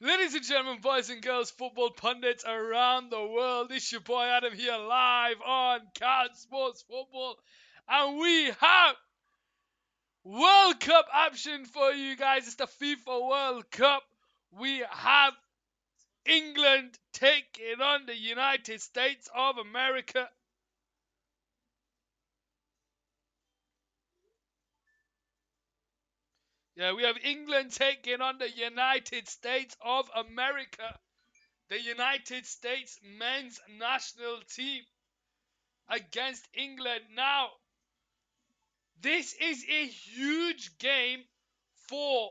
Ladies and gentlemen, boys and girls, football pundits around the world, it's your boy Adam here live on Cat Sports Football. And we have World Cup action for you guys. It's the FIFA World Cup. We have England taking on the United States of America. Yeah, we have England taking on the United States of America. The United States men's national team against England. Now, this is a huge game for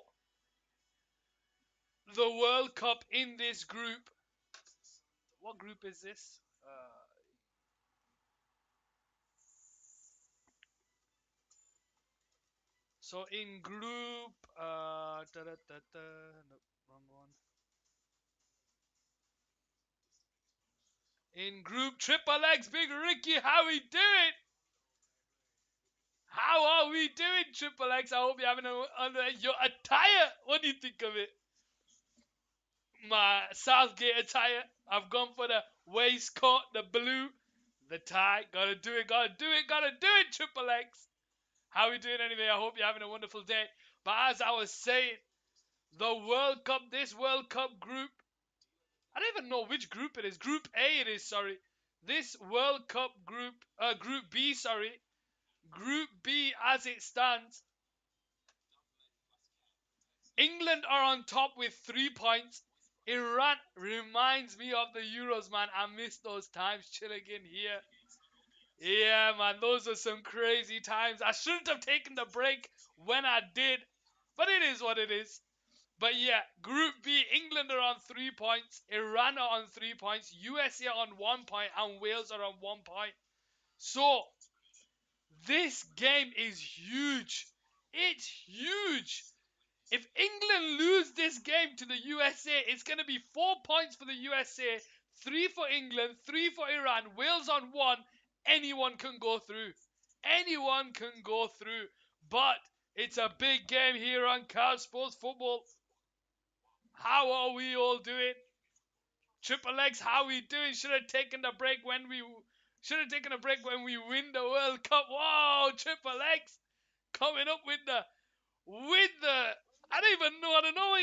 the World Cup in this group. What group is this? So in group, no, wrong one. In group Triple X, Big Ricky, how we doing? How are we doing, Triple X? I hope you're having under your attire. What do you think of it? My Southgate attire. I've gone for the waistcoat, the blue, the tie. Gotta do it, gotta do it, gotta do it, Triple X. How we doing anyway? I hope you're having a wonderful day. But as I was saying, the World Cup, this World Cup group, I don't even know which group it is. Group A it is, sorry. This World Cup group, Group B, sorry. Group B as it stands, England are on top with 3 points. Iran reminds me of the Euros, man. I miss those times chilling in here. Yeah, man, those are some crazy times. I shouldn't have taken the break when I did, but it is what it is. But yeah, Group B, England are on 3 points, Iran are on 3 points, USA on 1 point, and Wales are on 1 point. So, this game is huge. It's huge. If England lose this game to the USA, it's going to be 4 points for the USA, three for England, three for Iran, Wales on one. Anyone can go through. Anyone can go through. But it's a big game here on Car Sports Football. How are we all doing? Triple X, how we doing? Should have taken a break when we win the World Cup. Whoa, Triple X coming up with the I don't even know. I don't know.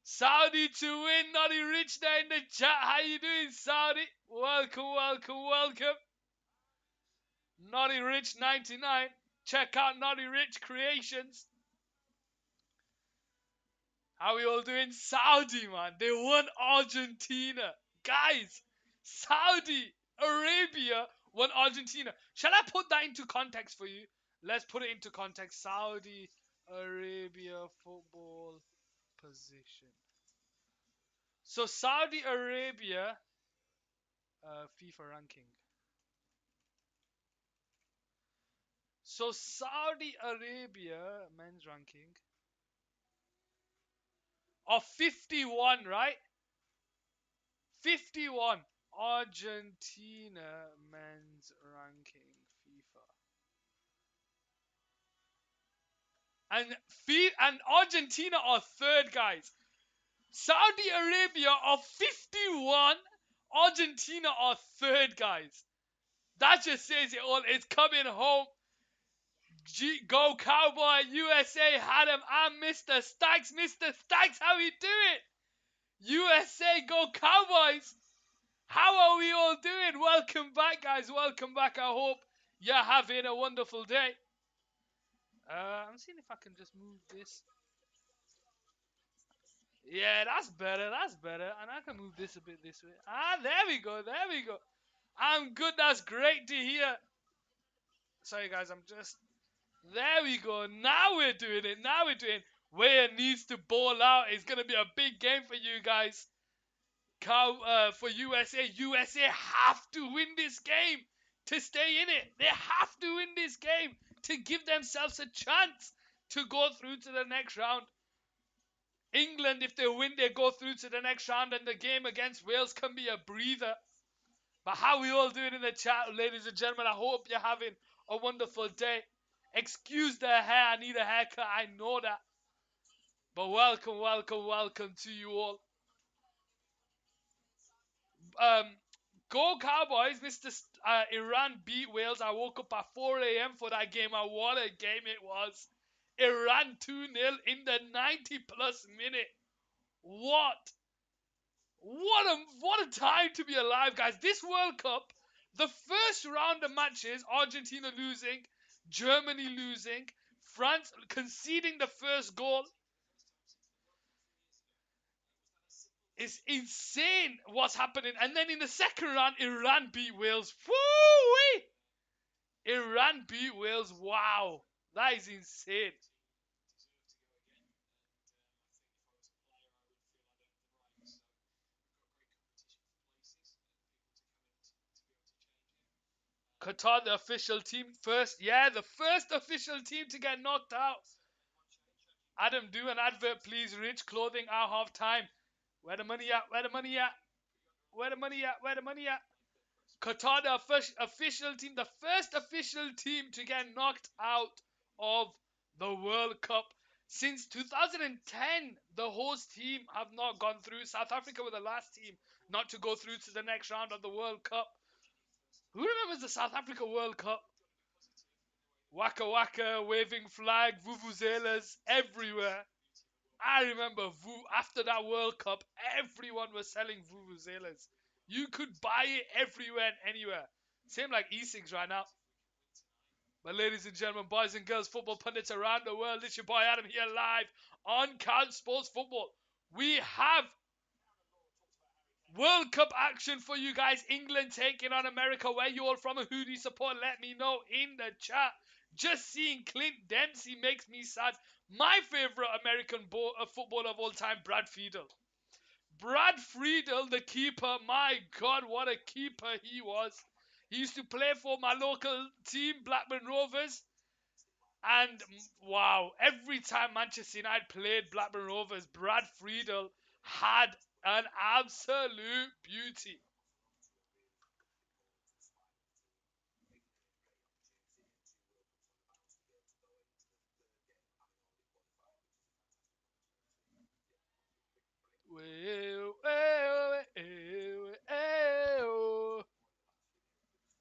Saudi to win. Naughty Rich there in the chat. How you doing, Saudi? Welcome, welcome, welcome. Naughty Rich 99. Check out Naughty Rich Creations. How we all doing? Saudi, man. They won Argentina. Guys, Saudi Arabia won Argentina. Shall I put that into context for you? Let's put it into context. Saudi Arabia football position. So Saudi Arabia FIFA ranking. So Saudi Arabia men's ranking of 51, right? 51. Argentina men's ranking FIFA. And Argentina are third, guys. Saudi Arabia are 51. Argentina are third, guys. That just says it all. It's coming home. Go Cowboy USA had him. I'm Mr. Stacks. Mr. Stacks, how we doing? USA go Cowboys. How are we all doing? Welcome back, guys. Welcome back. I hope you're having a wonderful day. I'm seeing if I can just move this. Yeah, that's better. That's better. And I can move this a bit this way. Ah, there we go. There we go. I'm good. That's great to hear. Sorry, guys. I'm just. There we go. Now we're doing it. Now we're doing. Where needs to ball out. It's gonna be a big game for you guys. For USA. USA have to win this game to stay in it. They have to win this game to give themselves a chance to go through to the next round. England, if they win, they go through to the next round, and the game against Wales can be a breather. But how we all doing in the chat, ladies and gentlemen? I hope you're having a wonderful day. Excuse the hair. I need a haircut. I know that. But welcome, welcome, welcome to you all. Um, Go Cowboys! Iran beat Wales. I woke up at 4 a.m. for that game, and what a game it was! Iran 2-0 in the 90 plus minute. What? What a time to be alive, guys. This World Cup, the first round of matches, Argentina losing, Germany losing, France conceding the first goal. It's insane what's happening. And then in the second round, Iran beat Wales. Woo! Iran beat Wales. Wow. That is insane. Qatar, the official team, first. Yeah, the first official team to get knocked out. Adam, do an advert, please. Rich clothing at half time. Where the money at? Where the money at? Where the money at? Where the money at? Qatar, the official team, the first official team to get knocked out of the World Cup. Since 2010, the host team have not gone through. South Africa were the last team not to go through to the next round of the World Cup. Who remembers the South Africa World Cup? Waka waka, waving flag, vuvuzelas everywhere. I remember after that World Cup, everyone was selling vuvuzelas. You could buy it everywhere and anywhere. Same like e-cigs right now. But ladies and gentlemen, boys and girls, football pundits around the world, it's your boy Adam here live on Couch Sports Football. We have World Cup action for you guys. England taking on America. Where you all from and who do you support? Let me know in the chat. Just seeing Clint Dempsey makes me sad. My favorite American footballer of all time, Brad Friedel. Brad Friedel, the keeper. My God, what a keeper he was. He used to play for my local team, Blackburn Rovers. And wow, every time Manchester United played Blackburn Rovers, Brad Friedel had an absolute beauty.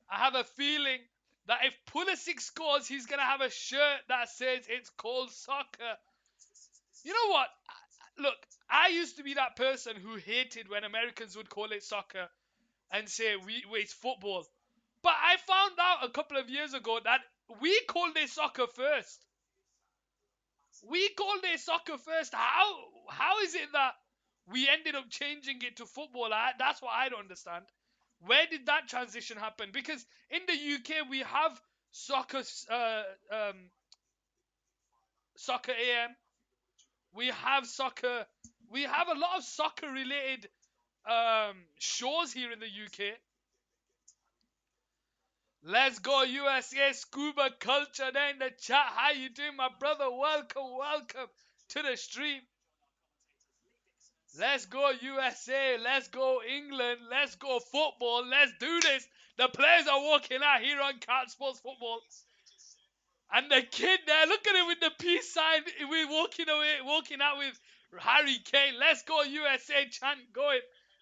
I have a feeling that if Pulisic scores, he's going to have a shirt that says it's called soccer. You know what? Look, I used to be that person who hated when Americans would call it soccer and say it's football. But I found out a couple of years ago that we called it soccer first. We called it soccer first. How is it that we ended up changing it to football? That's what I don't understand. Where did that transition happen? Because in the UK we have soccer soccer AM. We have soccer. We have a lot of soccer related shows here in the UK. Let's go USA Scuba Culture there in the chat. How you doing, my brother? Welcome, welcome to the stream. Let's go USA. Let's go England. Let's go football. Let's do this. The players are walking out here on Cat Sports Football. And the kid there, look at him with the peace sign. We're walking away, walking out with Harry Kane. Let's go USA chant going.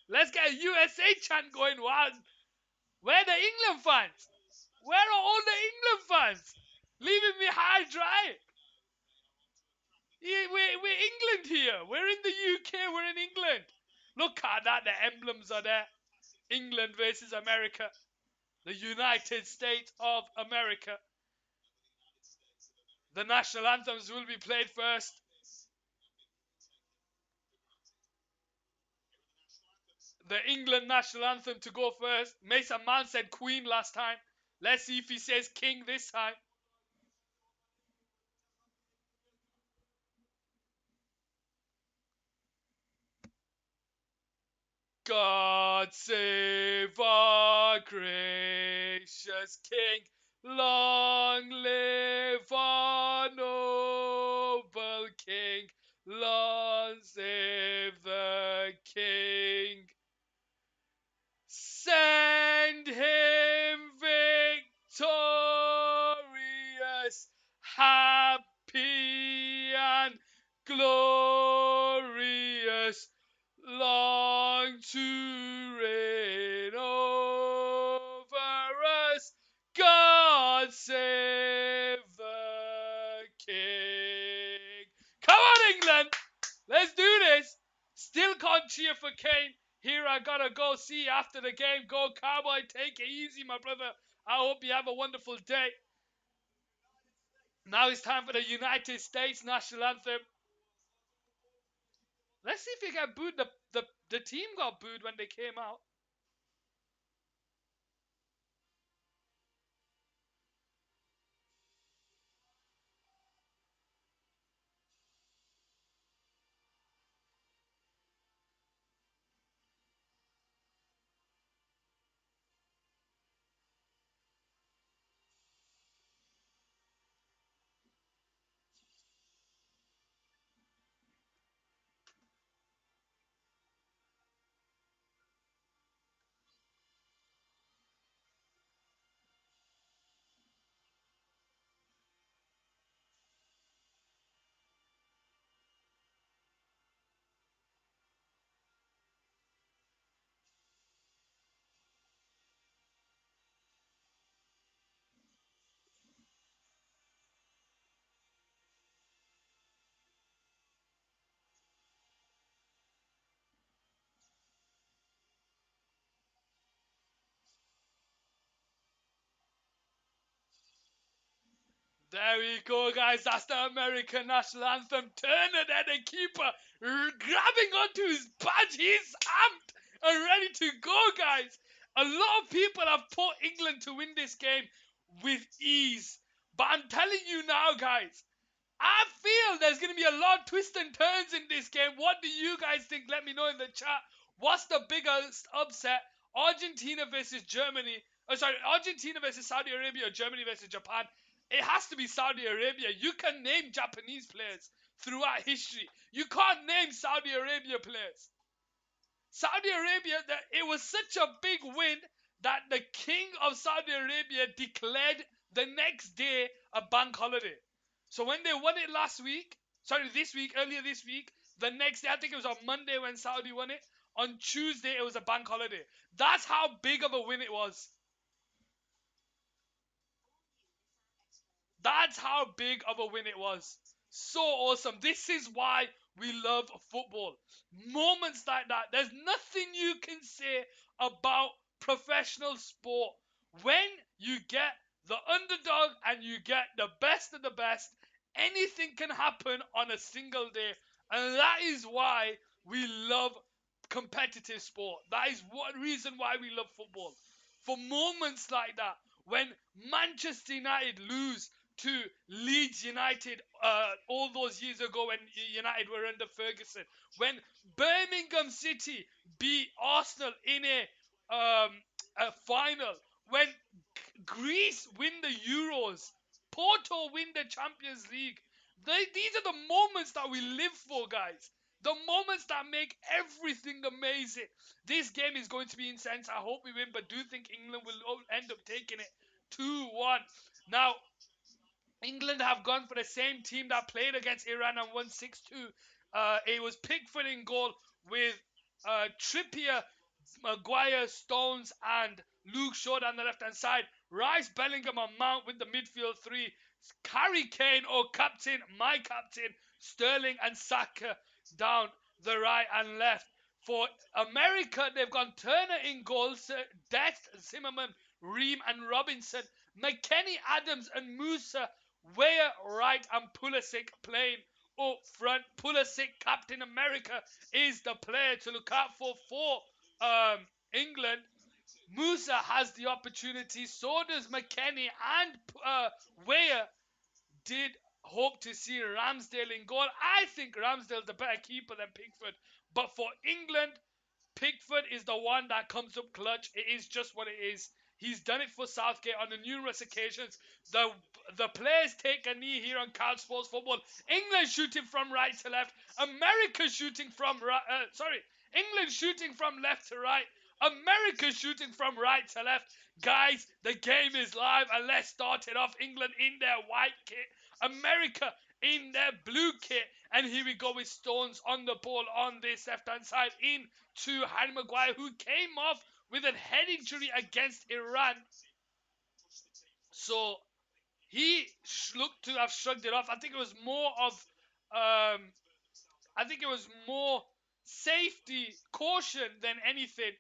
Let's get a USA chant going. Wow. Where are the England fans? Where are all the England fans? Leaving me high dry. Yeah, we're England here. We're in the UK. We're in England. Look at that. The emblems are there. England versus America. The United States of America. The national anthems will be played first. The England national anthem to go first. Mason Mount said Queen last time. Let's see if he says King this time. God save our gracious King. Long live our noble King. Long save the King. Send him victorious, happy and glorious, long to reign over us. God save the King. Come on, England! Let's do this! Still can't cheer for Kane. Here I gotta go see you after the game. Go Cowboy, take it easy, my brother. I hope you have a wonderful day. Now it's time for the United States national anthem. Let's see if we get booed. The team got booed when they came out. There we go, guys. That's the American national anthem. Turner there, the keeper, grabbing onto his badge. He's amped and ready to go, guys. A lot of people have put England to win this game with ease. But I'm telling you now, guys, I feel there's going to be a lot of twists and turns in this game. What do you guys think? Let me know in the chat. What's the biggest upset? Argentina versus Germany. Oh, sorry, Argentina versus Saudi Arabia or Germany versus Japan? It has to be Saudi Arabia. You can name Japanese players throughout history. You can't name Saudi Arabia players. Saudi Arabia, it was such a big win that the king of Saudi Arabia declared the next day a bank holiday. So when they won it earlier this week, the next day, I think it was on Monday when Saudi won it, on Tuesday it was a bank holiday. That's how big of a win it was. That's how big of a win it was. So awesome. This is why we love football. Moments like that. There's nothing you can say about professional sport. When you get the underdog and you get the best of the best, anything can happen on a single day. And that is why we love competitive sport. That is one reason why we love football. For moments like that, when Manchester United lose to Leeds United all those years ago when United were under Ferguson, when Birmingham City beat Arsenal in a final, when Greece win the Euros, Porto win the Champions League. These are the moments that we live for, guys. The moments that make everything amazing. This game is going to be intense. I hope we win, but do think England will end up taking it 2-1. Now, England have gone for the same team that played against Iran and won 6-2. It was Pickford in goal with Trippier, Maguire, Stones, and Luke Shaw on the left-hand side. Rice, Bellingham, and Mount with the midfield three. Harry Kane, captain, my captain, Sterling and Saka down the right and left. For America, they've gone Turner in goals, Dest, Zimmerman, Ream, and Robinson. McKennie, Adams, and Musa, Weah, Wright, and Pulisic playing up front. Pulisic, Captain America, is the player to look out for England. Musa has the opportunity, so does McKennie, and Weah did hope to see Ramsdale in goal. I think Ramsdale's the better keeper than Pickford, but for England, Pickford is the one that comes up clutch. It is just what it is. He's done it for Southgate on the numerous occasions. The players take a knee here on Couch Sports Football. England shooting from right to left. America shooting from right. England shooting from left to right. America shooting from right to left. Guys, the game is live and let's start it off. England in their white kit. America in their blue kit. And here we go with Stones on the ball on this left-hand side in to Harry Maguire, who came off with a head injury against Iran. So he looked to have shrugged it off. I think it was more of, I think it was more safety caution than anything.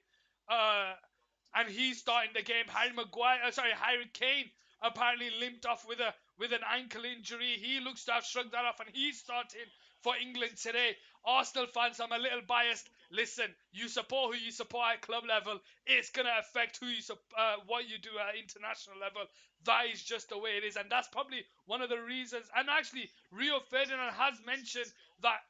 Uh, and he's starting the game. Harry Kane apparently limped off with an ankle injury. He looks to have shrugged that off, and he's starting for England today. Arsenal fans, I'm a little biased. Listen, you support who you support at club level. It's gonna affect what you do at international level. That is just the way it is, and that's probably one of the reasons. And actually, Rio Ferdinand has mentioned that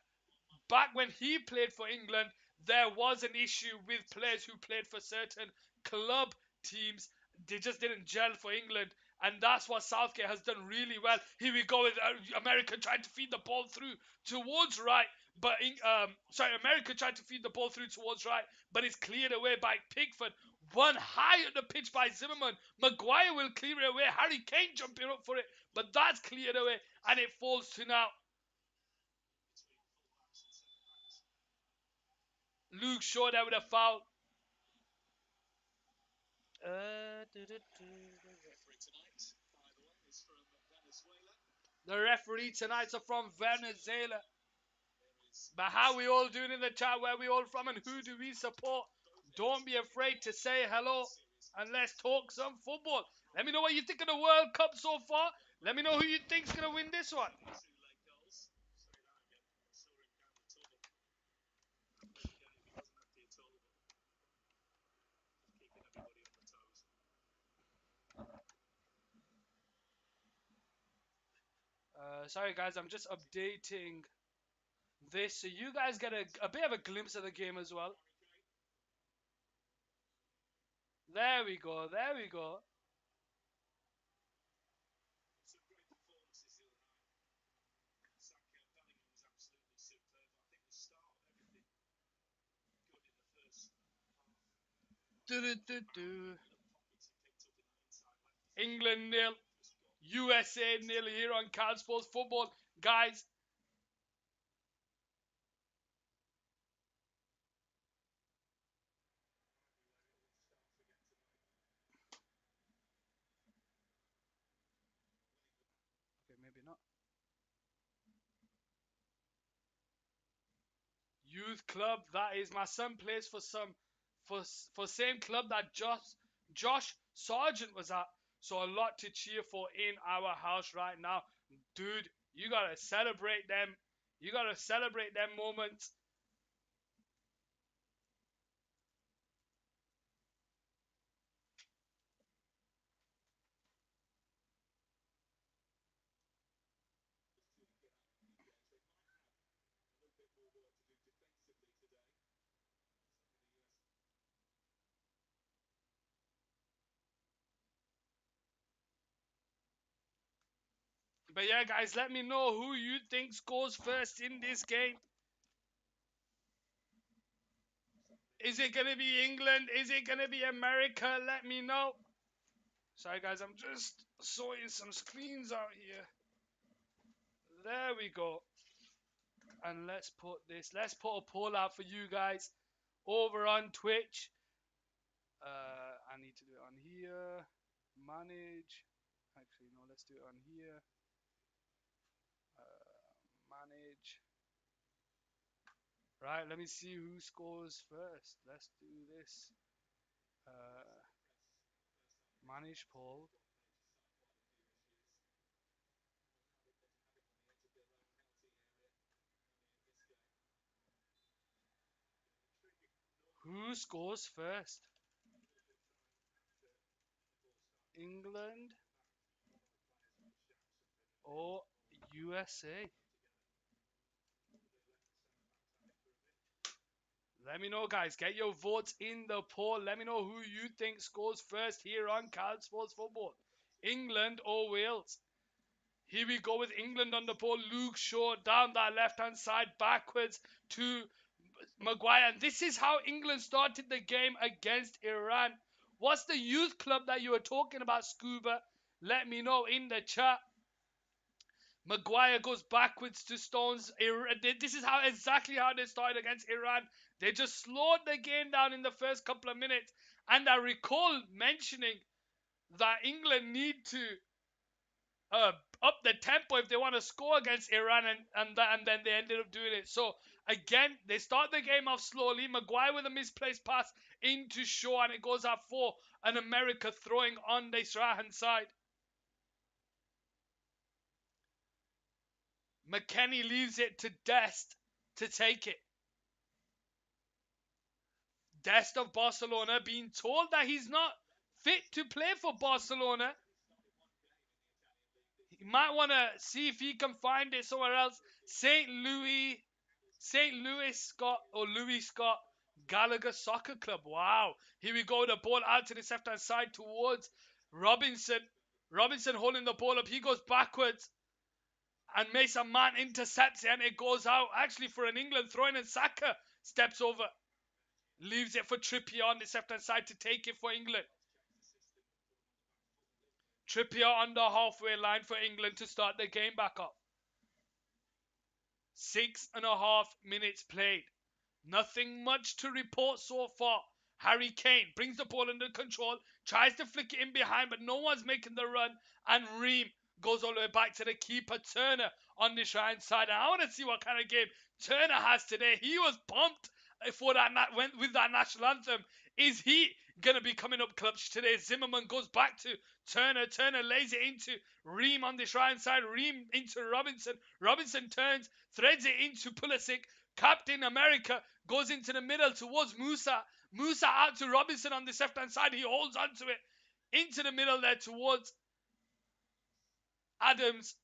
back when he played for England, there was an issue with players who played for certain club teams. They just didn't gel for England. And that's what Southgate has done really well. Here we go with America trying to feed the ball through towards right. America tried to feed the ball through towards right, but it's cleared away by Pickford. One high at the pitch by Zimmerman. Maguire will clear it away. Harry Kane jumping up for it, but that's cleared away, and it falls to now Luke Shaw there with a foul. The referee tonight's are from Venezuela. But how we all doing in the chat? Where we all from and who do we support? Don't be afraid to say hello and let's talk some football. Let me know what you think of the World Cup so far. Let me know who you think's gonna win this one. Sorry guys, I'm just updating this so you guys get a bit of a glimpse of the game as well. There we go, there we go. England nil, USA nil here on Cal Sports Football. Guys, okay, maybe not. Youth club, that is my son plays for for same club that Josh Sargent was at. So a lot to cheer for in our house right now. Dude, you gotta celebrate them. You gotta celebrate them moments. But yeah, guys, let me know who you think scores first in this game. Is it gonna be England? Is it gonna be America? Let me know. Sorry, guys, I'm just sorting some screens out here. There we go. And let's put a poll out for you guys over on Twitch. I need to do it on here. Manage. Actually, no, let's do it on here. Manage. Right, let me see who scores first. Let's do this. Manage poll. Who scores first? England or USA? Let me know, guys. Get your votes in the poll. Let me know who you think scores first here on Cal Sports Football. England or Wales? Here we go with England on the ball. Luke Shaw down that left-hand side backwards to Maguire. And this is how England started the game against Iran. What's the youth club that you were talking about, Scuba? Let me know in the chat. Maguire goes backwards to Stones. This is how exactly how they started against Iran. They just slowed the game down in the first couple of minutes. And I recall mentioning that England need to uh, up the tempo if they want to score against Iran, and then they ended up doing it. So again, they start the game off slowly. Maguire with a misplaced pass into Shaw, and it goes out for an America throwing on this right hand side. McKennie leaves it to Dest to take it. Dest of Barcelona being told that he's not fit to play for Barcelona. He might want to see if he can find it somewhere else. St. Louis Scott Gallagher Soccer Club. Wow. Here we go. The ball out to the left hand side towards Robinson. Robinson holding the ball up. He goes backwards. And Mason Mount intercepts it, and it goes out actually for an England throwing, and Saka steps over. Leaves it for Trippier on the left hand side to take it for England. Trippier on the halfway line for England to start the game back up. 6.5 minutes played. Nothing much to report so far. Harry Kane brings the ball under control, tries to flick it in behind, but no one's making the run. And Ream goes all the way back to the keeper, Turner, on this right side. And I want to see what kind of game Turner has today. He was pumped for that with that national anthem. Is he going to be coming up clutch today? Zimmerman goes back to Turner. Turner lays it into Ream on this right side. Ream into Robinson. Robinson turns, threads it into Pulisic. Captain America goes into the middle towards Musa. Musa out to Robinson on the left hand side. He holds onto it into the middle there towards Adams.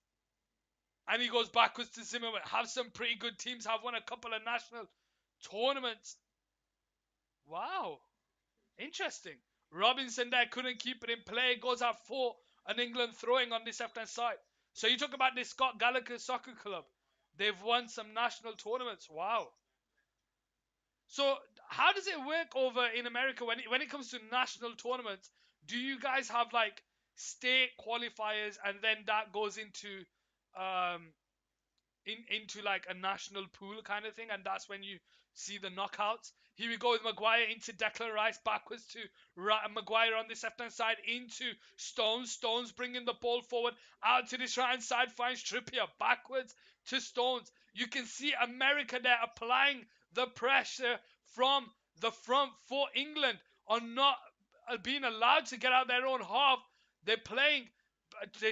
And he goes backwards to Zimmerman. Have some pretty good teams. Have won a couple of national tournaments. Wow. Interesting. Robinson there couldn't keep it in play. Goes out for an England throwing on this left hand side. So you talk about this Scott Gallagher Soccer Club. They've won some national tournaments. Wow. So how does it work over in America when it comes to national tournaments? Do you guys have like state qualifiers, and then that goes into um into like a national pool kind of thing, and that's when you see the knockouts? Here we go with Maguire into Declan Rice, backwards to Maguire on this left hand side into Stones. Stones bringing the ball forward out to this right hand side, finds Trippier backwards to Stones. You can see America there applying the pressure from the front for England on not being allowed to get out their own half. They're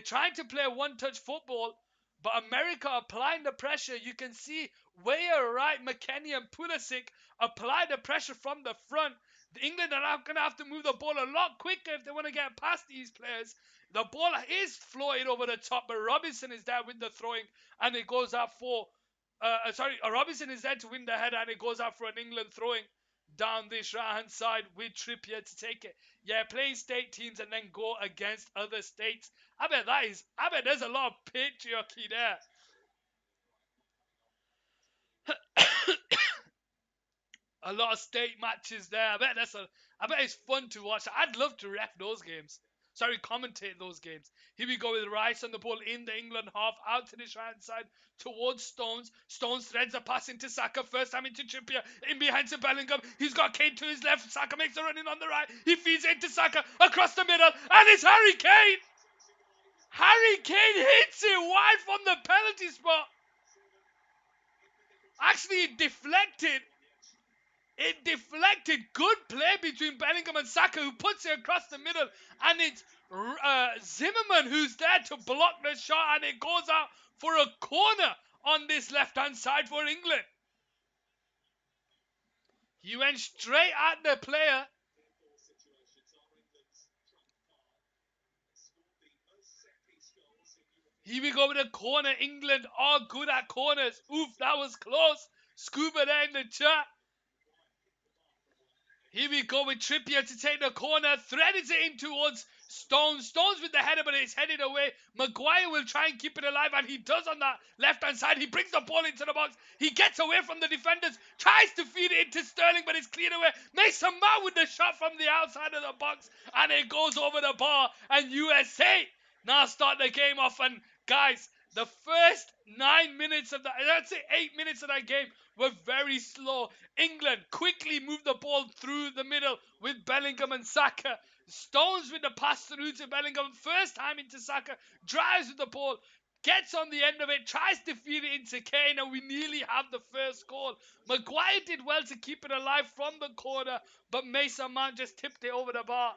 trying to play one-touch football, but America applying the pressure. You can see Weah, Wright, McKennie, and Pulisic apply the pressure from the front. England are going to have to move the ball a lot quicker if they want to get past these players. The ball is floated over the top, but Robinson is there with the throwing, and it goes out for. Robinson is there to win the header, and it goes out for an England throwing down this right-hand side with Trippier to take it. Yeah, playing state teams and then go against other states. I bet there's a lot of patriarchy there. A lot of state matches there. I bet it's fun to watch. I'd love to ref those games. Sorry, commentate those games. Here we go with Rice on the ball in the England half, out to this right side towards Stones. Stones threads a pass into Saka, first time into Trippier, in behind to Bellingham. He's got Kane to his left. Saka makes a run in on the right. He feeds it into Saka across the middle, and it's Harry Kane. Harry Kane hits it wide from the penalty spot. Actually, it deflected. Good play between Bellingham and Saka, who puts it across the middle, and it's Zimmerman who's there to block the shot, and it goes out for a corner on this left-hand side for England. He went straight at the player. Here we go with a corner. England are good at corners. Oof, that was close. Scuba there in the chat. Here we go with Trippier to take the corner. Threads it in towards Stones. Stones with the header, but it's headed away. Maguire will try and keep it alive, and he does on that left-hand side. He brings the ball into the box. He gets away from the defenders. Tries to feed it into Sterling, but it's cleared away. Mason Mount with the shot from the outside of the box, and it goes over the bar. And USA now start the game off. And guys, The first 9 minutes of that, let's say 8 minutes of that game, were very slow. England quickly moved the ball through the middle with Bellingham and Saka. Stones with the pass through to Bellingham, first time into Saka, drives with the ball, gets on the end of it, tries to feed it into Kane, and we nearly have the first goal. Maguire did well to keep it alive from the corner, but Mason Mount just tipped it over the bar.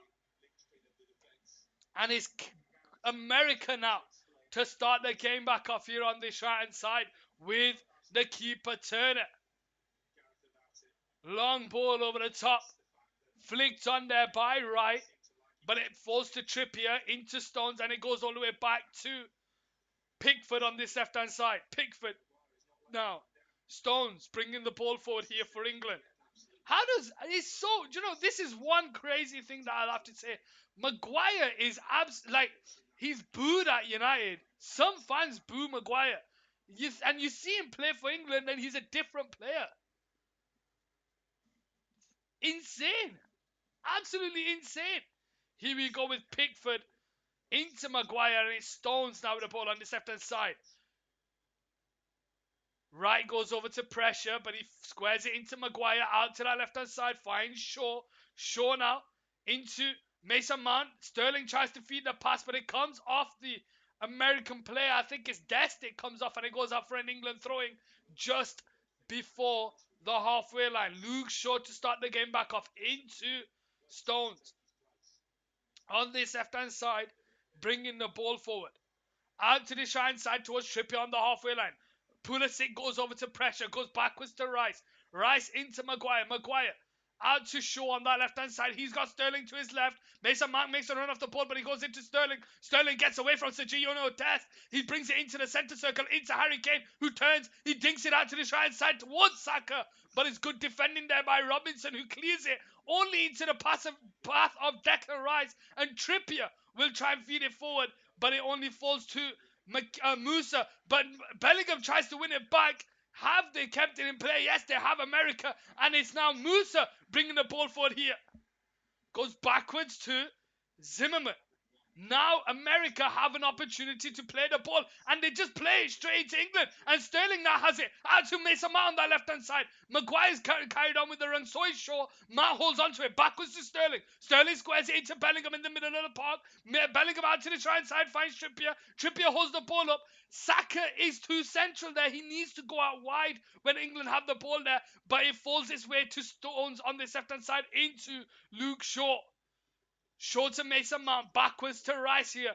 And it's America now to start the game back off here on this right hand side with the keeper Turner. Long ball over the top, flicked on there by Wright, but it falls to Trippier into Stones, and it goes all the way back to Pickford on this left hand side. Pickford now. Stones bringing the ball forward here for England. How does it's so? This is one crazy thing that I'll have to say. Maguire is like he's booed at United. Some fans boo Maguire. You see him play for England, and he's a different player. Insane, absolutely insane. Here we go with Pickford into Maguire, and it's Stones now with the ball on this left hand side. Wright goes over to pressure, but he squares it into Maguire, out to that left-hand side, finds Shaw. Shaw now into Mason Mount. Sterling tries to feed the pass, but it comes off the American player. I think it's Dest. It comes off, and it goes out for an England throwing just before the halfway line. Luke Shaw to start the game back off into Stones. On this left-hand side, bringing the ball forward. Out to the shine side towards Trippier on the halfway line. Pulisic goes over to pressure, goes backwards to Rice. Rice into Maguire. Maguire out to Shaw on that left-hand side. He's got Sterling to his left. Mason Mount makes a run off the ball, but he goes into Sterling. Sterling gets away from Sergio Dest. He brings it into the centre circle, into Harry Kane, who turns. He dinks it out to the right side towards Saka, but it's good defending there by Robinson, who clears it only into the path of Declan Rice, and Trippier will try and feed it forward, but it only falls to Musa. But Bellingham tries to win it back. Have they kept it in play? Yes, they have, America. And it's now Musa bringing the ball forward here. Goes backwards to Zimmerman. Now America have an opportunity to play the ball, and they just play it straight to England. And Sterling now has it out to Mason Mount on that left-hand side. Maguire's carried on with the run, so is Shaw. Mount holds onto it, backwards to Sterling. Sterling squares it into Bellingham in the middle of the park. Bellingham out to the right side, finds Trippier. Trippier holds the ball up. Saka is too central there. He needs to go out wide when England have the ball there, but it falls its way to Stones on this left-hand side into Luke Shaw. Shaw to Mason Mount, backwards to Rice here.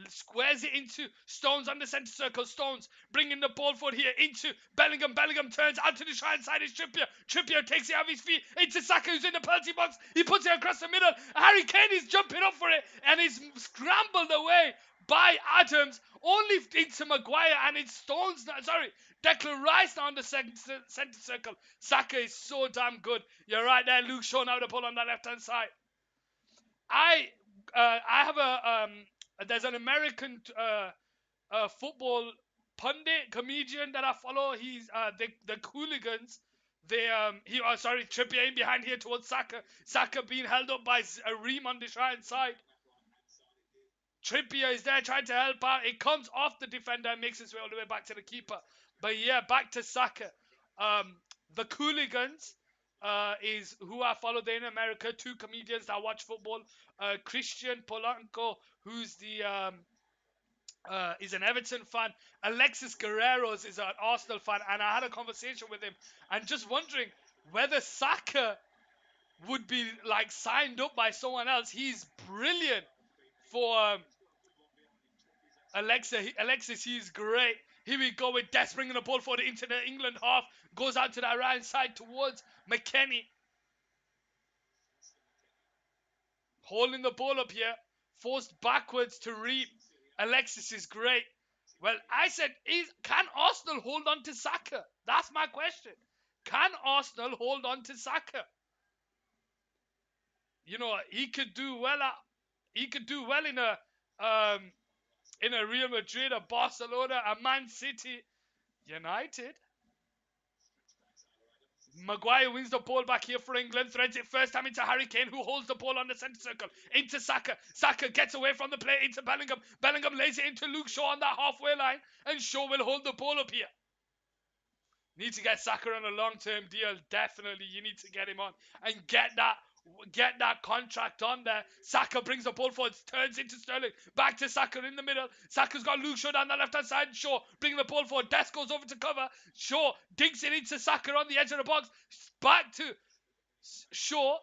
Squares it into Stones on the centre circle. Stones bringing the ball forward here into Bellingham. Bellingham turns out to the right side. It's Trippier. Trippier takes it off his feet into Saka, who's in the penalty box. He puts it across the middle. Harry Kane is jumping up for it, and is scrambled away by Adams, only into Maguire, and it's Stones now. Sorry, Declan Rice now on the centre circle. Saka is so damn good. You're right there, Luke Shaw now the ball on that left-hand side. I have there's an American football pundit comedian that I follow. He's the Hooligans. Trippier in behind here towards Saka. Saka being held up by Reem on the right side. Trippier is there trying to help out. It comes off the defender and makes its way all the way back to the keeper. But yeah, back to Saka. The Hooligans is who I follow there in America. Two comedians that watch football. Christian Polanco, who's is an Everton fan. Alexis Guerreros is an Arsenal fan, and I had a conversation with him, and just wondering whether Saka would be like signed up by someone else. He's brilliant for Alexis. He's great. Here we go with Des bringing the ball forward into the England half. Goes out to that right side towards McKennie. Holding the ball up here. Forced backwards to Reed. Alexis is great. Well, I said, can Arsenal hold on to Saka? That's my question. Can Arsenal hold on to Saka? You know, he could do well in a Real Madrid, a Barcelona, a Man City, United. Maguire wins the ball back here for England, threads it first time into Harry Kane, who holds the ball on the centre circle, into Saka. Saka gets away from the play into Bellingham. Bellingham lays it into Luke Shaw on that halfway line, and Shaw will hold the ball up here. Need to get Saka on a long-term deal. Definitely, you need to get him on and get that contract on there. Saka brings the ball forward, turns into Sterling, back to Saka in the middle. Saka's got Luke Shaw down the left-hand side. Shaw bringing the ball forward. Dest goes over to cover. Shaw digs it into Saka on the edge of the box. Back to Shaw.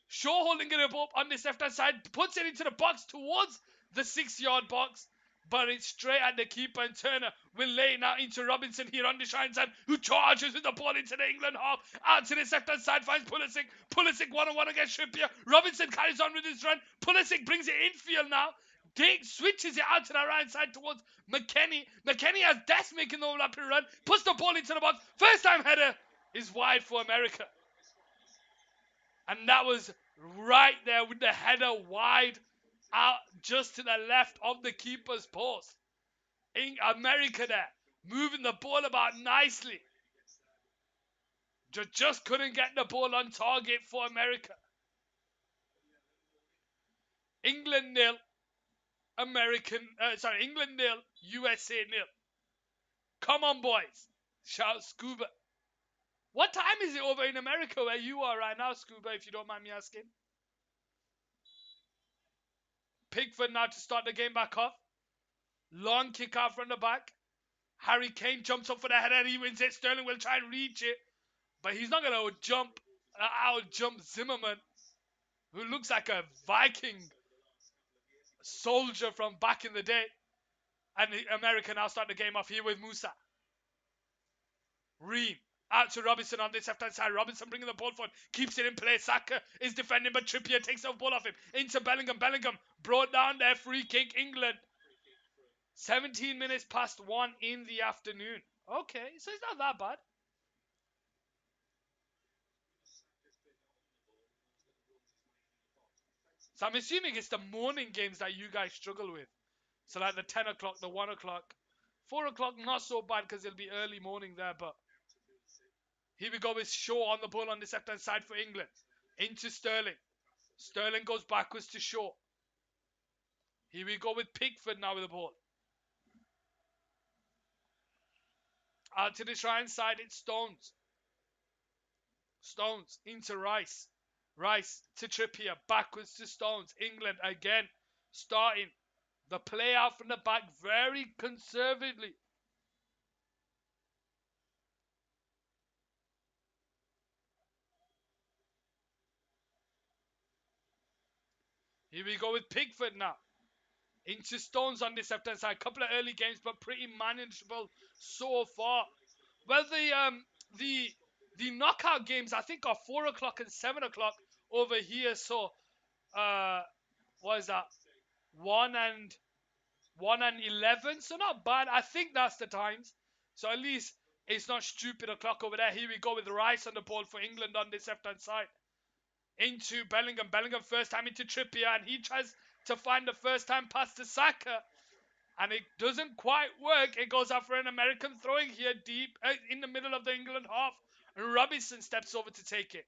Shaw holding it up on this left-hand side, puts it into the box towards the 6-yard box. But it's straight at the keeper, and Turner will lay it now into Robinson here on the shine side, who charges with the ball into the England half. Out to the left-hand side, finds Pulisic. Pulisic one-on-one against Trippier. Robinson carries on with his run. Pulisic brings it infield now. Dink switches it out to the right side towards McKennie. McKennie has Dest making the overlapping run. Puts the ball into the box. First time header is wide for America. And that was right there with the header wide out just to the left of the keeper's post. In America there, moving the ball about nicely. Just couldn't get the ball on target for America. England nil, England nil, USA nil. Come on, boys. Shout Scuba. What time is it over in America where you are right now, Scuba, if you don't mind me asking? Pickford now to start the game back off. Long kick out from the back. Harry Kane jumps up for the header. He wins it. Sterling will try and reach it, but he's not going to out-jump Zimmerman, who looks like a Viking soldier from back in the day. And America now start the game off here with Musa. Ream out to Robinson on this left-hand side. Robinson bringing the ball forward. Keeps it in play. Saka is defending, but Trippier takes the ball off him. Into Bellingham. Bellingham brought down their free kick. England. 17 minutes past 1 in the afternoon. Okay, so it's not that bad. So I'm assuming it's the morning games that you guys struggle with. So like the 10 o'clock, the 1 o'clock. 4 o'clock, not so bad because it'll be early morning there, but here we go with Shaw on the ball on this left-hand side for England. Into Sterling. Sterling goes backwards to Shaw. Here we go with Pickford now with the ball. Out to the right side, it's Stones. Stones into Rice. Rice to Trippier. Backwards to Stones. England again starting the play out from the back very conservatively. Here we go with Pickford now. Into Stones on this left-hand side. Couple of early games, but pretty manageable so far. Well, the knockout games, I think, are 4 o'clock and 7 o'clock over here. So, what is that? 1 and 11. So not bad. I think that's the times. So at least it's not stupid o'clock over there. Here we go with Rice on the ball for England on this left-hand side. Into Bellingham. Bellingham first time into Trippier, and he tries to find the first time pass to Saka. And it doesn't quite work. It goes out for an American throwing here deep in the middle of the England half. And Robinson steps over to take it.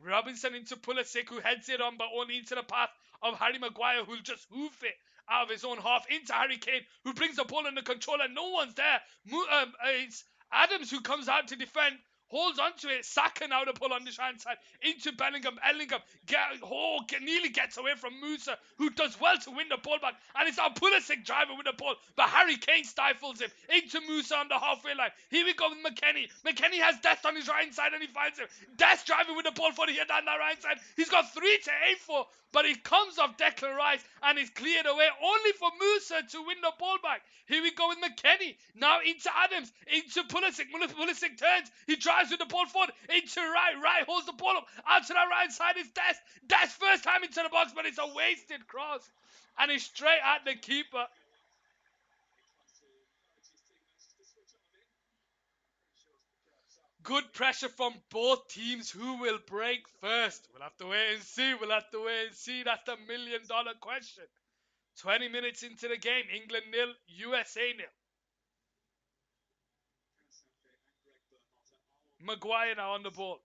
Robinson into Pulisic, who heads it on, but only into the path of Harry Maguire, who'll just hoof it out of his own half into Harry Kane, who brings the ball under control, and no one's there. It's Adams who comes out to defend, holds onto it. Saka now to pull on the hand side into Bellingham. Bellingham nearly gets away from Musa, who does well to win the ball back, and it's our Pulisic driving with the ball, but Harry Kane stifles him into Musa on the halfway line. Here we go with McKennie. McKennie has Dest on his right side, and he finds him. Dest driving with the ball for here down the right side. He's got 3 to aim for, but he comes off Declan Rice and is cleared away, only for Musa to win the ball back. Here we go with McKennie. Now into Adams, into Pulisic. Pulisic turns. He drives with the ball forward into Right. Right holds the ball up. Out to the right side is Dest. Dest first time into the box, but it's a wasted cross. And it's straight at the keeper. Good pressure from both teams. Who will break first? We'll have to wait and see. That's the $1 million question. 20 minutes into the game, England 0, USA 0. Maguire now on the ball.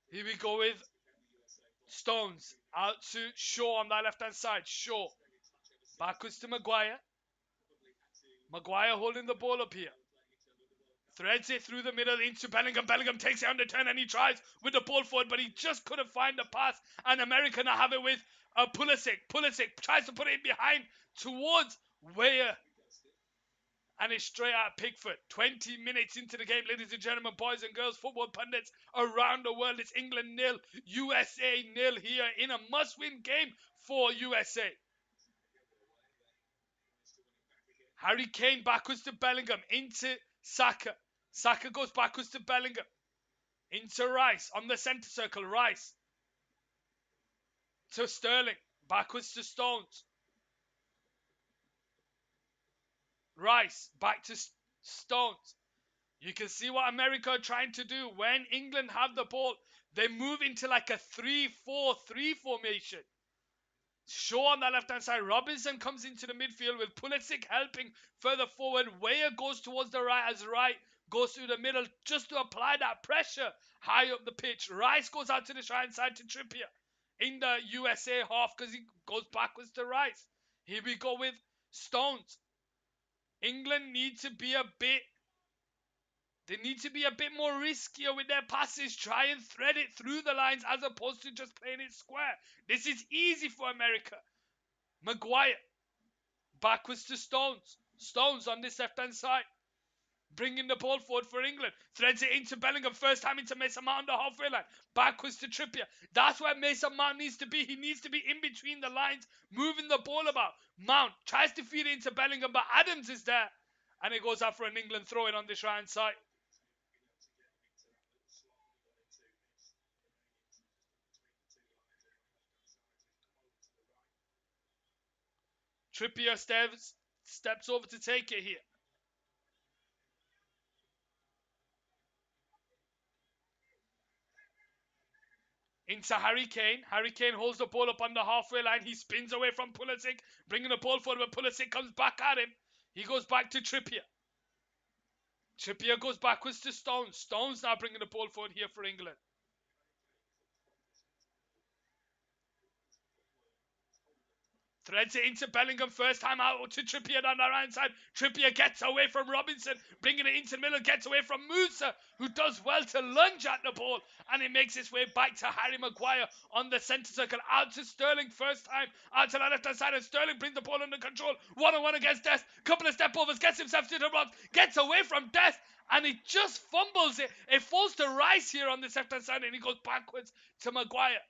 Here we go with Stones. Out to Shaw on that left-hand side. Shaw. Backwards to Maguire. Maguire holding the ball up here. Threads it through the middle into Bellingham. Bellingham takes it on the turn and he tries with the ball forward, but he just couldn't find the pass. And America now have it with Pulisic. Pulisic tries to put it in behind towards Weah. And it's straight out of Pickford. 20 minutes into the game, ladies and gentlemen, boys and girls, football pundits around the world. It's England 0, USA 0 here in a must-win game for USA. Harry Kane backwards to Bellingham, into Saka. Saka goes backwards to Bellingham. Into Rice, on the centre circle, Rice. To Sterling, backwards to Stones. Rice, back to Stones. You can see what America are trying to do. When England have the ball, they move into like a 3-4-3 formation. Shaw on that left-hand side. Robinson comes into the midfield with Pulisic helping further forward. Weah goes towards the right as Wright goes through the middle just to apply that pressure high up the pitch. Rice goes out to the right side to Trippier in the USA half because he goes backwards to Rice. Here we go with Stones. England need to be a bit more riskier with their passes. Try and thread it through the lines as opposed to just playing it square. This is easy for America. Maguire. Backwards to Stones. Stones on this left-hand side. Bringing the ball forward for England. Threads it into Bellingham. First time into Mason Mount on the halfway line. Backwards to Trippier. That's where Mason Mount needs to be. He needs to be in between the lines, moving the ball about. Mount tries to feed it into Bellingham, but Adams is there. And it goes out for an England throw-in on this right-hand side. Trippier steps over to take it here. Into Harry Kane. Harry Kane holds the ball up on the halfway line. He spins away from Pulisic, bringing the ball forward, but Pulisic comes back at him. He goes back to Trippier. Trippier goes backwards to Stones. Stones now bringing the ball forward here for England. Threads it into Bellingham, first time out to Trippier on the right side. Trippier gets away from Robinson, bringing it into the middle, gets away from Musa, who does well to lunge at the ball, and it makes its way back to Harry Maguire on the centre circle, out to Sterling, first time, out to the left-hand side, and Sterling brings the ball under control, one-on-one against Dest, couple of step-overs, gets himself to the box, gets away from Dest, and he just fumbles it. It falls to Rice here on the left-hand side, and he goes backwards to Maguire.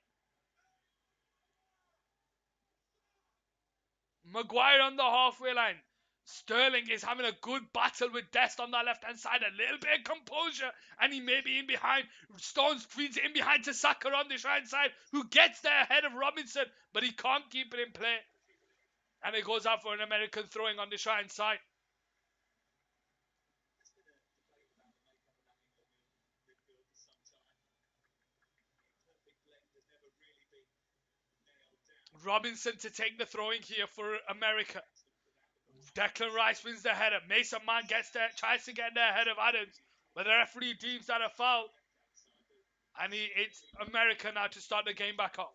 Maguire on the halfway line. Sterling is having a good battle with Dest on that left-hand side. A little bit of composure, and he may be in behind. Stones feeds it in behind to Saka on the right side, who gets there ahead of Robinson, but he can't keep it in play. And it goes out for an American throwing on the right side. Robinson to take the throwing here for America. Declan Rice wins the header. Mason Mount gets there, tries to get there ahead of Adams, but the referee deems that a foul. And it's America now to start the game back up.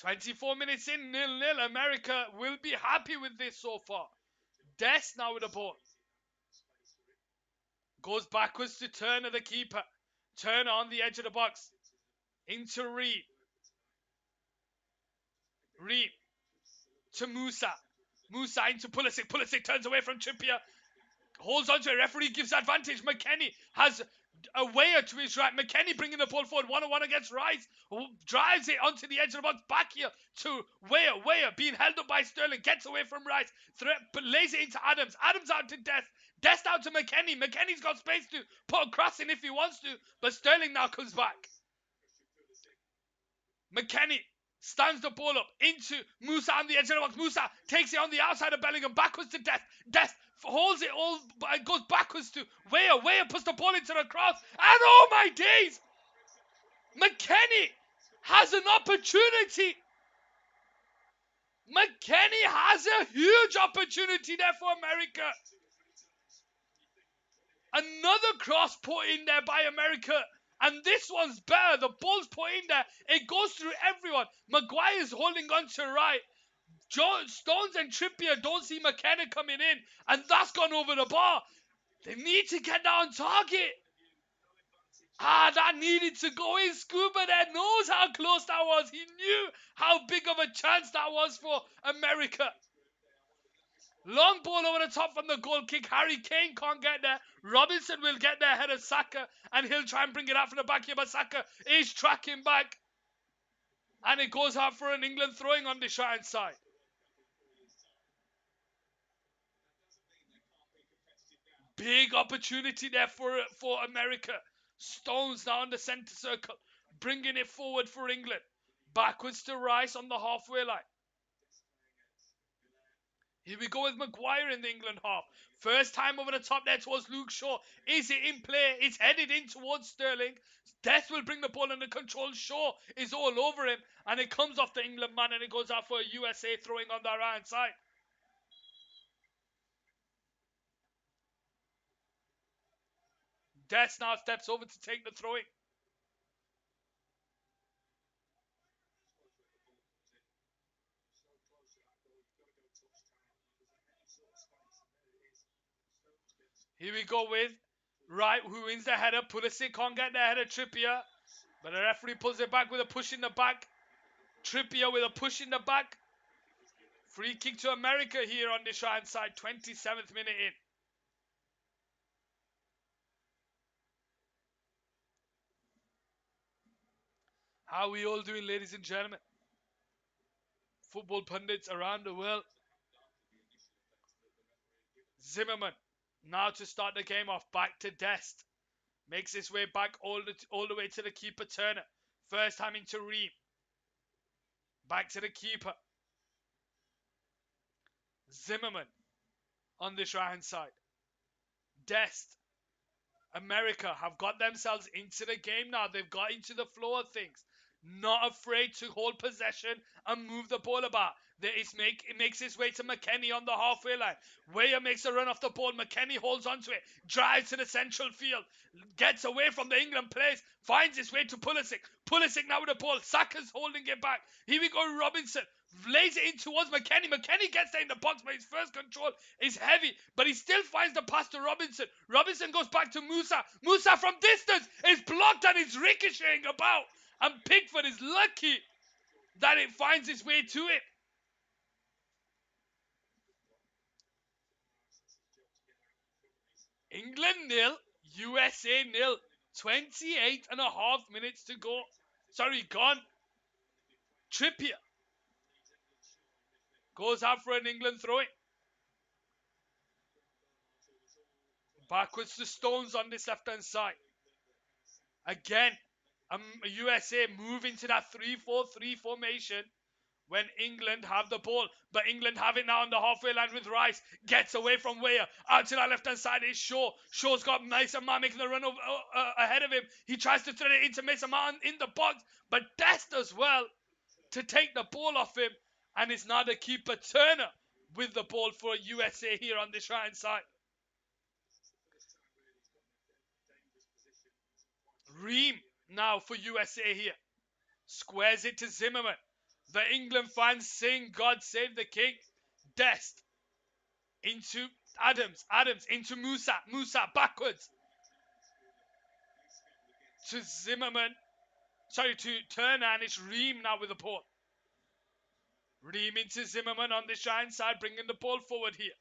24 minutes in, 0-0. America will be happy with this so far. Dest now with the ball. Goes backwards to Turner, the keeper. Turner on the edge of the box. Into Reed. Reed to Musa. Musa into Pulisic. Pulisic turns away from Trippier. Holds onto it. Referee gives advantage. McKennie has a Weah to his right. McKennie bringing the ball forward. 1-on-1 against Rice. Who drives it onto the edge of the box. Back here to Weah. Weah being held up by Sterling. Gets away from Rice. Lays it into Adams. Adams out to Dest. Dest out to McKennie. McKennie's got space to put a cross in if he wants to. But Sterling now comes back. McKennie Stands the ball up into Musa on the edge of the box. Musa takes it on the outside of Bellingham, backwards to Death. Death holds it all, goes backwards to Weah. Weah puts the ball into the cross, and oh my days! McKennie has an opportunity. McKennie has a huge opportunity there for America. Another cross put in there by America. And this one's better. The ball's put in there. It goes through everyone. Maguire's holding on to right. Stones and Trippier don't see McKenna coming in. And that's gone over the bar. They need to get that on target. That needed to go in. Scuba there knows how close that was. He knew how big of a chance that was for America. Long ball over the top from the goal kick. Harry Kane can't get there. Robinson will get there ahead of Saka, and he'll try and bring it out from the back here, but Saka is tracking back. And it goes out for an England throwing on the right-hand side. Big opportunity there for America. Stones now in the centre circle, bringing it forward for England. Backwards to Rice on the halfway line. Here we go with Maguire in the England half. First time over the top there towards Luke Shaw. Is it in play? It's headed in towards Sterling. Death will bring the ball under control. Shaw is all over him. And it comes off the England man and it goes out for a USA throwing on the right hand side. Death now steps over to take the throwing. Here we go with Wright, who wins the header. Pulisic can't get the header. Trippier. But the referee pulls it back with a push in the back. Trippier with a push in the back. Free kick to America here on the right-hand side. 27th minute in. How are we all doing, ladies and gentlemen? Football pundits around the world. Zimmerman, now to start the game off, back to Dest. Makes his way back all the way to the keeper, Turner. First time into Ream. Back to the keeper. Zimmerman on this right-hand side. Dest. America have got themselves into the game now. They've got into the flow of things. Not afraid to hold possession and move the ball about. It makes its way to McKennie on the halfway line. Weah makes a run off the ball. McKennie holds onto it. Drives to the central field. Gets away from the England players. Finds his way to Pulisic. Pulisic now with the ball. Saka's holding it back. Here we go, Robinson. Lays it in towards McKennie. McKennie gets there in the box, but his first control is heavy. But he still finds the pass to Robinson. Robinson goes back to Musa. Musa from distance is blocked and is ricocheting about. And Pickford is lucky that it finds its way to it. England 0, USA 0. 28 and a half minutes to go. Sorry, gone. Trippier goes out for an England throw-in. Backwards to Stones on this left-hand side. Again, USA move into that 3-4-3 formation when England have the ball. But England have it now on the halfway line with Rice. Gets away from Weah. Out to that left-hand side is Shaw. Shaw's got Mason Mount making the run over, ahead of him. He tries to thread it into Mason Mount in the box. But Dest does well to take the ball off him. And it's now the keeper, Turner, with the ball for USA here on this right-hand side. Ream now for USA here. Squares it to Zimmerman. The England fans sing God Save the King. Dest into Adams. Adams into Musa. Musa backwards to Zimmerman. Sorry, to Turner, and it's Ream now with the ball. Ream into Zimmerman on the right side, bringing the ball forward here.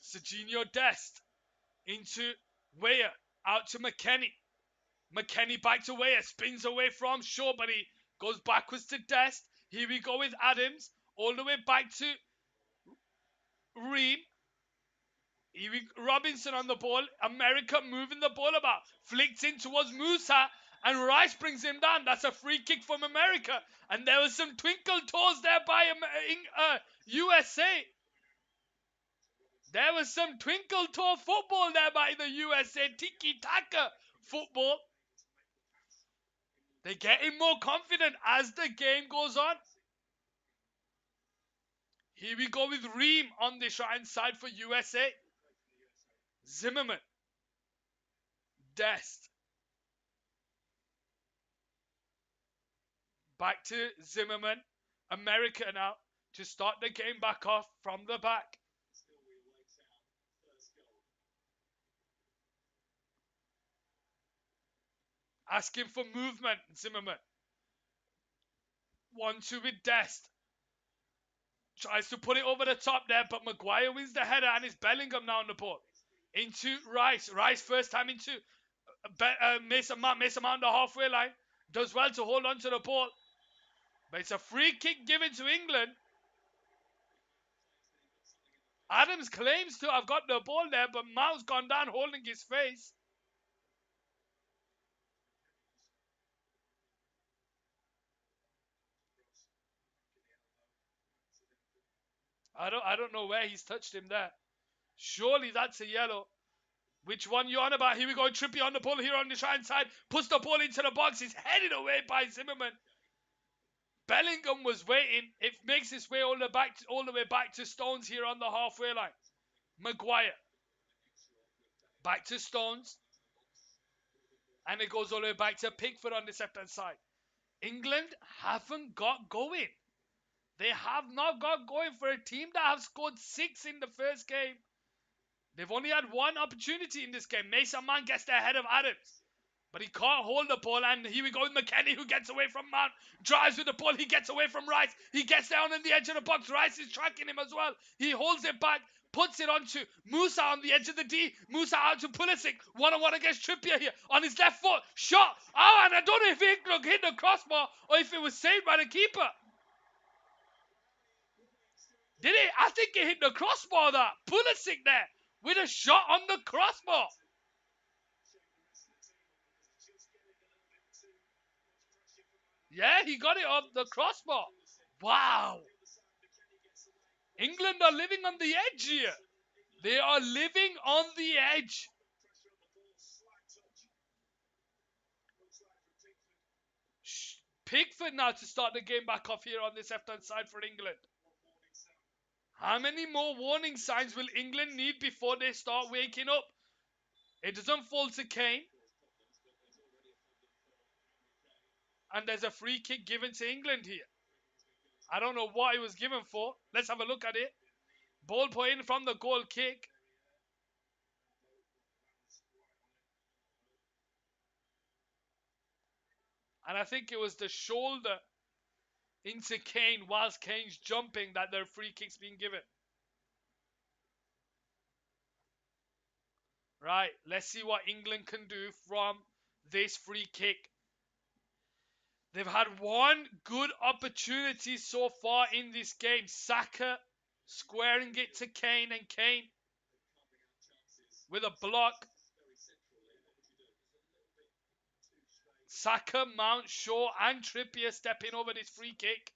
Serginho Dest into Weah. Out to McKennie. McKennie back to Weah. Spins away from Shaw, but he goes backwards to Dest. Here we go with Adams. All the way back to Ream. Robinson on the ball. America moving the ball about. Flicked in towards Musa. And Rice brings him down. That's a free kick from America. And there was some twinkle toes there by USA. There was some twinkle toe football there by the USA. Tiki-taka football. They're getting more confident as the game goes on. Here we go with Ream on the right side for USA. Zimmerman. Dest. Back to Zimmerman. America now to start the game back off from the back. Asking for movement, Zimmerman. 1-2 with Dest. Tries to put it over the top there, but Maguire wins the header and it's Bellingham now on the ball. Into Rice. Rice first time into Mason Mount. Mason Mount on the halfway line. Does well to hold on to the ball. But it's a free kick given to England. Adams claims to have got the ball there, but Mount's gone down holding his face. I don't know where he's touched him there. Surely that's a yellow. Which one you on about? Here we go. Trippier on the ball here on the right side. Puts the ball into the box. He's headed away by Zimmerman. Bellingham was waiting. It makes its way all the way back to Stones here on the halfway line. Maguire. Back to Stones. And it goes all the way back to Pickford on the left-hand side. England haven't got going. They have not got going for a team that have scored 6 in the first game. They've only had one opportunity in this game. Mason Mount gets there ahead of Adams. But he can't hold the ball. And here we go with McKennie, who gets away from Mount. Drives with the ball. He gets away from Rice. He gets down on the edge of the box. Rice is tracking him as well. He holds it back. Puts it onto Musa on the edge of the D. Musa out to Pulisic. 1-on-1 against Trippier here. On his left foot. Shot. Oh, and I don't know if it hit the crossbar or if it was saved by the keeper. Did it? I think it hit the crossbar, that. Pulisic there with a shot on the crossbar. Yeah, he got it off the crossbar. Wow. England are living on the edge here. They are living on the edge. Pickford now to start the game back off here on this left-hand side for England. How many more warning signs will England need before they start waking up? It doesn't fall to Kane. And there's a free kick given to England here. I don't know what it was given for. Let's have a look at it. Ball put in from the goal kick. And I think it was the shoulder into Kane whilst Kane's jumping that their free kick's being given. Right, let's see what England can do from this free kick. They've had one good opportunity so far in this game. Saka squaring it to Kane, and Kane with a block. Saka, Mount, Shaw and Trippier stepping over this free kick.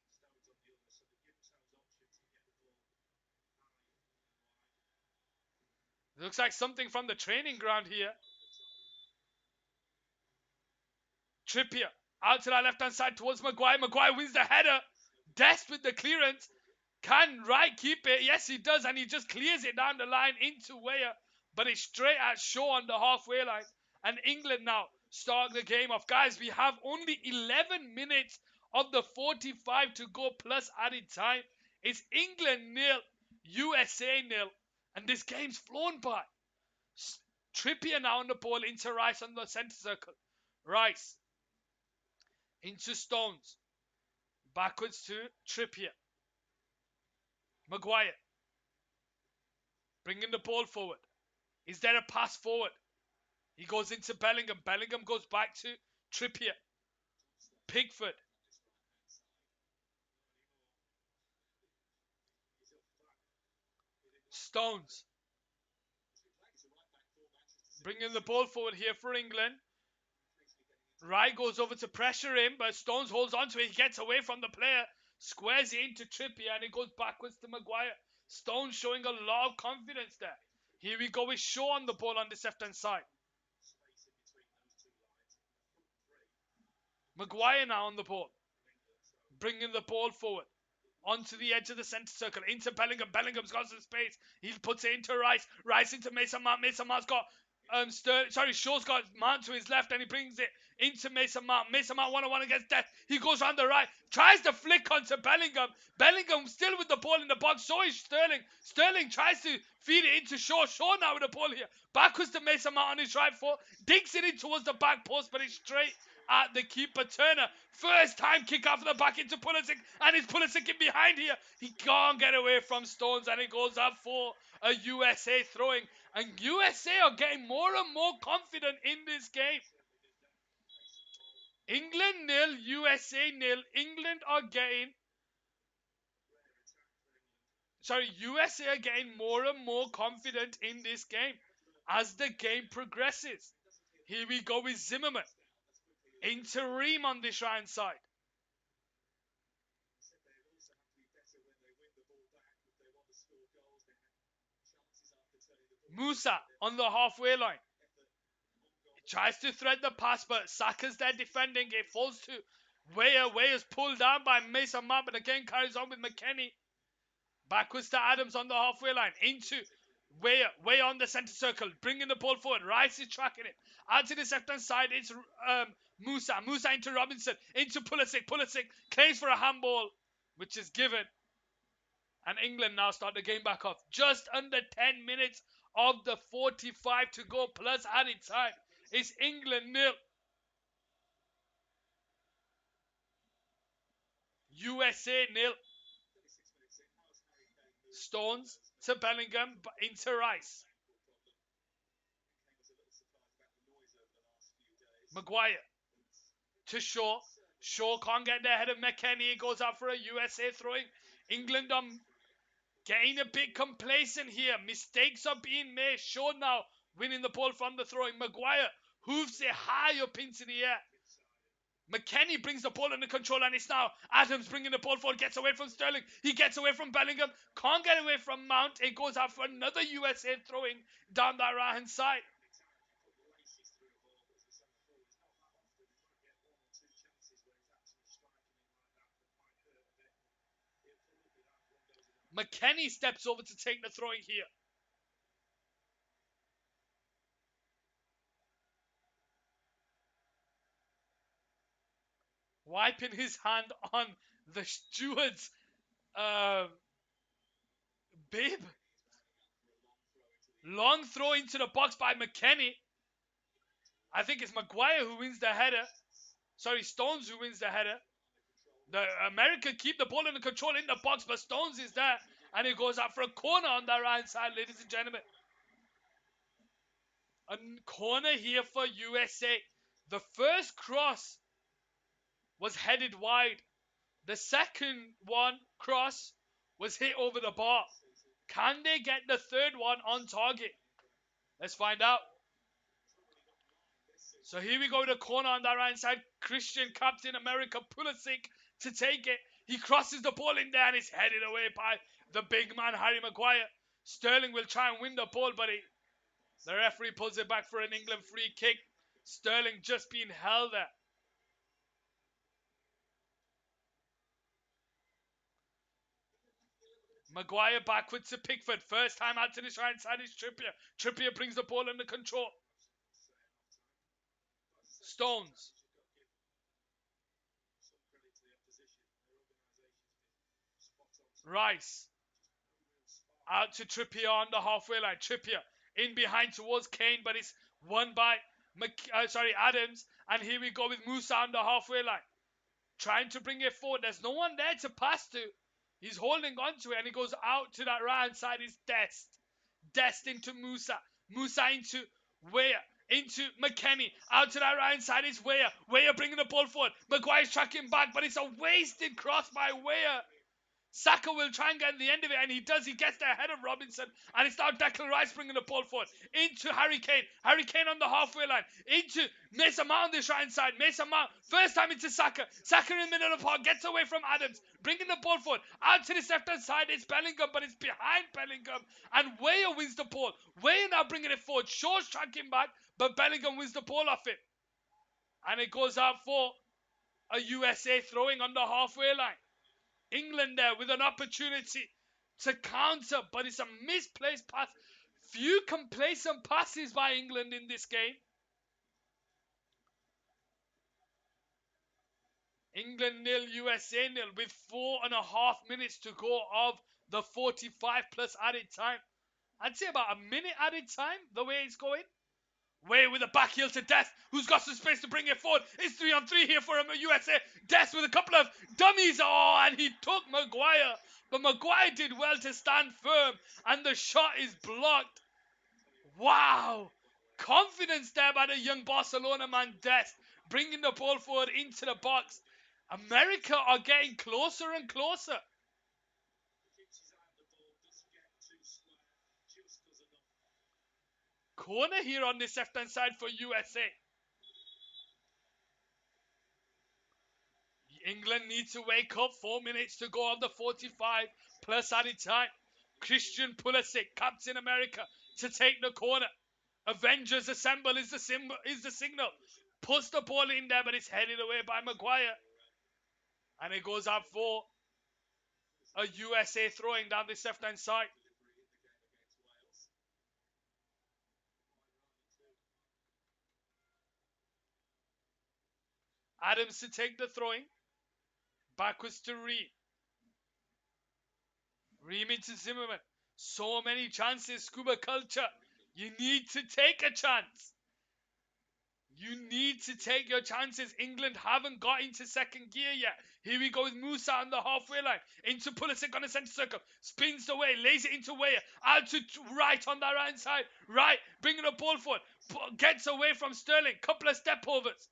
Looks like something from the training ground here. Trippier out to that left-hand side towards Maguire. Maguire wins the header. Dest with the clearance. Can Wright keep it? Yes, he does. And he just clears it down the line into Weah. But it's straight at Shaw on the halfway line. And England now start the game off. Guys, we have only 11 minutes of the 45 to go plus added time. It's England 0, USA 0. And this game's flown by. Trippier now on the ball into Rice on the centre circle. Rice into Stones. Backwards to Trippier. Maguire. Bringing the ball forward. Is there a pass forward? He goes into Bellingham. Bellingham goes back to Trippier. Pickford. Stones. Bringing the ball forward here for England. Wright goes over to pressure him, but Stones holds on to it. He gets away from the player, squares it into Trippier, and it goes backwards to Maguire. Stones showing a lot of confidence there. Here we go with Shaw on the ball on this left-hand side. Maguire now on the ball, bringing the ball forward. Onto the edge of the centre circle, into Bellingham. Bellingham's got some space. He puts it into Rice. Rice into Mason Mount. Mason Mount's got Shaw's got Mount to his left, and he brings it into Mason Mount. Mason Mount one-on-one against Death. He goes on the right, tries to flick onto Bellingham. Bellingham still with the ball in the box. So is Sterling. Sterling tries to feed it into Shaw. Shaw now with the ball here. Backwards to Mason Mount on his right foot. Digs it in towards the back post, but it's straight at the keeper. Turner, first time kick out from the back into Pulisic, and it's Pulisic in behind here. He can't get away from Stones, and it goes up for a USA throwing. And USA are getting more and more confident in this game. England 0, USA 0. USA are getting more and more confident in this game as the game progresses. Here we go with Zimmerman. Interim on this right side. Musa on the halfway line. Tries to thread the pass, but Saka's there defending. It falls to Weah. Weah's pulled down by Mason Mount, but again carries on with McKennie. Backwards to Adams on the halfway line. Into Weah. Weah on the centre circle, bringing the ball forward. Rice is tracking it. Out to the left-hand side, it's Musa. Musa into Robinson. Into Pulisic. Pulisic claims for a handball, which is given. And England now start the game back off. Just under 10 minutes of the 45 to go plus added time. It's England 0. USA 0. Stones to Bellingham into Rice. Maguire to Shaw. Shaw can't get there ahead of McKennie. It goes out for a USA throwing. England are getting a bit complacent here. Mistakes are being made. Shaw now winning the ball from the throwing. Maguire hooves it high up into the air. McKennie brings the ball under control, and it's now Adams bringing the ball forward, gets away from Sterling. He gets away from Bellingham, can't get away from Mount. It goes out for another USA throwing down that right-hand side. McKennie steps over to take the throwing here. Wiping his hand on the steward's bib. Long throw into the box by McKennie. I think it's Maguire who wins the header. Sorry, Stones who wins the header. The American keep the ball under control in the box, but Stones is there. And it goes out for a corner on the right side, ladies and gentlemen. A corner here for USA. The first cross was headed wide. The second one, cross, was hit over the bar. Can they get the third one on target? Let's find out. So here we go with a corner on that right side. Christian Captain America Pulisic to take it. He crosses the ball in there and it's headed away by the big man, Harry Maguire. Sterling will try and win the ball, but the referee pulls it back for an England free kick. Sterling just being held there. Maguire backwards to Pickford. First time out to this right side is Trippier. Trippier brings the ball under control. Stones. Rice. Out to Trippier on the halfway line. Trippier in behind towards Kane, but it's won by Adams. And here we go with Musa on the halfway line. Trying to bring it forward. There's no one there to pass to. He's holding on to it and he goes out to that right hand side. Is Dest. Dest into Musa. Musa into Weah. Into McKennie. Out to that right hand side is Weah. Weah bringing the ball forward. Maguire's tracking back, but it's a wasted cross by Weah. Saka will try and get the end of it, and he does. He gets there ahead of Robinson, and it's now Declan Rice bringing the ball forward into Harry Kane. Harry Kane on the halfway line into Mason Mount on this right side. Mason Mount first time into Saka. Saka in the middle of the park gets away from Adams, bringing the ball forward out to the left hand side. It's Bellingham, but it's behind Bellingham, and Weah wins the ball. Weah now bringing it forward. Shaw's tracking back, but Bellingham wins the ball off it, and it goes out for a USA throwing on the halfway line. England there with an opportunity to counter, but it's a misplaced pass. Few complacent passes by England in this game. England nil, USA nil, with 4.5 minutes to go of the 45 plus added time. I'd say about a minute added time, the way it's going. Way with a back heel to Death, who's got some space to bring it forward. It's 3-on-3 here for USA. Death with a couple of dummies. Oh, and he took Maguire. But Maguire did well to stand firm, and the shot is blocked. Wow. Confidence there by the young Barcelona man, Death, bringing the ball forward into the box. America are getting closer and closer. Corner here on this left-hand side for USA. England needs to wake up. 4 minutes to go of the 45 plus added time. Christian Pulisic, Captain America, to take the corner. Avengers assemble is the signal. Puts the ball in there, but it's headed away by Maguire. And it goes out for a USA throwing down this left-hand side. Adams to take the throwing. Backwards to Ream. Ream into Zimmerman. So many chances, Scuba Culture. You need to take a chance. You need to take your chances. England haven't got into second gear yet. Here we go with Musa on the halfway line. Into Pulisic on the centre circle. Spins the way. Lays it into Weah. Out to right on that right side. Right. Bringing the ball forward. Gets away from Sterling. Couple of step overs.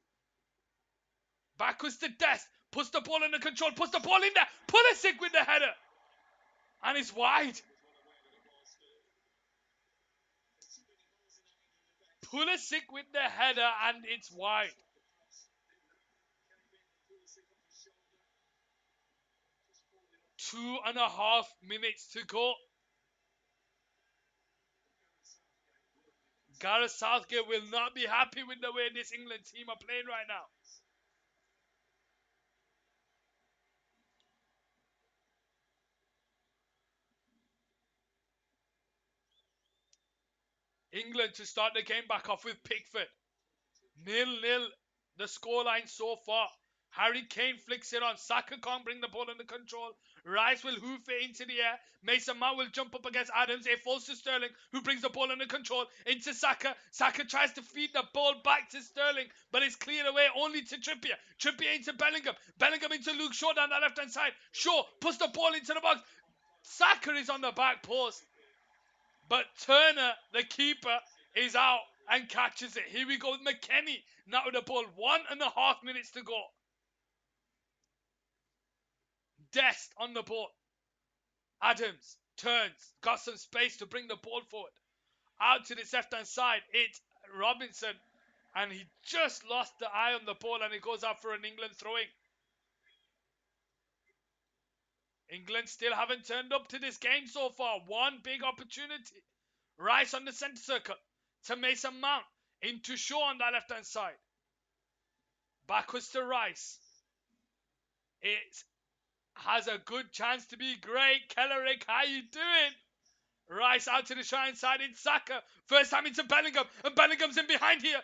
Backwards to Dest. Puts the ball under control. Puts the ball in there. Pulisic with the header. And it's wide. Pulisic with the header, and it's wide. Two and a half minutes to go. Gareth Southgate will not be happy with the way this England team are playing right now. England to start the game back off with Pickford. 0-0 the scoreline so far. Harry Kane flicks it on. Saka can't bring the ball under control. Rice will hoof it into the air. Mason Mount will jump up against Adams. It falls to Sterling, who brings the ball under control into Saka. Saka tries to feed the ball back to Sterling, but it's cleared away only to Trippier. Trippier into Bellingham. Bellingham into Luke Shaw down the left-hand side. Shaw puts the ball into the box. Saka is on the back post, but Turner, the keeper, is out and catches it. Here we go with McKennie. Now with the ball. 1.5 minutes to go. Dest on the ball. Adams turns. Got some space to bring the ball forward. Out to this left-hand side. It's Robinson. And he just lost the eye on the ball, and it goes out for an England throwing. England still haven't turned up to this game so far. One big opportunity. Rice on the centre circle. To Mason Mount. Into Shaw on that left-hand side. Backwards to Rice. It has a good chance to be great. Kellerick, how you doing? Rice out to the right side in Saka. First time into Bellingham. And Bellingham's in behind here.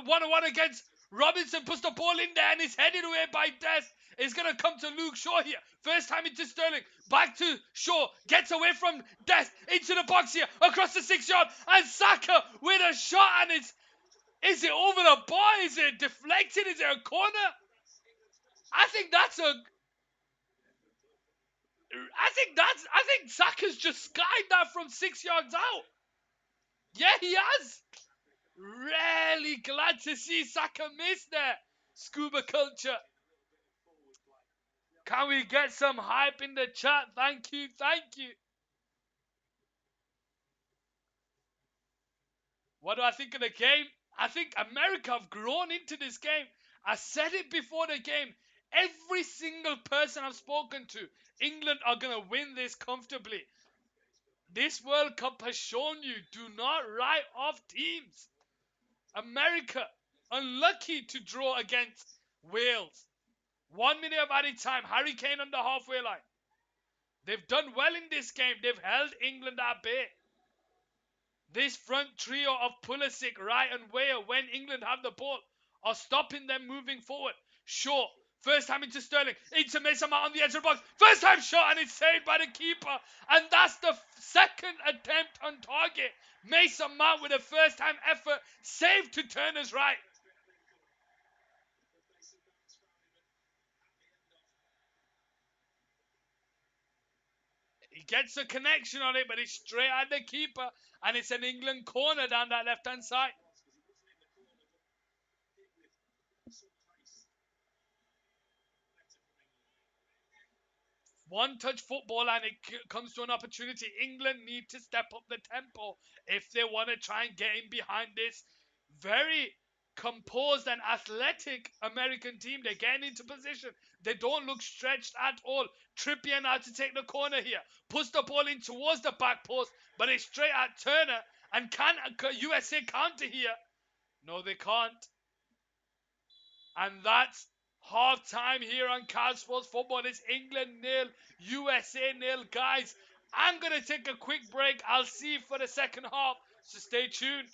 1-on-1 against Robinson. Puts the ball in there and it's headed away by Dest. It's going to come to Luke Shaw here. First time into Sterling. Back to Shaw. Gets away from Dest. Into the box here. Across the 6-yard. And Saka with a shot. And is it over the bar? Is it deflected? Is it a corner? I think Saka's just skied that from 6 yards out. Yeah, he has. Really glad to see Saka miss there. Scuba Culture. Can we get some hype in the chat? Thank you, thank you. What do I think of the game? I think America have grown into this game. I said it before the game. Every single person I've spoken to, England are going to win this comfortably. This World Cup has shown you, do not write off teams. America, unlucky to draw against Wales. 1 minute of added time, Harry Kane on the halfway line. They've done well in this game. They've held England at bay. This front trio of Pulisic, Wright and Weah, when England have the ball, are stopping them moving forward. Sure, first time into Sterling, into Mason Mount on the edge of the box. First time shot and it's saved by the keeper. And that's the second attempt on target. Mason Mount with a first time effort, saved to Turner's right. He gets a connection on it, but it's straight at the keeper. And it's an England corner down that left-hand side. One-touch football, and it comes to an opportunity. England need to step up the tempo if they want to try and get in behind this very composed and athletic American team. They're getting into position. They don't look stretched at all. Trippier now to take the corner here. Puts the ball in towards the back post, but it's straight at Turner. And can USA counter here? No, they can't. And that's half time here on Cal Sports Football. It's England nil, USA nil. Guys, I'm going to take a quick break. I'll see you for the second half, so stay tuned.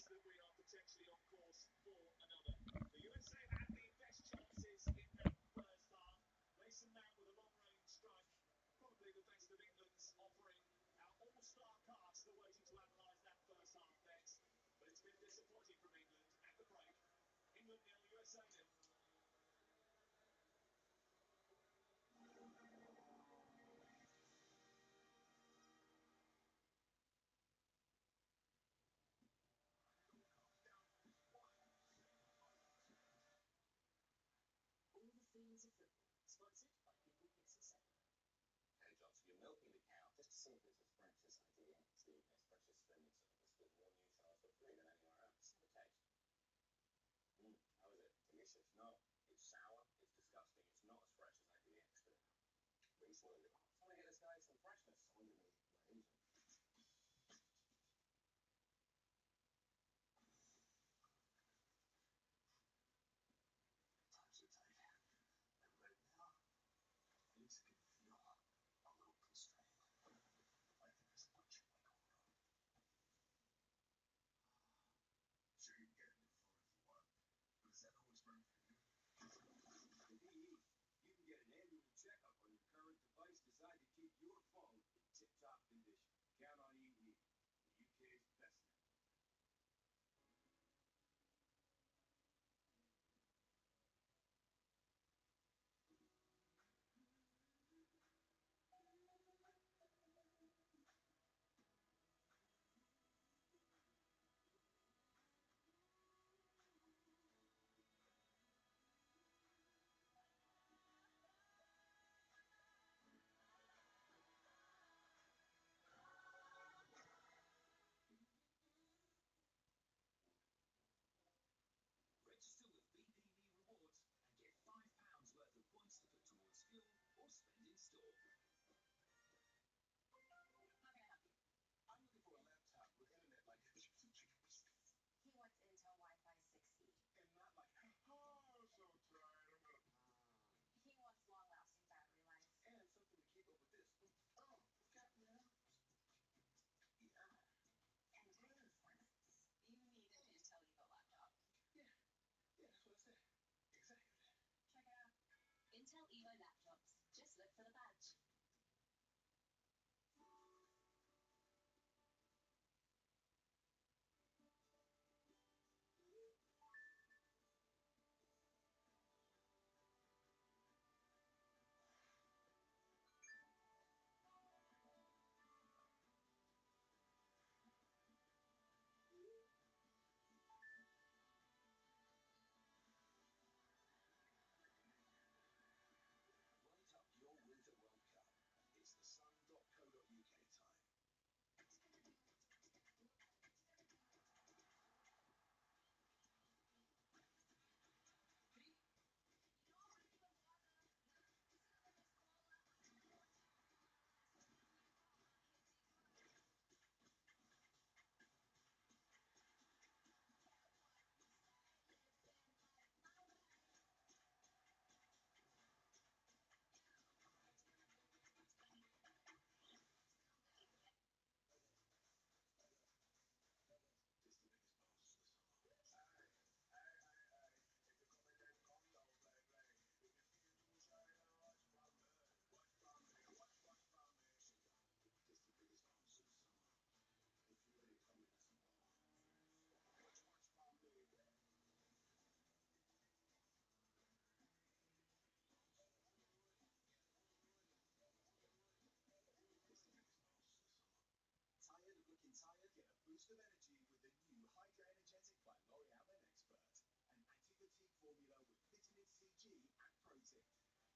boost of energy with the new Hydra Energetic by L'Oreal Men Expert. An anti-fatigue formula with vitamin C, G and protein.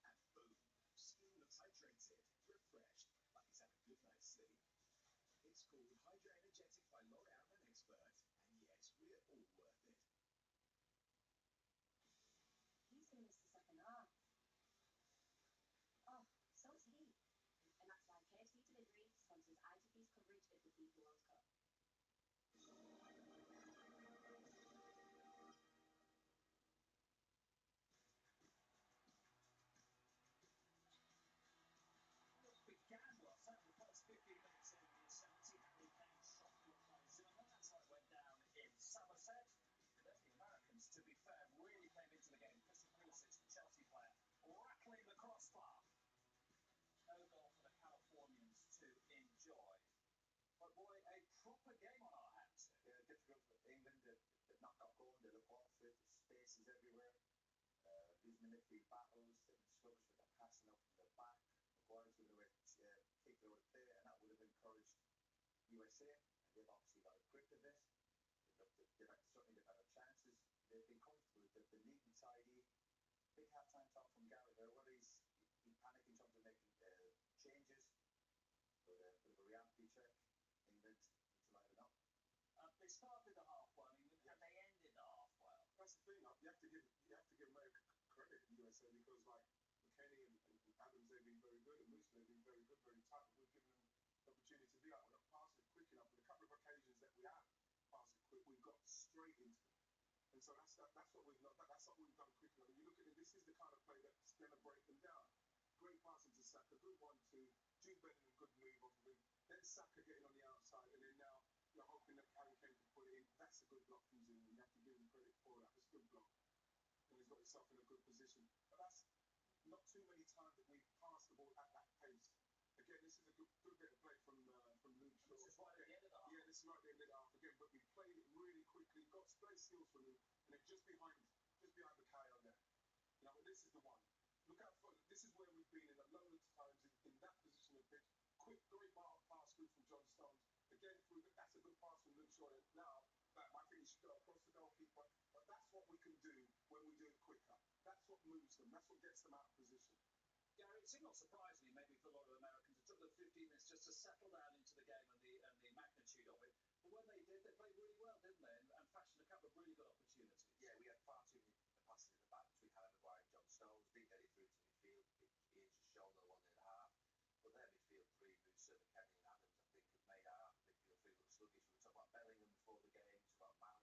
And boom, skin looks hydrated, refreshed, like it's had a good night's sleep. It's called Hydra Energetic by L'Oreal Men Expert. And yes, we're all worth it. He's going to miss the second half. Oh, so is he. And that's why KFC Delivery sponsors ITP's coverage of the FIFA World Cup. Began well, certainly the first 15 minutes in the 70, Harry Kane shot blocked by Zimmer. That's how it went down in Somerset. And then the Americans, to be fair, really came into the game. Christian Pulisic, the Chelsea player, rattling the crossbar. No goal for the Californians to enjoy. But boy, a proper game on our hands. Yeah, difficult for England. They've not got going. They look off it. There's spaces everywhere. Losing the midfield battles. They've been sluggish with the passing up from the back. Maguire's given away kick out of play, and that would have encouraged USA. And they've obviously got a grip of this. Certainly they've had chances. They've been comfortable. They've been neat and tidy. Big half-time talk from Gary there. Whether he's panicking in terms of making changes, but a bit of a reality check. England need to lighten up. They started the half well, and they ended the half well. That's the thing. You have to give America credit, USA, because like McKennie and Adams, they've been very good, and Moose, they've been very good, very tight. But we've given them the opportunity to do that. We're not passing it quick enough. On a couple of occasions that we have passed it quick, we've got straight into them. And so that's what we've not. That's what we've done quickly. When you look at it, this is the kind of play that's going to break them down. Great passing to Saka, good 1-2. Jude Bellingham, good move off of him. Then Saka getting on the outside, and then now you're hoping that Harry Kane can put it in. That's a good block from Zimmer. You have to give him credit for that. It's a good block. And he's got himself in a good position. But that's not too many times that we've passed the ball at that pace. Again, this is a good bit of play from Luke Shaw. This is right at the end of the half. Yeah, this is right at the end of the half again. But we played it really quickly. Got great skills from him, and then just behind Bukayo there. You know, this is the one. Look out for this is where we've been in a lot of times in that position of pitch. Quick, great pass through from John Stones. Again, that's a good pass from Luke Shaw. Now, I think he should go across the goalkeeper. But that's what we can do when we do it quicker. That's what moves them. That's what gets them out of position. Gary, it seemed not surprisingly, maybe for a lot of Americans, it took them 15 minutes just to settle down into the game and the magnitude of it. But when they did, they played really well, didn't they? And fashioned a couple of really good opportunities. Yeah, we had far too many passes at the back between Harry Maguire and John Stones. Didn't get it through to midfield. Ian's just shown the 1.5. But their midfield three, Musa, McKennie and Adams, I think, have made our midfield three look sluggish. We were talking about Bellingham before the game, we talking about Mount.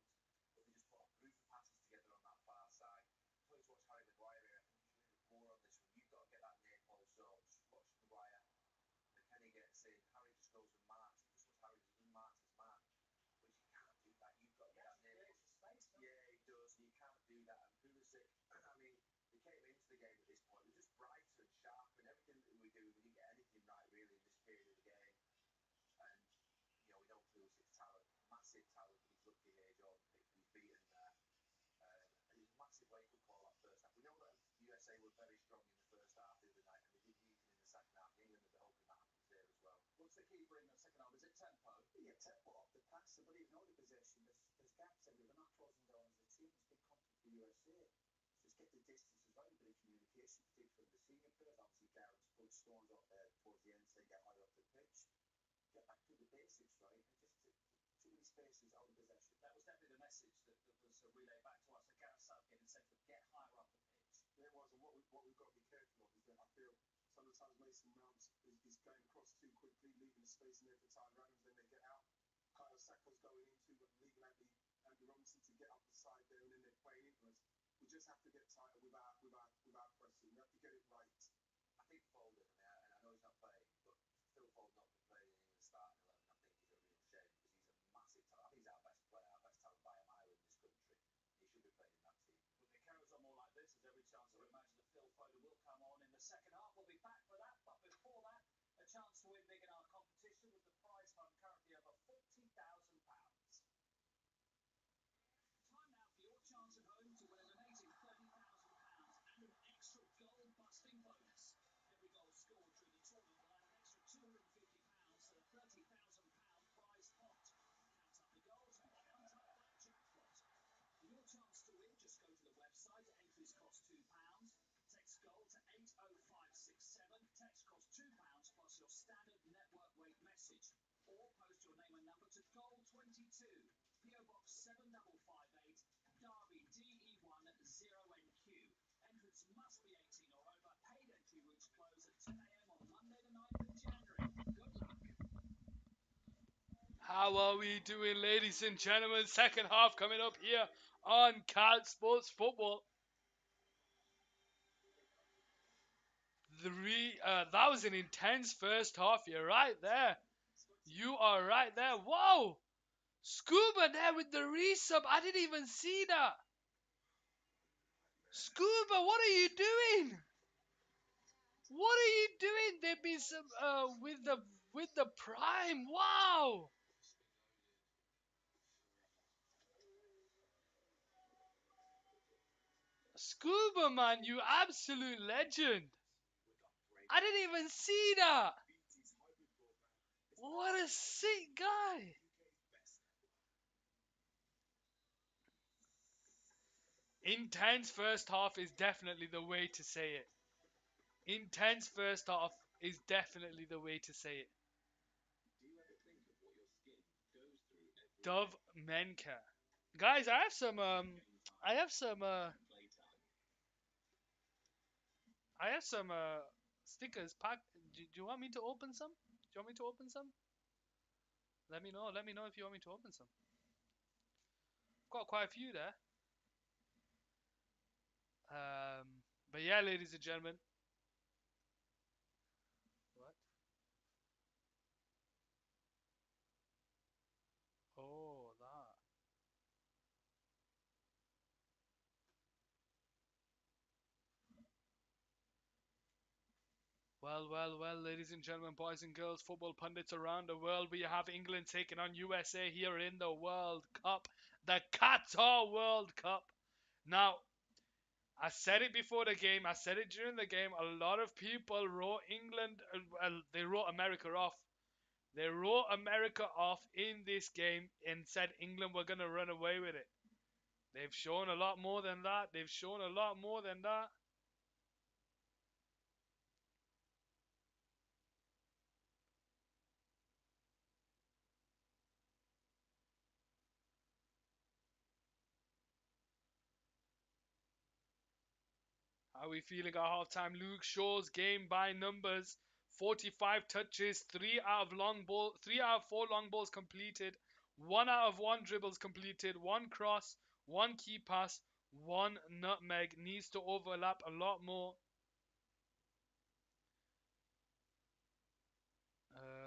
But they just put a group of passes together on that far side. I thought to watch Harry Maguire here. I think he's really poor on this one. You've got to get that near post. So just watch Maguire. McKennie gets in. Harry just goes and marks. Just watch Harry doesn't mark his man. But you can't do that. You've got to get that near post. Yeah, he does. And you can't do that. And Pulisic, I mean, they came into the game at this point. They're just brighter and sharper, and everything that we do, we didn't get anything right really in this period of the game. And you know, we know Pulisic's talent, massive talent, but he's lucky age on if he's beaten there. And he's a massive wake-up call that first half. We know that USA were very strong in the first half the other night, and they did weaken in the second half. England are hoping that happens there as well. What's the key for in the second half? Is it tempo? Yeah, tempo off the pass, but even though the possession, there's gaps everywhere. We're not closing down as a team. It's been comfort for USA. Just get the distances right, a bit of communication, particularly from the senior players. Obviously, Garrett's put Stones up towards the end, so get higher up the pitch. Get back to the basics, right? And just too many spaces out of possession. That was definitely the message that was relayed back to us. That Gareth Southgate had said to get higher up the pitch. There was, and what we've got to be careful of is that I feel sometimes Mason Mount is going across too quickly, leaving the space in there for Tyler Adams, then they get out. Kyle Saka's going into, but leaving Andy Robinson to get up the side there, and then they're playing into us. We just have to get tighter with our pressing. We have to get it right. I think Foden, and I know he's not playing, but Phil Foden not playing in the starting 11, I think is a real shame because he's a massive talent. I think he's our best player, our best talent by a mile in this country. He should be playing in that team. Well, if it carries on more like this, there's every chance I would imagine that Phil Foden will come on in the second half. We'll be back for that, but before that, a chance to win big in our competition with the prize fund currently over £40,000. Time now for your chance at home to win an amazing £30,000 and an extra goal-busting bonus. Every goal scored through the tournament will add an extra £250 to the £30,000 prize pot. Count up your standard network rate message or post your name and number to Goal 22, PO Box 7558, Derby DE10NQ. Entrance must be 18 or over. Paid entry routes close at 10 a.m. on Monday the 9th of January. Good luck. How are we doing, ladies and gentlemen? Second half coming up here on Cat Sports Football. That was an intense first half. You're right there. You are right there. Whoa! Scuba there with the resub. I didn't even see that. Scuba, what are you doing? What are you doing? They've been with the prime. Wow! Scuba man, you absolute legend. I didn't even see that. What a sick guy. Intense first half is definitely the way to say it. Intense first half is definitely the way to say it. Dove Menka. Guys, I have some I have some stickers packed. Do you want me to open some? Do you want me to open some? Let me know. Let me know if you want me to open some. Got quite a few there. But yeah, ladies and gentlemen. What? Oh, that. Well, ladies and gentlemen, boys and girls, football pundits around the world, we have England taking on USA here in the World Cup, the Qatar World Cup. Now, I said it before the game, I said it during the game, a lot of people wrote England, well, they wrote America off. They wrote America off in this game and said England were going to run away with it. They've shown a lot more than that. They've shown a lot more than that. How are we feeling at halftime? Luke Shaw's game by numbers: 45 touches, 3 out of 4 long balls completed, 1 out of 1 dribbles completed, 1 cross, 1 key pass, 1 nutmeg. Needs to overlap a lot more.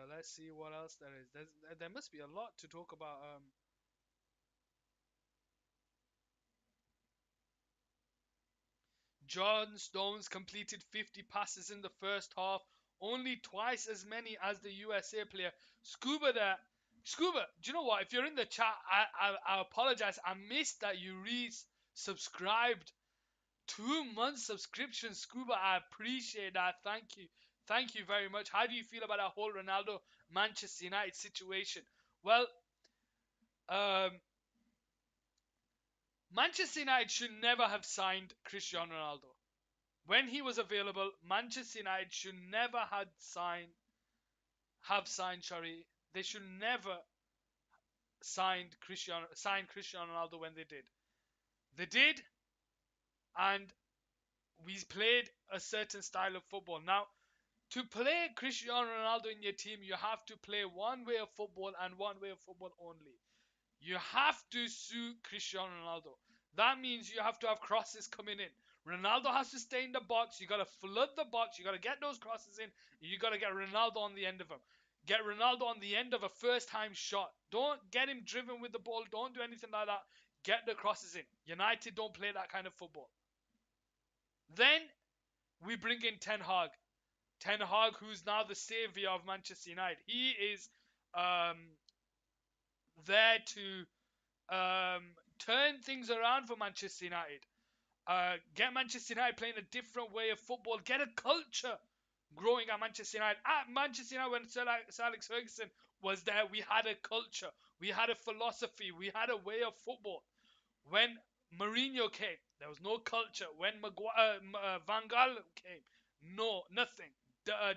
Let's see what else there is. There must be a lot to talk about. John Stones completed 50 passes in the first half, only twice as many as the USA player. Scuba there. Scuba, do you know what? If you're in the chat, I apologize. I missed that you subscribed. 2 months subscription, Scuba. I appreciate that. Thank you. Thank you very much. How do you feel about that whole Ronaldo Manchester United situation? Well, um, Manchester United should never have signed Cristiano Ronaldo. When he was available, Manchester United should never have signed. Sorry, they should never sign Cristiano Ronaldo when they did. They did, and we played a certain style of football. Now, to play Cristiano Ronaldo in your team, you have to play one way of football and one way of football only. You have to suit Cristiano Ronaldo. That means you have to have crosses coming in. Ronaldo has to stay in the box. You got to flood the box. You got to get those crosses in. You got to get Ronaldo on the end of them. Get Ronaldo on the end of a first time shot. Don't get him driven with the ball. Don't do anything like that. Get the crosses in. United don't play that kind of football. Then we bring in Ten Hag. Ten Hag, who's now the savior of Manchester United. He is there to turn things around for Manchester United. Get Manchester United playing a different way of football. Get a culture growing at Manchester United. At Manchester United, when Sir Alex Ferguson was there, we had a culture. We had a philosophy. We had a way of football. When Mourinho came, there was no culture. When Van Gaal came, no, nothing.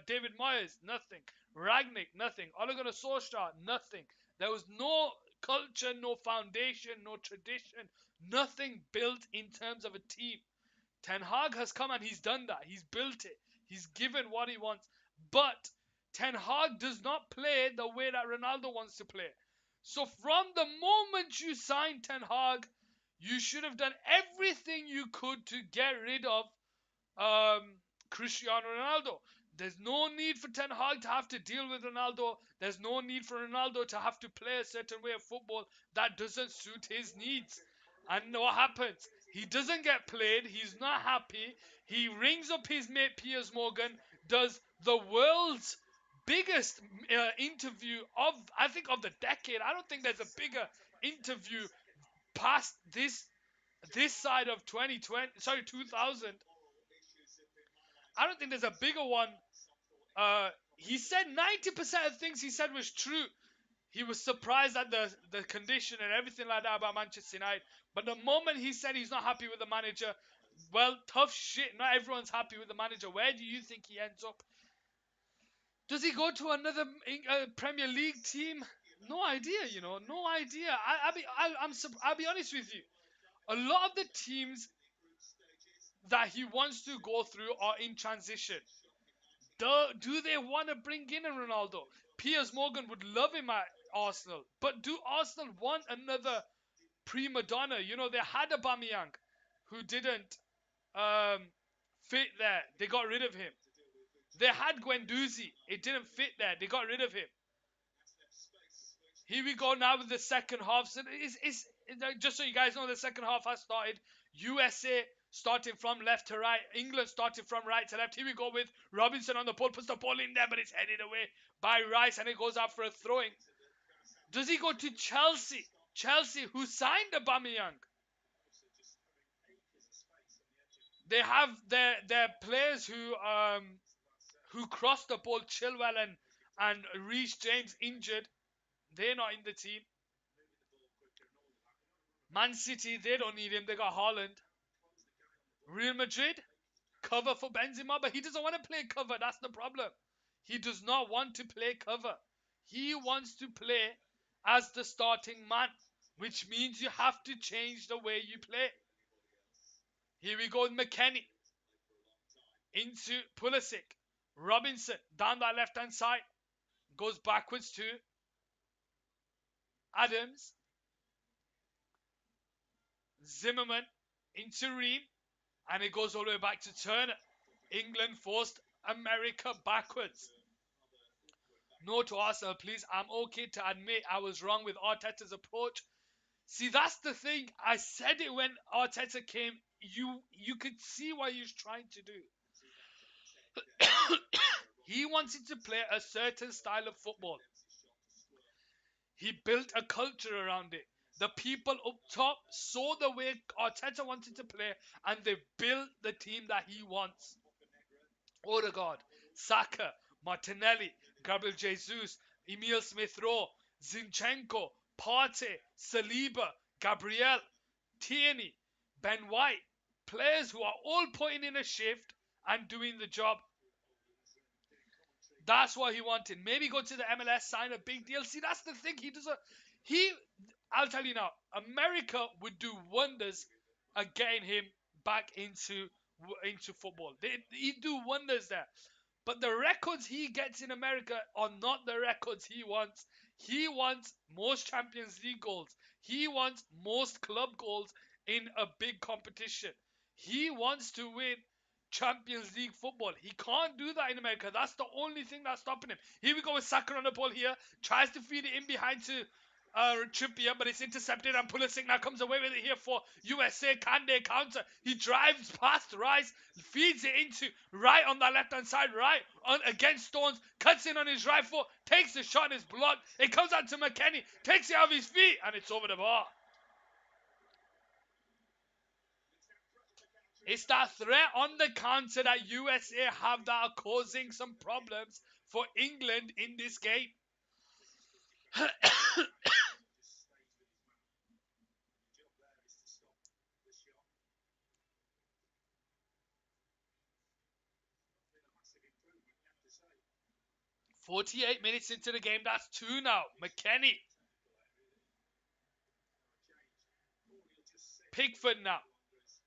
David Moyes, nothing. Ragnick, nothing. Ole Gunnar Solskjaer, nothing. There was no culture, no foundation, no tradition, nothing built in terms of a team. Ten Hag has come and he's done that. He's built it. He's given what he wants. But Ten Hag does not play the way that Ronaldo wants to play. So from the moment you signed Ten Hag, you should have done everything you could to get rid of Cristiano Ronaldo. There's no need for Ten Hag to have to deal with Ronaldo. There's no need for Ronaldo to have to play a certain way of football that doesn't suit his needs. And what happens? He doesn't get played. He's not happy. He rings up his mate Piers Morgan, does the world's biggest interview of, I think, of the decade. I don't think there's a bigger interview past this side of 2020, sorry, 2000. I don't think there's a bigger one. He said 90% of things he said was true. He was surprised at the condition and everything like that about Manchester United. But the moment he said he's not happy with the manager, well, tough shit. Not everyone's happy with the manager. Where do you think he ends up? Does he go to another Premier League team? No idea. No idea. I'll be honest with you. A lot of the teams that he wants to go through are in transition. Do they want to bring in a Ronaldo? Piers Morgan would love him at Arsenal, but do Arsenal want another prima donna? They had a Aubameyang who didn't um, fit there. They got rid of him. They had Guendouzi. It didn't fit there. They got rid of him. Here we go now with the second half. So just so you guys know, the second half has started. USA starting from left to right. England starting from right to left. Here we go with Robinson on the ball. Puts the ball in there, but it's headed away by Rice, and it goes out for a throwing. Does he go to Chelsea? Chelsea, who signed Aubameyang? They have their players who crossed the ball. Chilwell and Reece James injured. They're not in the team. Man City, they don't need him. They got Haaland. Real Madrid, cover for Benzema, but he doesn't want to play cover. That's the problem. He does not want to play cover. He wants to play as the starting man, which means you have to change the way you play. Here we go with McKennie into Pulisic. Robinson down that left hand side. Goes backwards to Adams. Zimmerman into Ream. And it goes all the way back to Turner. England forced America backwards. No to Arsenal, please. I'm okay to admit I was wrong with Arteta's approach. See, that's the thing. I said it when Arteta came. You could see what he was trying to do. He wanted to play a certain style of football. He built a culture around it. The people up top saw the way Arteta wanted to play, and they built the team that he wants. Odegaard, Saka, Martinelli, Gabriel Jesus, Emil Smith-Rowe, Zinchenko, Partey, Saliba, Gabriel, Tierney, Ben White. Players who are all putting in a shift and doing the job. That's what he wanted. Maybe go to the MLS, sign a big deal. See, that's the thing. I'll tell you now, America would do wonders at getting him back into football. He'd do wonders there. But the records he gets in America are not the records he wants. He wants most Champions League goals. He wants most club goals in a big competition. He wants to win Champions League football. He can't do that in America. That's the only thing that's stopping him. Here we go with Saka on the ball here. Tries to feed it in behind to Trippier, but it's intercepted, and Pulisic now comes away with it here for USA. Can they counter? He drives past Rice, feeds it into right on the left-hand side, right on against Stones, cuts in on his right foot, takes the shot, and it's blocked. It comes out to McKennie, takes it off his feet, and it's over the bar. It's that threat on the counter that USA have that are causing some problems for England in this game. 48 minutes into the game, that's 2 now. McKennie. Pickford now.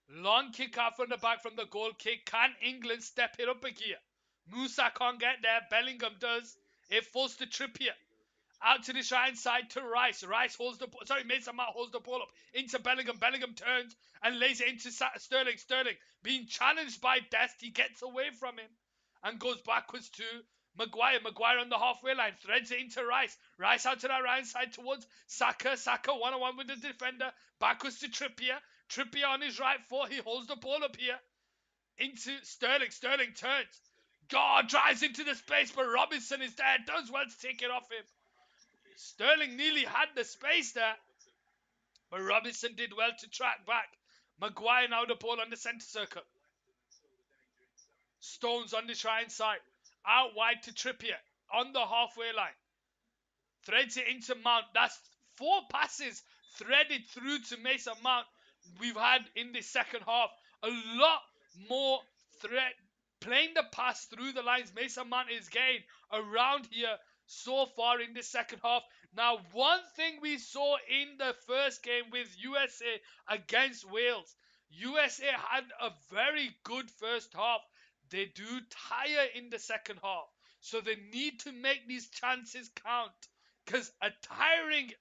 Long kick out from the back from the goal kick. Can England step it up again? Musa can't get there. Bellingham does. It falls to Trippier. Out to the right side to Rice. Rice holds the sorry, Mason Mount holds the ball up into Bellingham. Bellingham turns and lays it into Sterling. Sterling being challenged by Dest. He gets away from him and goes backwards to Maguire. Maguire on the halfway line threads it into Rice. Rice out to that right side towards Saka. Saka one-on-one with the defender. Backwards to Trippier. Trippier on his right foot. He holds the ball up here into Sterling. Sterling turns. God drives into the space, but Robinson is there. Does well to take it off him. Sterling nearly had the space there, but Robinson did well to track back. Maguire now the ball on the centre circle. Stones on the right side. Out wide to Trippier on the halfway line. Threads it into Mount. That's 4 passes threaded through to Mason Mount we've had in the second half. A lot more thread playing the pass through the lines. Mason Mount is gained around here so far in the second half. Now, one thing we saw in the first game with USA against Wales, USA had a very good first half. They do tire in the second half. So they need to make these chances count. Because a tiring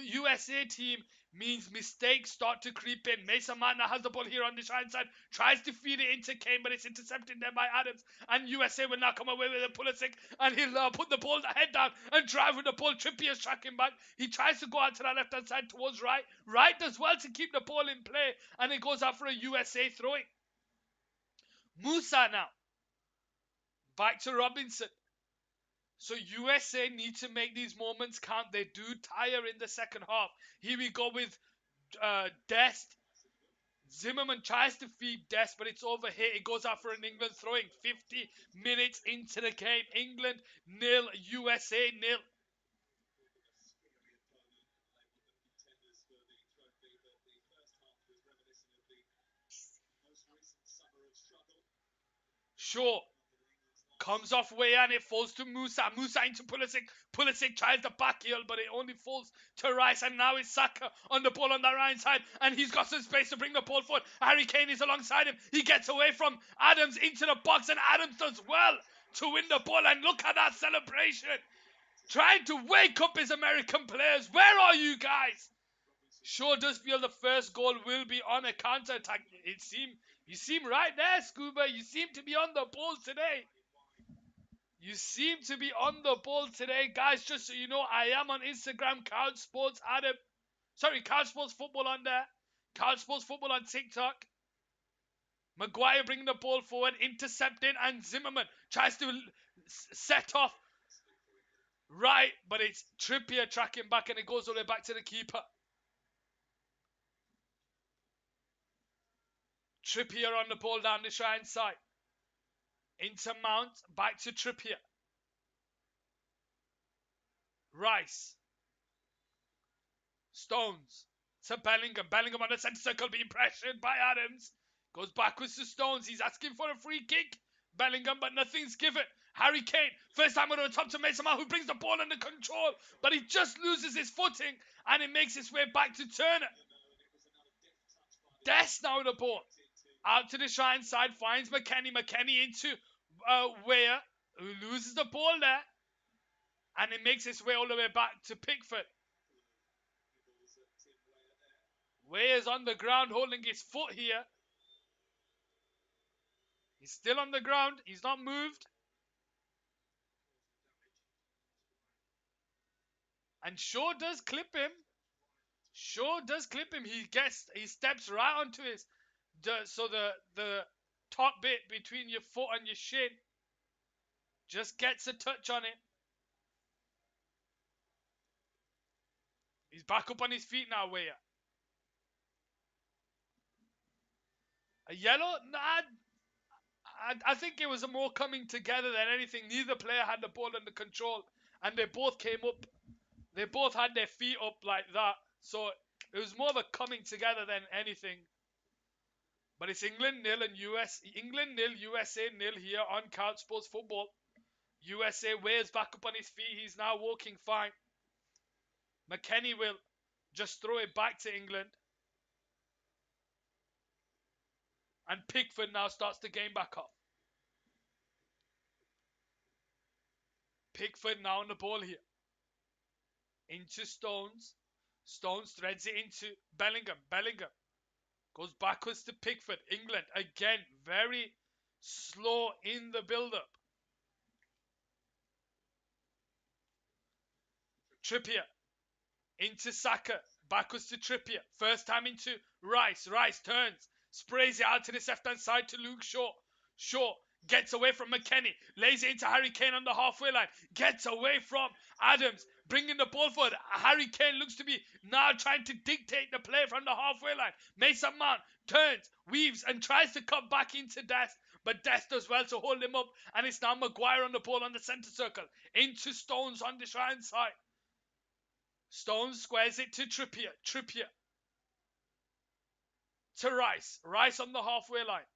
USA team means mistakes start to creep in. Mason Mount now has the ball here on the right side, tries to feed it into Kane, but it's intercepted there by Adams. And USA will now come away with a Pulisic, and he'll put the ball head down and drive with the ball. Trippier's tracking back. He tries to go out to that left hand side towards Right. Right does well to keep the ball in play, and it goes out for a USA throwing. Musa now. Back to Robinson. So USA need to make these moments count. They do tire in the second half. Here we go with Dest. Zimmerman tries to feed Dest, but it's over here. It goes out for an England throwing. 50 minutes into the game. England 0, USA 0. Sure. Comes off way and it falls to Musa. Musa into Pulisic. Pulisic tries the back heel, but it only falls to Rice. And now it's Saka on the ball on the right side. And he's got some space to bring the ball forward. Harry Kane is alongside him. He gets away from Adams into the box. And Adams does well to win the ball. And look at that celebration. Trying to wake up his American players. Where are you guys? Sure does feel the first goal will be on a counter-attack. You seem right there, Scuba. You seem to be on the ball today. You seem to be on the ball today, guys. Just so you know, I am on Instagram, Couch Sports Adam. Sorry, Couch Sports Football on there. Couch Sports Football on TikTok. Maguire bringing the ball forward, intercepted, and Zimmerman tries to set off right, but it's Trippier tracking back, and it goes all the way back to the keeper. Trippier on the ball down the right side. Into Mount, back to Trippier. Rice. Stones to Bellingham. Bellingham on the centre circle being pressured by Adams. Goes backwards to Stones. He's asking for a free kick. Bellingham, but nothing's given. Harry Kane, first time on the top to Mason Mount, who brings the ball under control, but he just loses his footing, and it makes its way back to Turner. Dest now the ball. Out to the right side, finds McKennie. McKennie into Weah, who loses the ball there, and it makes its way all the way back to Pickford. Weah's on the ground holding his foot here. He's still on the ground. He's not moved. And Shaw does clip him. Shaw does clip him. He steps right onto his so the top bit between your foot and your shin just gets a touch on it. He's back up on his feet now, Weah. A yellow? Nah, I think it was a more coming together than anything. Neither player had the ball under control, and they both came up. They both had their feet up like that. So it was more of a coming together than anything. But it's England 0 and England 0, USA 0 here on Couch Sports Football. USA Wales back up on his feet. He's now walking fine. McKennie will just throw it back to England. And Pickford now starts the game back off. Pickford now on the ball here. Into Stones. Stones threads it into Bellingham. Bellingham goes backwards to Pickford. England again very slow in the build-up. Trippier into Saka. Backwards to Trippier. First time into Rice. Rice turns. Sprays it out to the left-hand side to Luke Shaw. Shaw gets away from McKennie. Lays it into Harry Kane on the halfway line. Gets away from Adams. Bringing the ball forward. Harry Kane looks to be now trying to dictate the play from the halfway line. Mason Mount turns, weaves, and tries to cut back into Dest. But Dest does well to hold him up. And it's now Maguire on the ball on the centre circle. Into Stones on the right side. Stones squares it to Trippier. Trippier to Rice. Rice on the halfway line.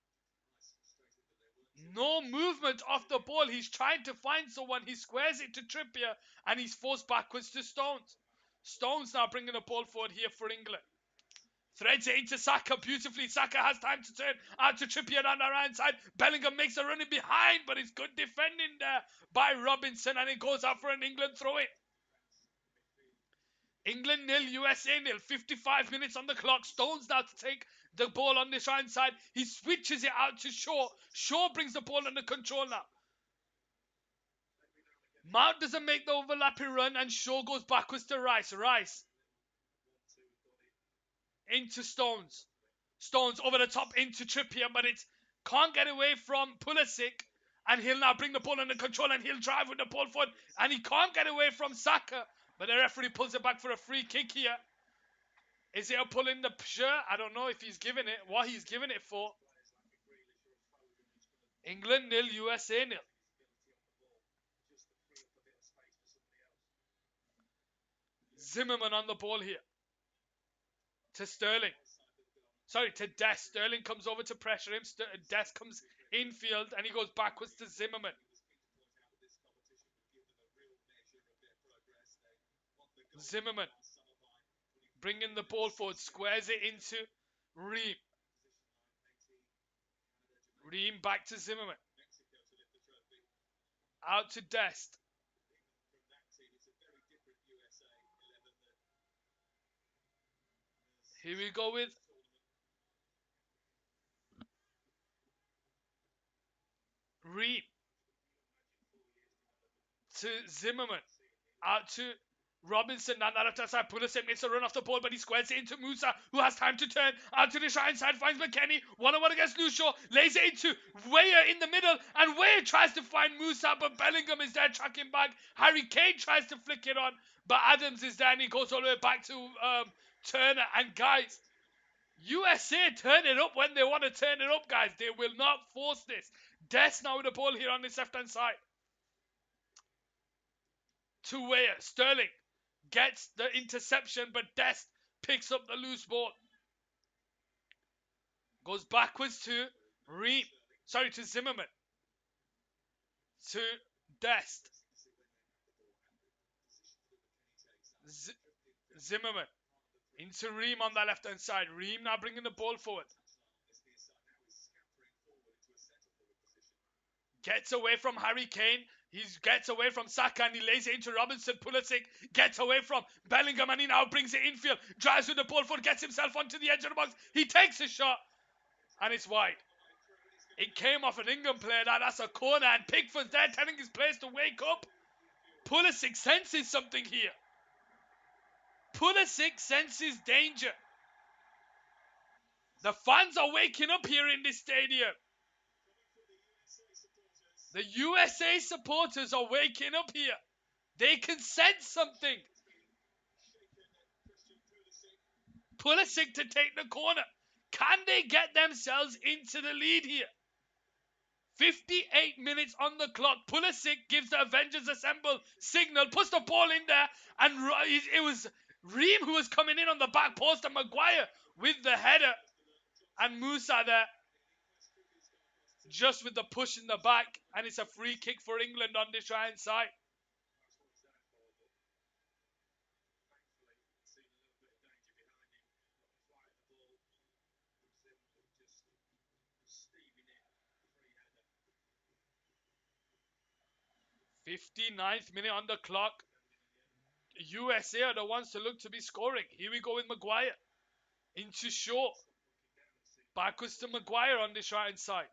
No movement off the ball. He's trying to find someone. He squares it to Trippier and he's forced backwards to Stones. Stones now bringing the ball forward here for England. Threads it into Saka beautifully. Saka has time to turn out to Trippier on the right side. Bellingham makes a run in behind, but it's good defending there by Robinson and it goes out for an England throw in. England 0, USA 0. 55 minutes on the clock. Stones now to take the ball on this right side. He switches it out to Shaw. Shaw brings the ball under control now. Mount doesn't make the overlapping run and Shaw goes backwards to Rice. Rice into Stones. Stones over the top into Trippier, but it can't get away from Pulisic. And he'll now bring the ball under control and he'll drive with the ball forward. And he can't get away from Saka. But the referee pulls it back for a free kick here. Is it a pull in the shirt? I don't know if he's giving it, what he's giving it for. England 0, USA 0. Zimmerman on the ball here. To Sterling. Sorry, to Dest. Sterling comes over to pressure him. Dest comes infield and he goes backwards to Zimmerman. Zimmerman bringing the ball forward, squares it into Ream. Ream back to Zimmerman. Out to Dest. Here we go with Ream. To Zimmerman. Out to Robinson on the left side. Pulisic makes a run off the ball, but he squares it into Musa, who has time to turn. Out to the right side, finds McKennie. 1-on-1 against Lucio. Lays it into Weah in the middle, and Weah tries to find Musa, but Bellingham is there tracking back. Harry Kane tries to flick it on, but Adams is there, and he goes all the way back to Turner. And guys, USA turn it up when they want to turn it up, guys. They will not force this. Dest now with the ball here on this left-hand side. To Weah. Sterling gets the interception, but Dest picks up the loose ball. Goes backwards to Ream. Sorry, to Zimmerman. To Dest. Zimmerman. Into Ream on the left-hand side. Ream now bringing the ball forward. Gets away from Harry Kane. He gets away from Saka and he lays it into Robinson. Pulisic gets away from Bellingham and he now brings it infield. Drives with the ball forward, gets himself onto the edge of the box. He takes a shot and it's wide. It came off an England player. That's a corner and Pickford's there telling his players to wake up. Pulisic senses something here. Pulisic senses danger. The fans are waking up here in this stadium. The USA supporters are waking up here. They can sense something. Pulisic to take the corner. Can they get themselves into the lead here? 58 minutes on the clock. Pulisic gives the Avengers Assemble signal, puts the ball in there, and it was Ream who was coming in on the back post, and Maguire with the header, and Musa there. just with the push in the back, and it's a free kick for England on this right hand side. '59th minute on the clock. USA are the ones to look to be scoring. Here we go with Maguire into Shaw. Backwards to Maguire on this right hand side.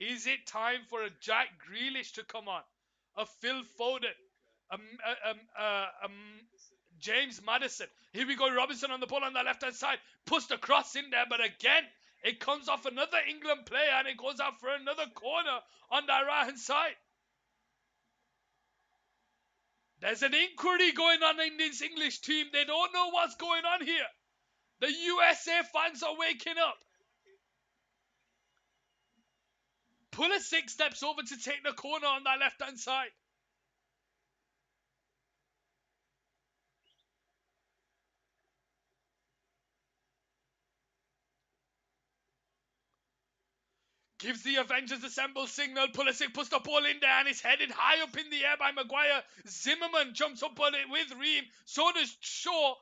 Is it time for a Jack Grealish to come on? A Phil Foden? James Maddison. Here we go. Robinson on the ball on the left hand side. Puts the cross in there, but again, it comes off another England player and it goes out for another corner on that right hand side. There's an inquiry going on in this English team. They don't know what's going on here. The USA fans are waking up. Pulisic steps over to take the corner on that left hand side. Gives the Avengers Assemble signal. Pulisic puts the ball in there and it's headed high up in the air by Maguire. Zimmerman jumps up on it with Ream. So does Shaw.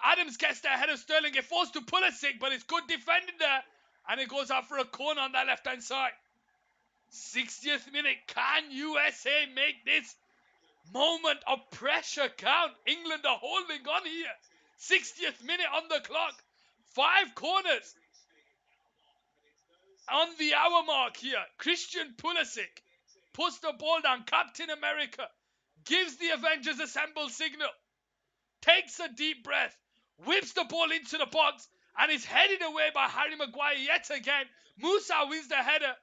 Adams gets there ahead of Sterling. It falls to Pulisic, but it's good defending there. And it goes out for a corner on that left hand side. 60th minute. Can USA make this moment of pressure count? England are holding on here. 60th minute on the clock. 5 corners on the hour mark here. Christian Pulisic puts the ball down. Captain America gives the Avengers Assemble signal. Takes a deep breath. Whips the ball into the box and is headed away by Harry Maguire yet again. Musa wins the header.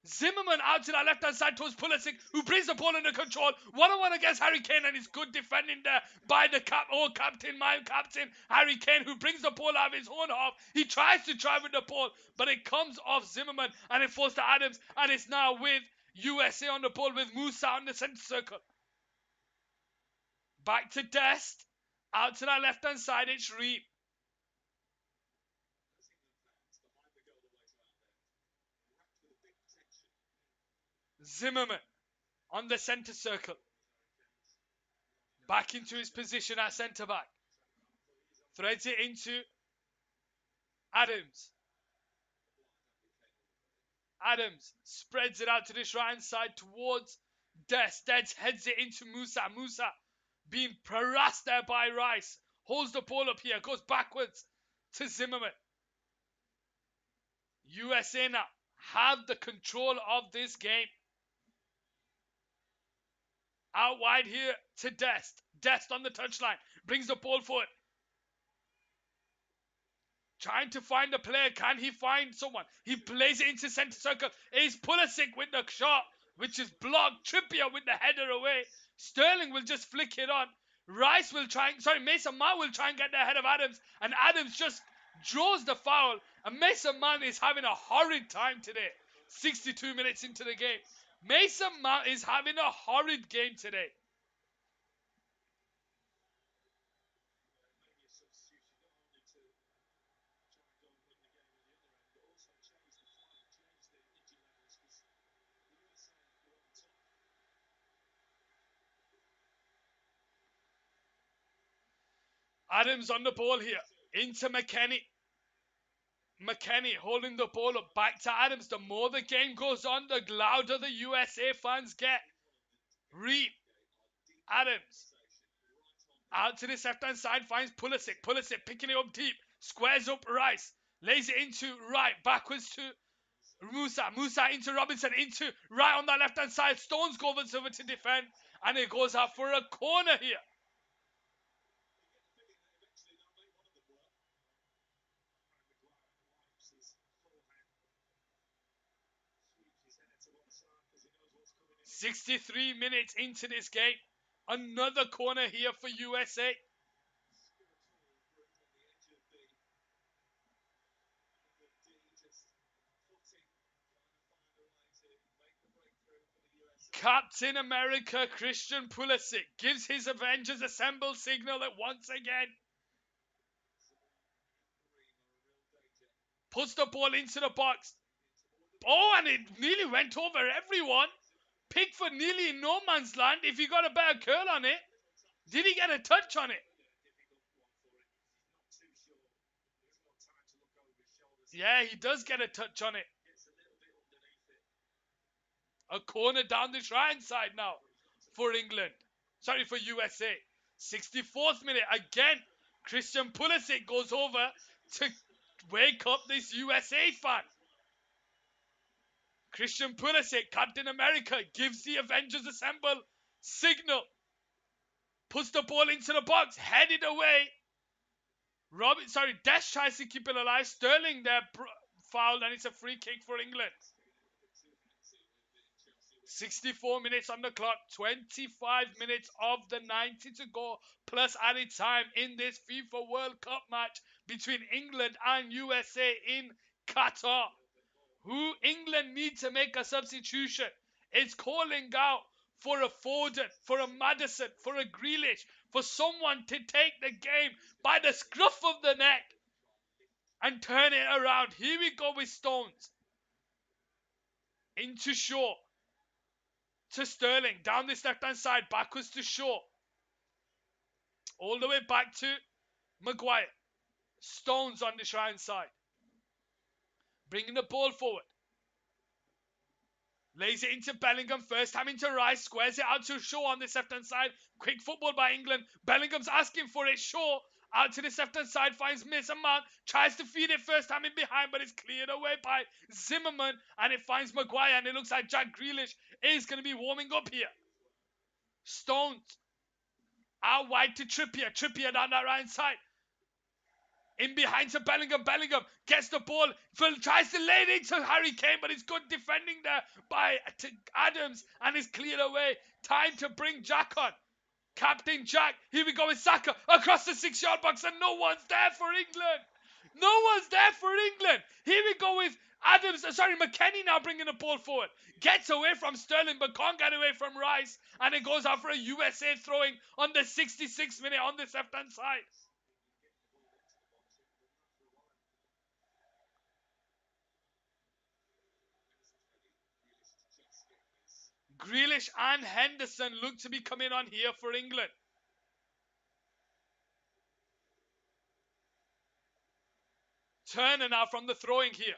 Zimmerman out to that left hand side towards Pulisic, who brings the ball under control. 1-on-1 against Harry Kane, and it's good defending there by the captain, my captain, Harry Kane, who brings the ball out of his own half. He tries to drive with the ball, but it comes off Zimmerman, and it falls to Adams, and it's now with USA on the ball with Musa on the centre circle. Back to Dest. Out to that left hand side, it's Reed. Zimmerman on the centre circle. Back into his position at centre back. Threads it into Adams. Adams spreads it out to this right hand side towards Dest. Dest heads it into Musa. Musa being harassed there by Rice. Holds the ball up here. Goes backwards to Zimmerman. USA now have the control of this game. Out wide here to Dest. Dest on the touchline. Brings the ball forward. Trying to find a player. Can he find someone? He plays it into centre circle. It's Pulisic with the shot, which is blocked. Trippier with the header away. Sterling will just flick it on. Rice will Mason Mount will try and get the head of Adams. And Adams just draws the foul. And Mason Mount is having a horrid time today. 62 minutes into the game. Mason Mount is having a horrid game today. Adams on the ball here. Into McKennie. McKennie holding the ball up. Back to Adams. The more the game goes on, the louder the USA fans get. Reed. Adams. Out to this left-hand side. Finds Pulisic. Pulisic picking it up deep. Squares up Rice. Lays it into right. Backwards to Musa. Musa into Robinson. Into right on that left-hand side. Stones goes over to defend. And it goes out for a corner here. "63 minutes into this game. Another corner here for USA. Captain America Christian Pulisic gives his Avengers Assemble signal at once again. Puts the ball into the box. Oh, and it nearly went over everyone. Pickford nearly in no man's land if he got a better curl on it. Did he get a touch on it? Yeah, he does get a touch on it. A corner down this right side now for England. Sorry, for USA. 64th minute. Again, Christian Pulisic goes over to wake up this USA fan. Christian Pulisic, Captain America, gives the Avengers Assemble signal. Puts the ball into the box, headed away. Desh tries to keep it alive. Sterling there fouled, and it's a free kick for England. 64 minutes on the clock, 25 minutes of the 90 to go, plus added time in this FIFA World Cup match between England and USA in Qatar. Who England need to make a substitution is calling out for a Foden, for a Maddison, for a Grealish, for someone to take the game by the scruff of the neck and turn it around. Here we go with Stones. Into Shaw. To Sterling. Down this left-hand side. Backwards to Shaw. All the way back to Maguire. Stones on this right-hand side. Bringing the ball forward. Lays it into Bellingham. First time into Rice. Squares it out to Shaw on this left-hand side. Quick football by England. Bellingham's asking for it. Shaw out to this left-hand side. Finds Mason Mount. Tries to feed it first time in behind. But it's cleared away by Zimmerman. And it finds Maguire. And it looks like Jack Grealish is going to be warming up here. Stones. Out wide to Trippier. Trippier down that right side. In behind to Bellingham. Bellingham gets the ball. Phil tries to lay it into Harry Kane, but it's good defending there by Adams and is cleared away. Time to bring Jack on. Captain Jack. Here we go with Saka across the 6-yard box, and no one's there for England. No one's there for England. Here we go with McKennie now bringing the ball forward. Gets away from Sterling, but can't get away from Rice. And it goes out for a USA throwing on the 66th minute on this left-hand side. Grealish and Henderson look to be coming on here for England. Turner now from the throwing here.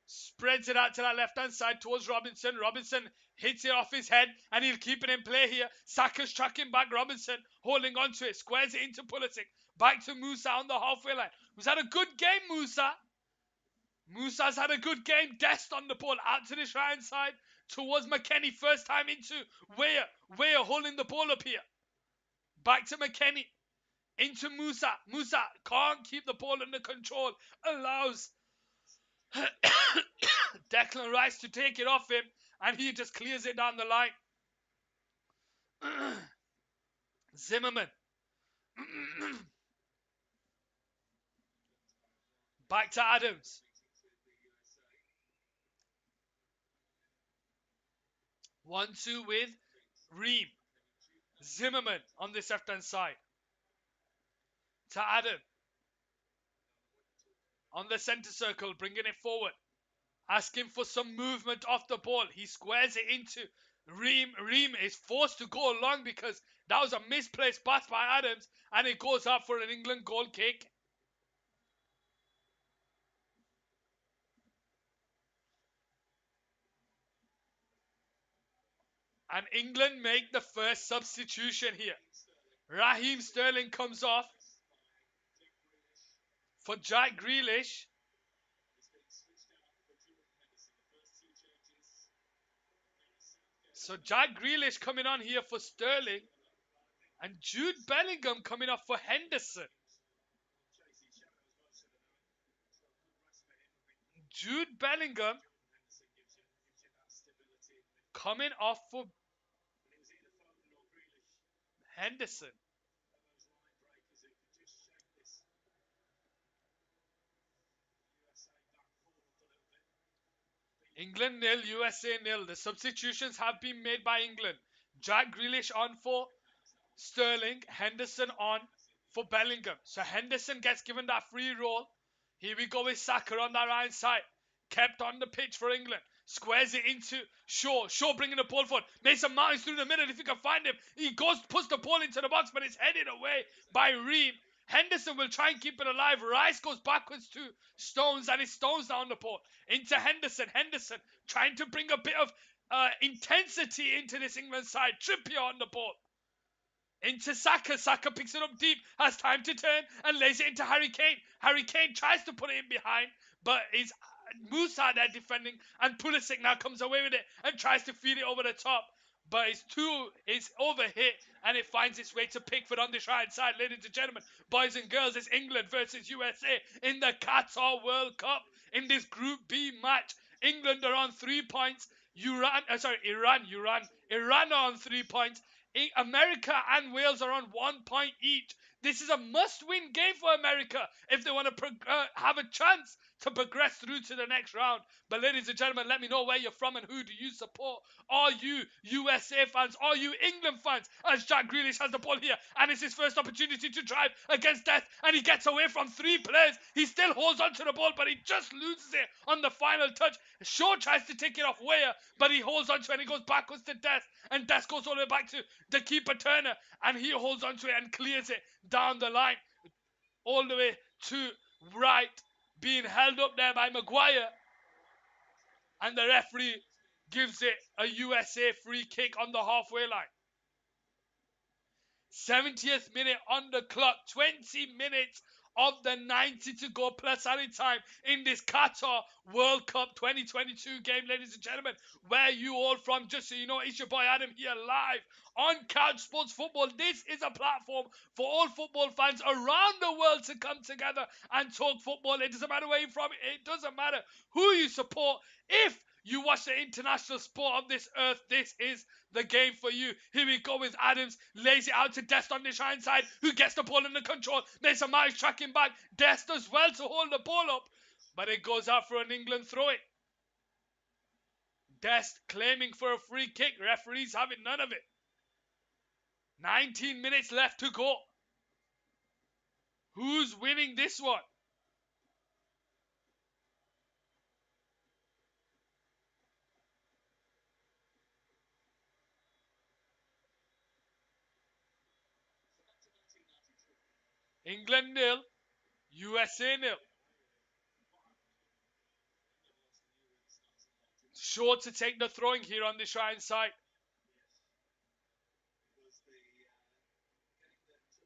Spreads it out to that left-hand side towards Robinson. Robinson hits it off his head, and he'll keep it in play here. Saka's tracking back Robinson, holding on to it. Squares it into Pulisic. Back to Musa on the halfway line. Was that a good game, Musa? Musa's had a good game. Dest on the ball out to this right-hand side towards McKennie. First time into Weah. Weah holding the ball up here. Back to McKennie. Into Musa. Musa can't keep the ball under control. Allows Declan Rice to take it off him, and he just clears it down the line. Zimmerman. Back to Adams. 1-2 with Ream. Zimmerman on this left-hand side. To Adam. On the centre circle, bringing it forward. Asking for some movement off the ball. He squares it into Ream. Ream is forced to go along because that was a misplaced pass by Adams, and it goes up for an England goal kick. And England make the first substitution here. Raheem Sterling comes off for Jack Grealish. So Jack Grealish coming on here for Sterling. And Jude Bellingham coming off for Henderson. Jude Bellingham coming off for Henderson. England 0, USA 0. The substitutions have been made by England. Jack Grealish on for Sterling. Henderson on for Bellingham. So Henderson gets given that free roll. Here we go with Saka on that right side. kept on the pitch for England. Squares it into Shaw. Shaw bringing the ball forward. Mason Mount through the middle. If you can find him, he goes, puts the ball into the box, but it's headed away by Ream. Henderson will try and keep it alive. Rice goes backwards to Stones, and it's Stones now on the ball. Into Henderson. Henderson trying to bring a bit of intensity into this England side. Trippier on the ball. Into Saka. Saka picks it up deep, has time to turn and lays it into Harry Kane. Harry Kane tries to put it in behind, but is Musa there defending, and Pulisic now comes away with it and tries to feed it over the top. But it's overhit and it finds its way to Pickford on the right side. Ladies and gentlemen, boys and girls, it's England versus USA in the Qatar World Cup in this Group B match. England are on 3 points. Iran are on 3 points. America and Wales are on 1 point each. This is a must-win game for America if they want to have a chance to progress through to the next round. But ladies and gentlemen, let me know where you're from and who do you support. Are you USA fans? Are you England fans? As Jack Grealish has the ball here, and it's his first opportunity to drive against death, and he gets away from 3 players. He still holds onto the ball, but he just loses it on the final touch. Shaw tries to take it off Weah, but he holds onto it and he goes backwards to Death, and Death goes all the way back to the keeper Turner, and he holds onto it and clears it down the line all the way to right, being held up there by Maguire, and the referee gives it a USA free kick on the halfway line. 70th minute on the clock, 20 minutes of the 90 to go plus added time in this Qatar World Cup 2022 game, ladies and gentlemen. Where you all from? Just so you know, it's your boy Adam here live on Couch Sports Football. This is a platform for all football fans around the world to come together and talk football. It doesn't matter where you're from. It doesn't matter who you support. If you watch the international sport of this earth, this is the game for you. Here we go with Adams. Lays it out to Dest on the shine side, who gets the ball under control. Mason Mount is tracking back. Dest does well to hold the ball up, but it goes out for an England throw-in. Dest claiming for a free kick. Referees having none of it. 19 minutes left to go. Who's winning this one? England nil, USA nil. Sure to take the throwing here on the Shrine side.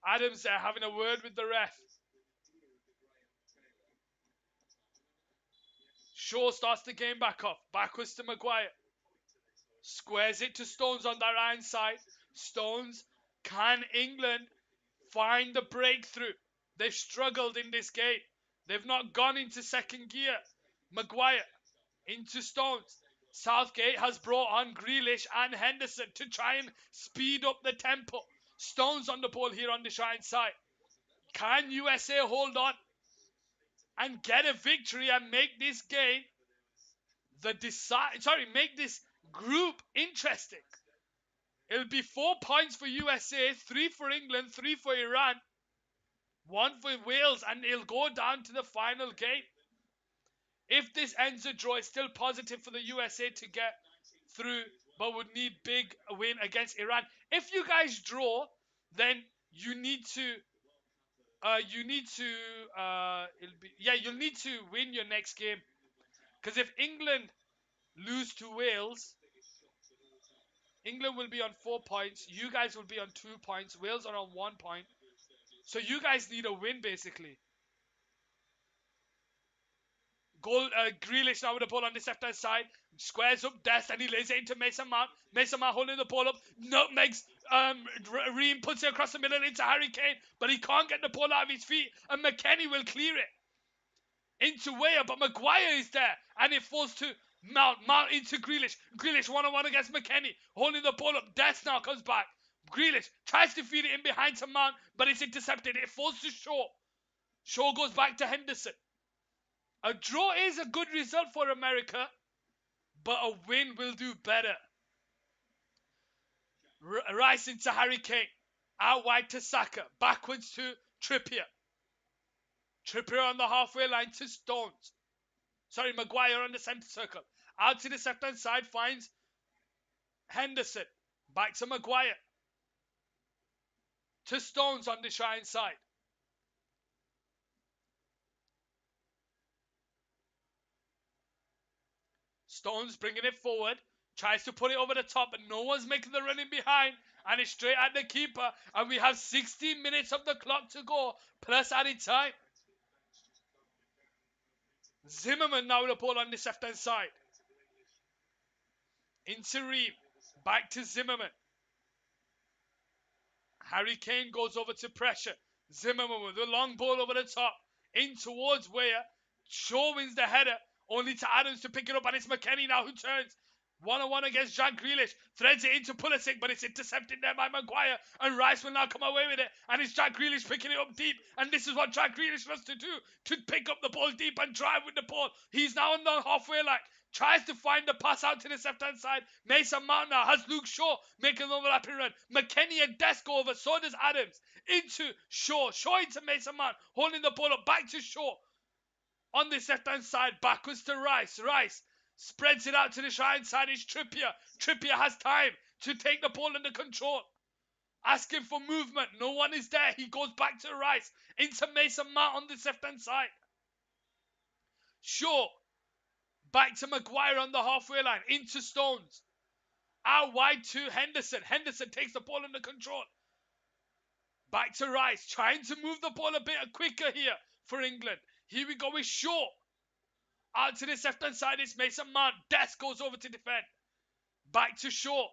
Adams there having a word with the ref. Shaw starts the game back off. Backwards to Maguire. Squares it to Stones on that right side. Stones, can England find the breakthrough? They've struggled in this game. They've not gone into second gear. Maguire into Stones. Southgate has brought on Grealish and Henderson to try and speed up the tempo. Stones on the ball here on the Shrine side. Can USA hold on and get a victory and make this game make this group interesting? It'll be 4 points for USA, 3 for England, 3 for Iran, 1 for Wales, and it'll go down to the final game. If this ends a draw, it's still positive for the USA to get through, but would need big win against Iran. If you guys draw, then you'll need to win your next game. Because if England lose to Wales, England will be on 4 points. You guys will be on 2 points. Wales are on 1 point. So you guys need a win, basically. Grealish now with the ball on this left-hand side. Squares up Dest and he lays it into Mason Mount. Mason Mount holding the ball up. Nutmegs. Ream puts it across the middle into Harry Kane. But he can't get the ball out of his feet. And McKennie will clear it into Weah. But Maguire is there. And it falls to Mount. Mount into Grealish. Grealish one-on-one against McKennie. Holding the ball up. Dest now comes back. Grealish tries to feed it in behind to Mount. But it's intercepted. It falls to Shaw. Shaw goes back to Henderson. A draw is a good result for America, but a win will do better. Rice into Harry Kane. Out wide to Saka. Backwards to Trippier. Trippier on the halfway line to Stones. Sorry, Maguire on the centre circle. Out to the left hand side finds Henderson. Back to Maguire. To Stones on the right side. Stones bringing it forward. Tries to put it over the top, but no one's making the running behind. And it's straight at the keeper. And we have 16 minutes of the clock to go, plus added time. Zimmerman now with the ball on the left hand side. Interim. Back to Zimmerman. Harry Kane goes over to pressure. Zimmerman with the long ball over the top. In towards Weah. Shaw wins the header. Only to Adams to pick it up. And it's McKennie now who turns. 1-on-1 against Jack Grealish. Threads it into Pulisic, but it's intercepted there by Maguire. And Rice will now come away with it. And it's Jack Grealish picking it up deep. And this is what Jack Grealish wants to do. To pick up the ball deep and drive with the ball. He's now on the halfway line. Tries to find the pass out to the left-hand side. Mason Mount now has Luke Shaw making an overlapping run. McKennie and Dest go over. So does Adams. Into Shaw. Shaw into Mason Mount. Holding the ball up. Back to Shaw. On this left-hand side. Backwards to Rice. Rice spreads it out to the right side. It's Trippier. Trippier has time to take the ball under control. Asking for movement. No one is there. He goes back to Rice. Into Mason Mount on this left-hand side. Shaw. Back to Maguire on the halfway line. Into Stones. Out wide to Henderson. Henderson takes the ball under control. Back to Rice. Trying to move the ball a bit quicker here for England. Here we go with Shaw. Out to this left hand side is Mason Mount. Dest goes over to defend. Back to Shaw.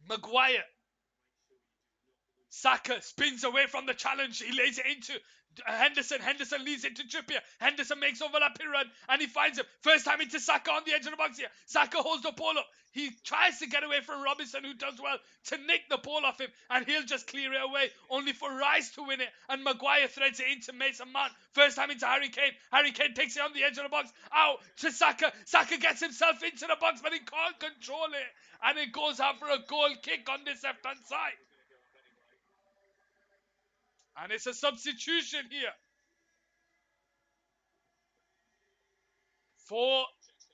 Maguire. Saka spins away from the challenge. He lays it into Henderson. Henderson leads it to Trippier. Henderson makes overlapping run and he finds him. First time into Saka on the edge of the box here. Saka holds the ball up. He tries to get away from Robinson, who does well to nick the ball off him, and he'll just clear it away, only for Rice to win it. And Maguire threads it into Mason Mount. First time into Harry Kane. Harry Kane takes it on the edge of the box. Out to Saka. Saka gets himself into the box, but he can't control it. And it goes out for a goal kick on this left hand side. And it's a substitution here for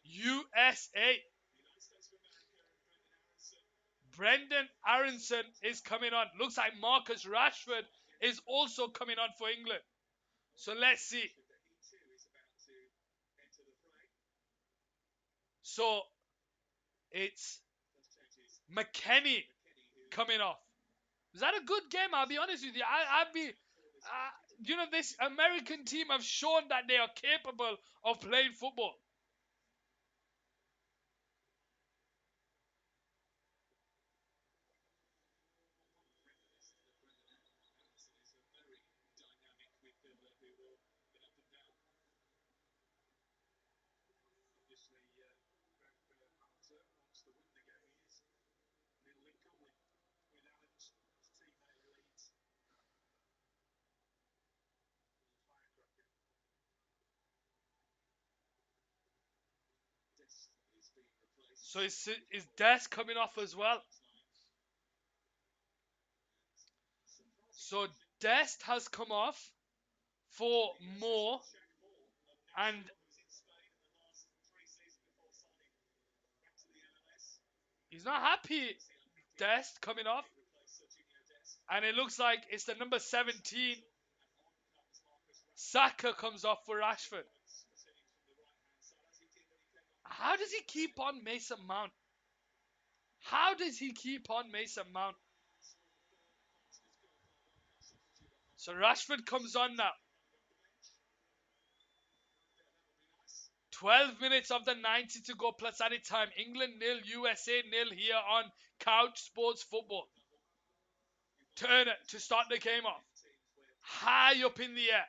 USA. Brendan Aronson is coming on. Looks like Marcus Rashford is also coming on for England. So let's see. So it's McKennie coming off. Was that a good game? I'll be honest with you. This American team have shown that they are capable of playing football. So is Dest coming off as well? So Dest has come off for Moore, and he's not happy. Dest coming off, and it looks like it's the number 17. Saka comes off for Rashford. How does he keep on Mason Mount? How does he keep on Mason Mount? So Rashford comes on now. 12 minutes of the 90 to go plus added time. England 0, USA 0 here on Couch Sports Football. Turner to start the game off. High up in the air.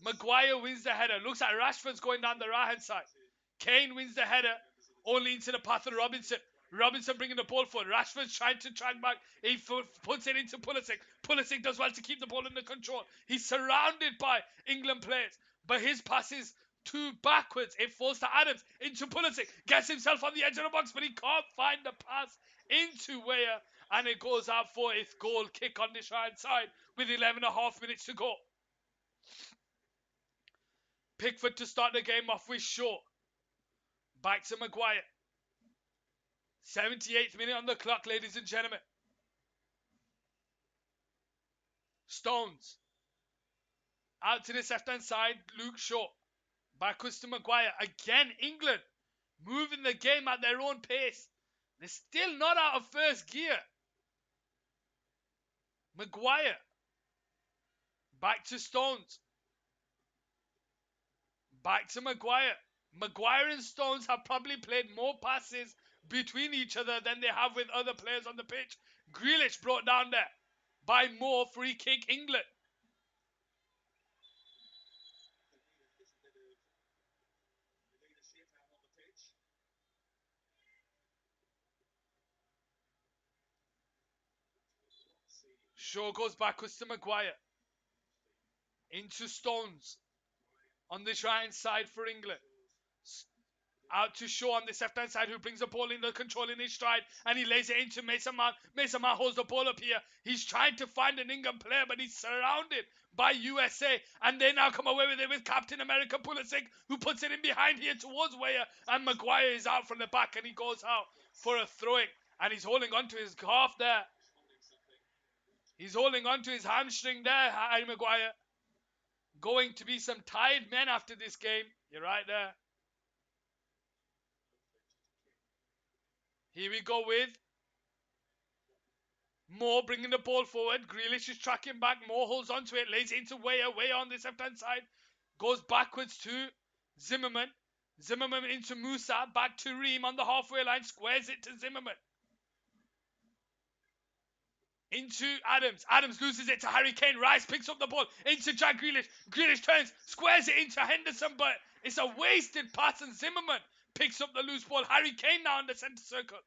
Maguire wins the header. Looks like Rashford's going down the right hand side. Kane wins the header. Only into the path of Robinson. Robinson bringing the ball forward. Rashford's trying to track back. He puts it into Pulisic. Pulisic does well to keep the ball under control. He's surrounded by England players, but his pass is too backwards. It falls to Adams into Pulisic. Gets himself on the edge of the box, but he can't find the pass into Weah, and it goes out for its goal kick on the right side with 11.5 minutes to go. Pickford to start the game off with Shaw. Back to Maguire. 78th minute on the clock, ladies and gentlemen. Stones. Out to this left-hand side, Luke Shaw. Backwards to Maguire. Again, England moving the game at their own pace. They're still not out of first gear. Maguire. Back to Stones. Back to Maguire. Maguire and Stones have probably played more passes between each other than they have with other players on the pitch. Grealish brought down there by Moore, free kick England. Leadership out on the pitch. Shaw goes backwards to Maguire. Into Stones on this right hand side for England. Out to Shaw on this left hand side, who brings the ball in the control in his stride, and he lays it into Mason Mount. Mason Mount holds the ball up here. He's trying to find an England player, but he's surrounded by USA, and they now come away with it with Captain America Pulisic, who puts it in behind here towards Weah, and Maguire is out from the back, and he goes out for a throwing, and he's holding on to his calf there. He's holding on to his hamstring there, Harry Maguire. Going to be some tired men after this game. You're right there. Here we go with Moore bringing the ball forward. Grealish is tracking back. Moore holds onto it, lays it into Weah. Weah on this left-hand side. Goes backwards to Zimmerman. Zimmerman into Musa. Back to Ream on the halfway line. Squares it to Zimmerman. Into Adams. Adams loses it to Harry Kane. Rice picks up the ball into Jack Grealish. Grealish turns, squares it into Henderson, but it's a wasted pass, and Zimmerman picks up the loose ball. Harry Kane now in the centre circle.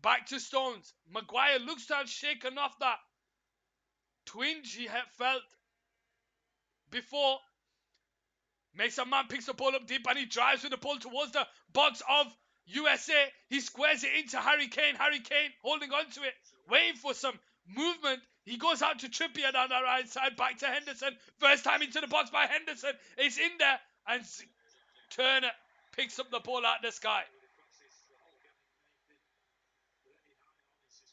Back to Stones. Maguire looks to have shaken off that twinge he had felt before. Mason Mount picks the ball up deep, and he drives with the ball towards the box of USA. He squares it into Harry Kane. Harry Kane holding on to it, waiting for some movement. He goes out to Trippier down the right side, back to Henderson. First time into the box by Henderson. It's in there, and Turner picks up the ball out of the sky.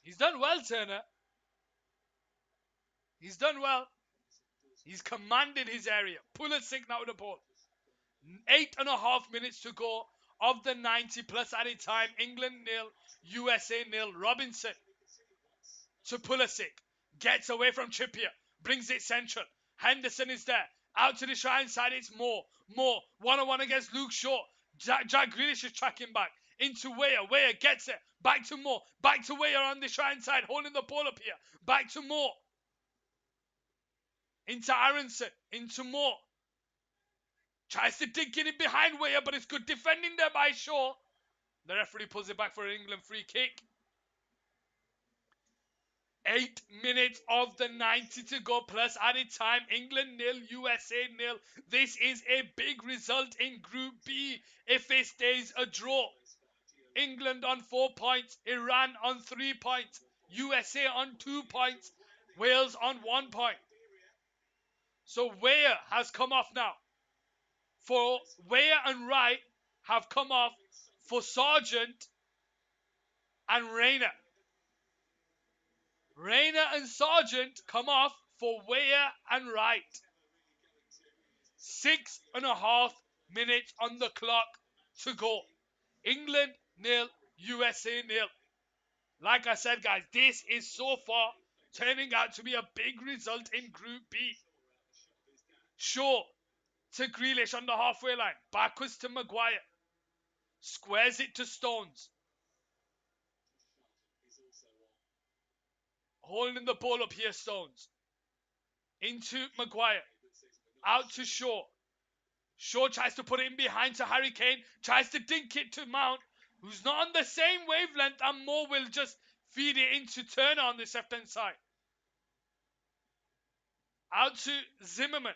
He's done well, Turner. He's done well. He's commanded his area. Pulisic now with the ball. 8.5 minutes to go of the 90 plus added time. England 0, USA 0. Robinson to Pulisic. Gets away from Trippier. Brings it central. Henderson is there. Out to the right side, it's Moore. Moore, one-on-one against Luke Shaw. Jack Grealish is tracking back. Into Weah. Weah gets it. Back to Moore. Back to Weah on the right side, holding the ball up here. Back to Moore. Into Aronson. Into Moore. Tries to dig it in behind Weah, but it's good defending there by Shaw. The referee pulls it back for an England free kick. 8 minutes of the 90 to go plus added time. England 0, USA 0. This is a big result in Group B if it stays a draw. England on 4 points. Iran on 3 points. USA on 2 points. Wales on 1 point. So Weah has come off now. For Weah and Wright have come off for Sargent and Rayner. Rayner and Sargent come off for Weah and Wright. 6.5 minutes on the clock to go. England 0, USA 0. Like I said, guys, this is so far turning out to be a big result in Group B. Shaw to Grealish on the halfway line. Backwards to Maguire. Squares it to Stones. Holding the ball up here, Stones. Into Maguire. Out to Shaw. Shaw tries to put it in behind to Harry Kane. Tries to dink it to Mount, who's not on the same wavelength, and Moore will just feed it into Turner on this left-hand side. Out to Zimmerman.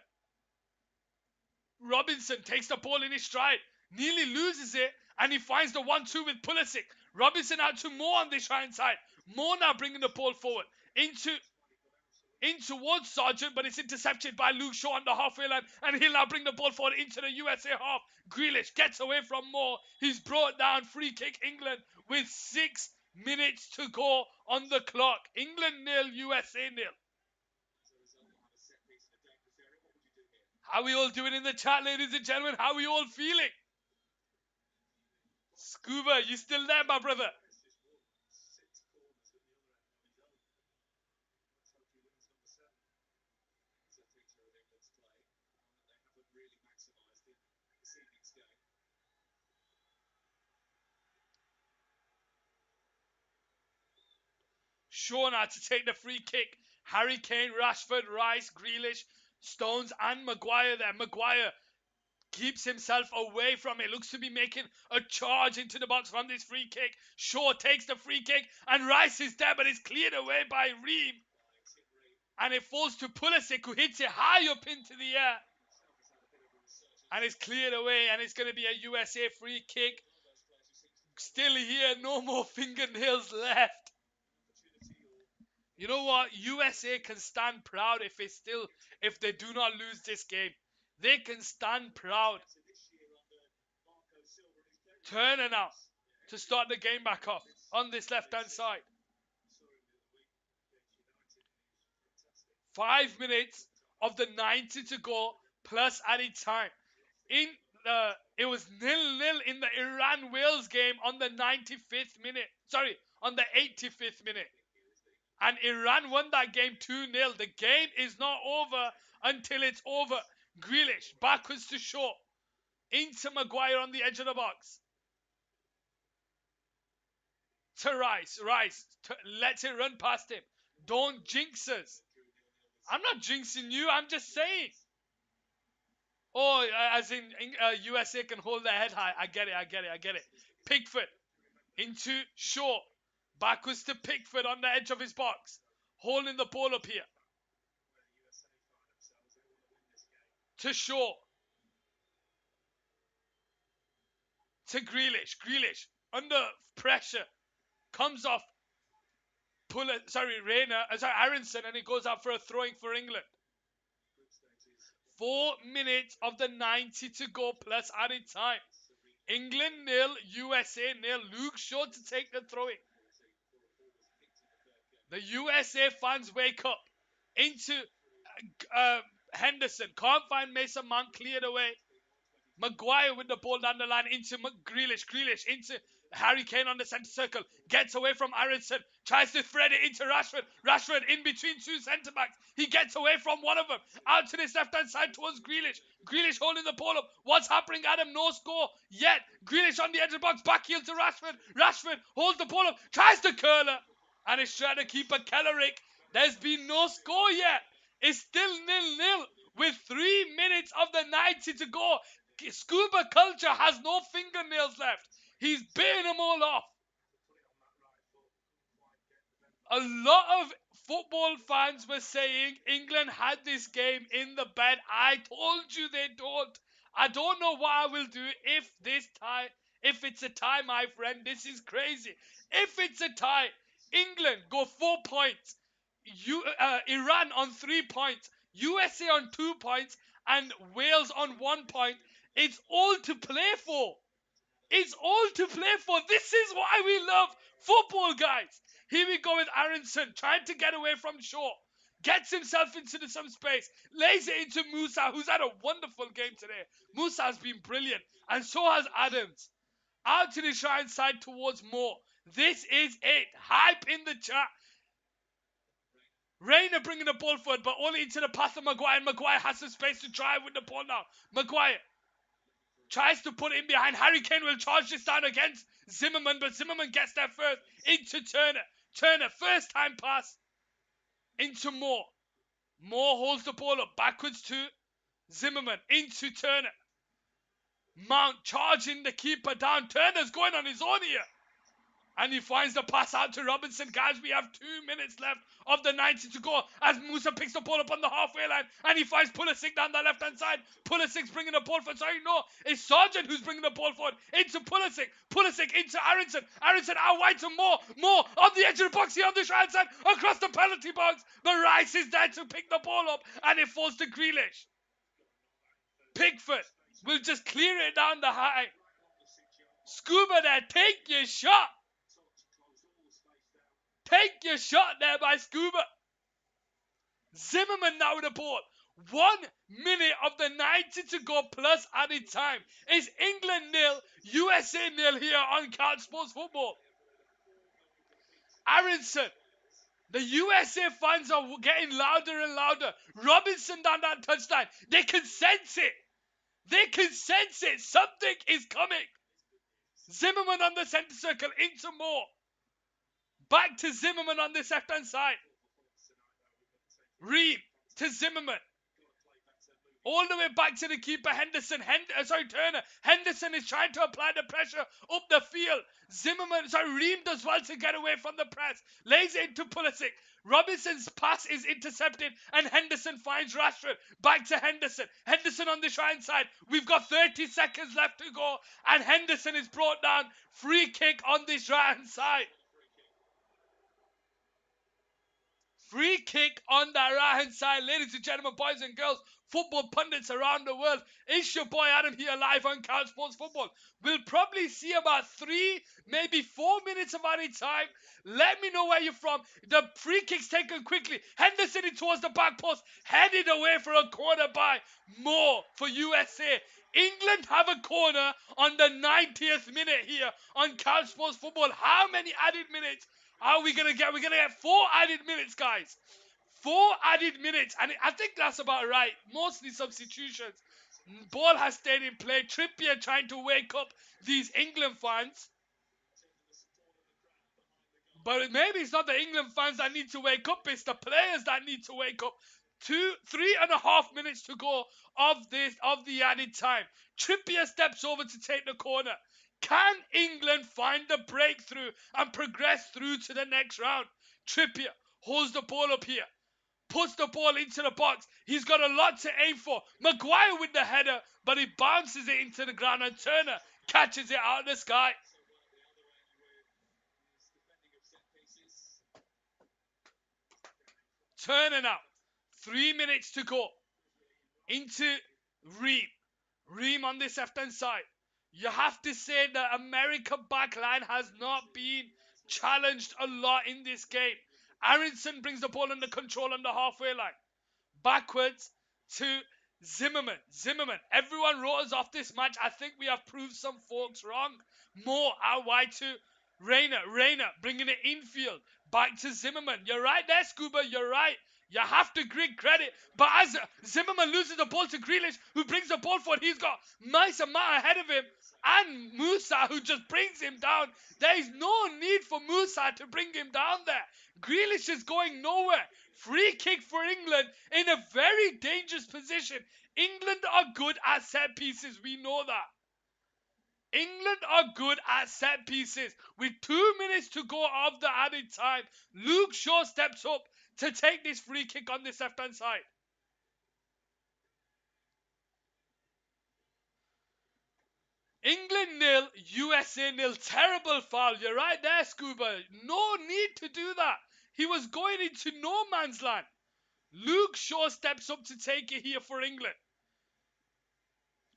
Robinson takes the ball in his stride. Nearly loses it, and he finds the 1-2 with Pulisic. Robinson out to Moore on this right-hand side. Moore now bringing the ball forward. Into in towards Sargent, but it's intercepted by Luke Shaw on the halfway line, and he'll now bring the ball forward into the USA half. Grealish gets away from Moore. He's brought down, free kick England with 6 minutes to go on the clock. England nil, USA nil. How are we all doing in the chat, ladies and gentlemen? How are we all feeling? Scuba, you still there, my brother? Shaw now to take the free kick. Harry Kane, Rashford, Rice, Grealish, Stones, and Maguire there. Maguire keeps himself away from it. Looks to be making a charge into the box from this free kick. Shaw takes the free kick, and Rice is there, but it's cleared away by Ream. And it falls to Pulisic, who hits it high up into the air. And it's cleared away, and it's going to be a USA free kick. Still here, no more fingernails left. You know what? USA can stand proud if they do not lose this game. They can stand proud. Turner now to start the game back off on this left-hand side. 5 minutes of the 90 to go plus added time. It was 0-0 in the Iran-Wales game on the 95th minute. Sorry, on the 85th minute. And Iran won that game 2-0. The game is not over until it's over. Grealish backwards to Shaw. Into Maguire on the edge of the box. To Rice. Lets it run past him. Don't jinx us. I'm not jinxing you. I'm just saying. Oh, as in USA can hold their head high. I get it. Pickford into Shaw. Backwards to Pickford on the edge of his box. Holding the ball up here. To Shaw. To Grealish. Grealish under pressure. Comes off. Aronson, and it goes out for a throwing for England. 4 minutes of the 90 to go plus added time. England 0, USA 0. Luke Shaw to take the throwing. The USA fans wake up into Henderson. Can't find Mason Mount, cleared away. Maguire with the ball down the line into Grealish. Grealish into Harry Kane on the centre circle. Gets away from Aronson. Tries to thread it into Rashford. Rashford in between two centre backs. He gets away from one of them. Out to this left hand side towards Grealish. Grealish holding the ball up. What's happening, Adam? No score yet. Grealish on the edge of the box. Back heel to Rashford. Rashford holds the ball up. Tries to curler. And it's trying to keep a Kellerick. There's been no score yet. It's still 0-0 with 3 minutes of the 90 to go. Scuba Culture has no fingernails left. He's bitten them all off. A lot of football fans were saying England had this game in the bed. I told you they don't. I don't know what I will do if it's a tie, my friend. This is crazy. If it's a tie, England go 4 points. Iran on 3 points. USA on 2 points. And Wales on 1 point. It's all to play for. It's all to play for. This is why we love football, guys. Here we go with Aronson trying to get away from Shaw. Gets himself into some space. Lays it into Musa, who's had a wonderful game today. Musa has been brilliant. And so has Adams. Out to the shrine side towards Moore. This is it. Hype in the chat. Reina bringing the ball forward, but only into the path of Maguire. And Maguire has some space to drive with the ball now. Maguire tries to put it in behind. Harry Kane will charge this down against Zimmerman, but Zimmerman gets there first into Turner. Turner, first time pass into Moore. Moore holds the ball up backwards to Zimmerman into Turner. Mount charging the keeper down. Turner's going on his own here. And he finds the pass out to Robinson. Guys, we have 2 minutes left of the 90 to go as Musa picks the ball up on the halfway line and he finds Pulisic down the left-hand side. Pulisic's bringing the ball forward. Sorry, no, it's Sargent who's bringing the ball forward into Pulisic. Pulisic into Aronson. Aronson out wide to Moore. Moore on the edge of the box here on the right side across the penalty box. But Rice is there to pick the ball up and it falls to Grealish. Pickford will just clear it down the high. Scuba there, take your shot. Take your shot there by Scuba. Zimmerman now with the ball. 1 minute of the 90 to go plus added time. It's England 0, USA 0 here on Couch Sports Football. Aronson. The USA fans are getting louder and louder. Robinson down that touchline. They can sense it. They can sense it. Something is coming. Zimmerman on the centre circle into Moore. Back to Zimmerman on this left-hand side. Reed to Zimmerman. All the way back to the keeper, Henderson. Turner. Henderson is trying to apply the pressure up the field. Ream does well to get away from the press. Lays it into Pulisic. Robinson's pass is intercepted and Henderson finds Rashford. Back to Henderson. Henderson on the right side. We've got 30 seconds left to go and Henderson is brought down. Free kick on this right hand side. Free kick on the right hand side, ladies and gentlemen, boys and girls, football pundits around the world. It's your boy Adam here live on Couch Sports Football. We'll probably see about 3, maybe 4 minutes of added time. Let me know where you're from. The free kick's taken quickly. Henderson in towards the back post, headed away for a corner by Moore for USA. England have a corner on the 90th minute here on Couch Sports Football. How many added minutes are we going to get? We're going to get 4 added minutes, guys. 4 added minutes. And I think that's about right. Mostly substitutions. Ball has stayed in play. Trippier trying to wake up these England fans. But maybe it's not the England fans that need to wake up. It's the players that need to wake up. 3.5 minutes to go of the added time. Trippier steps over to take the corner. Can England find the breakthrough and progress through to the next round? Trippier holds the ball up here. Puts the ball into the box. He's got a lot to aim for. Maguire with the header, but he bounces it into the ground and Turner catches it out of the sky. Turner now. 3 minutes to go. Into Ream. Ream on this left-hand side. You have to say the America backline has not been challenged a lot in this game. Aronson brings the ball under control on the halfway line. Backwards to Zimmerman. Everyone wrote us off this match. I think we have proved some folks wrong. Moore out wide to Rayner bringing it infield. Back to Zimmerman. You're right there, Scuba. You're right. You have to give credit. But as Zimmerman loses the ball to Grealish, who brings the ball forward, he's got nice amount ahead of him. And Musa, who just brings him down. There is no need for Musa to bring him down there. Grealish is going nowhere. Free kick for England in a very dangerous position. England are good at set pieces. We know that. England are good at set pieces. With 2 minutes to go of the added time, Luke Shaw steps up to take this free kick on this left-hand side. England 0, USA 0. Terrible foul. You're right there, Scuba. No need to do that. He was going into no man's land. Luke Shaw steps up to take it here for England.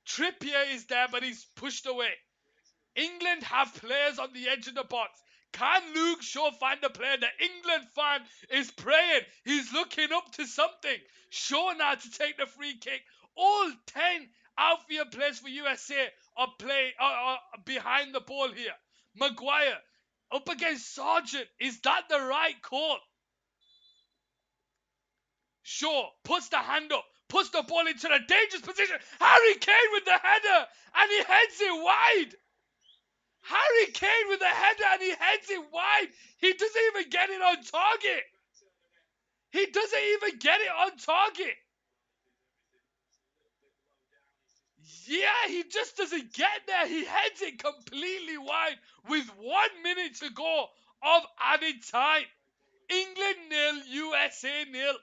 Trippier is there, but he's pushed away. England have players on the edge of the box. Can Luke Shaw find a player? The England fan is praying. He's looking up to something. Shaw now to take the free kick. All 10 outfield players for USA are behind the ball here. Maguire up against Sargent. Is that the right call? Shaw puts the hand up. Puts the ball into the dangerous position. Harry Kane with the header. And he heads it wide. Harry Kane with the header and he heads it wide. He doesn't even get it on target. He doesn't even get it on target. Yeah, he just doesn't get there. He heads it completely wide with 1 minute to go of added time. England nil, USA nil.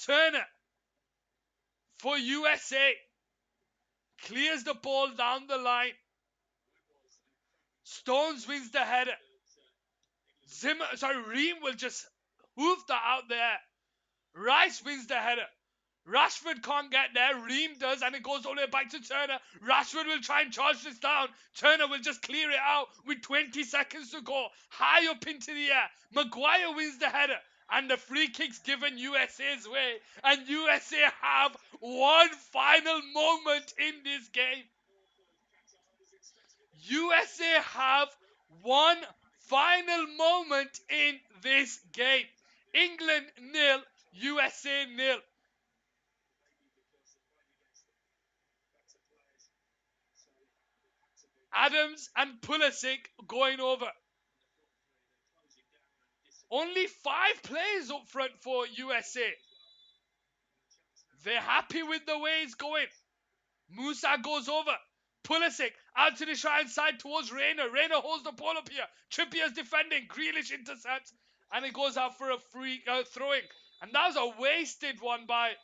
Turner for USA clears the ball down the line. Stones wins the header. Ream will just hoof that out there. Rice wins the header. Rashford can't get there. Ream does, and it goes all the way back to Turner. Rashford will try and charge this down. Turner will just clear it out with 20 seconds to go. High up into the air. Maguire wins the header. And the free kick's given USA's way. And USA have one final moment in this game. USA have one final moment in this game. England nil, USA nil. Adams and Pulisic going over. Only 5 players up front for USA. They're happy with the way it's going. Musa goes over. Pulisic out to the right side towards Reina. Reina holds the ball up here. Trippier's defending. Grealish intercepts. And it goes out for a free throwing. And that was a wasted one by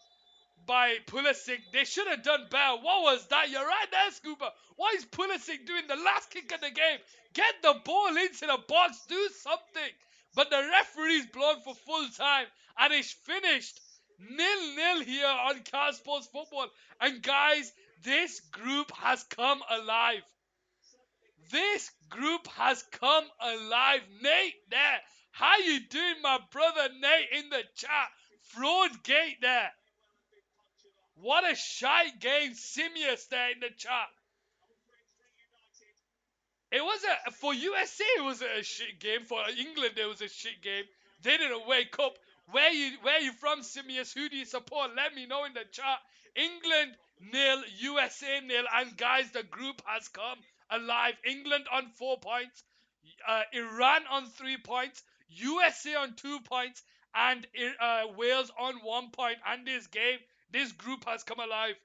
Pulisic. They should have done better. What was that? You're right there, Scuba. What is Pulisic doing? The last kick of the game. Get the ball into the box. Do something. But the referee's blown for full time. And it's finished. 0-0 here on Car Sports Football. And guys, this group has come alive. This group has come alive. Nate there. How you doing, my brother Nate in the chat? Fraud gate there. What a shite game. Simius there in the chat. It was for USA it was a shit game. For England it was a shit game. They didn't wake up. Where you from, Simius? Who do you support? Let me know in the chat. England nil, USA nil, and guys, the group has come alive. England on 4 points, Iran on 3 points, USA on 2 points, and Wales on 1 point. And this group has come alive.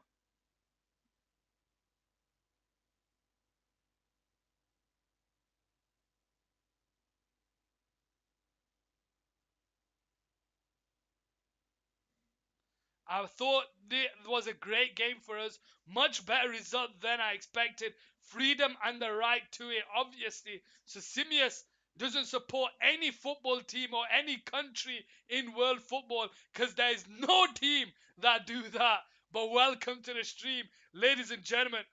I thought it was a great game for us. Much better result than I expected. Freedom and the right to it, obviously. So Simius doesn't support any football team or any country in world football because there is no team that do that. But welcome to the stream, ladies and gentlemen.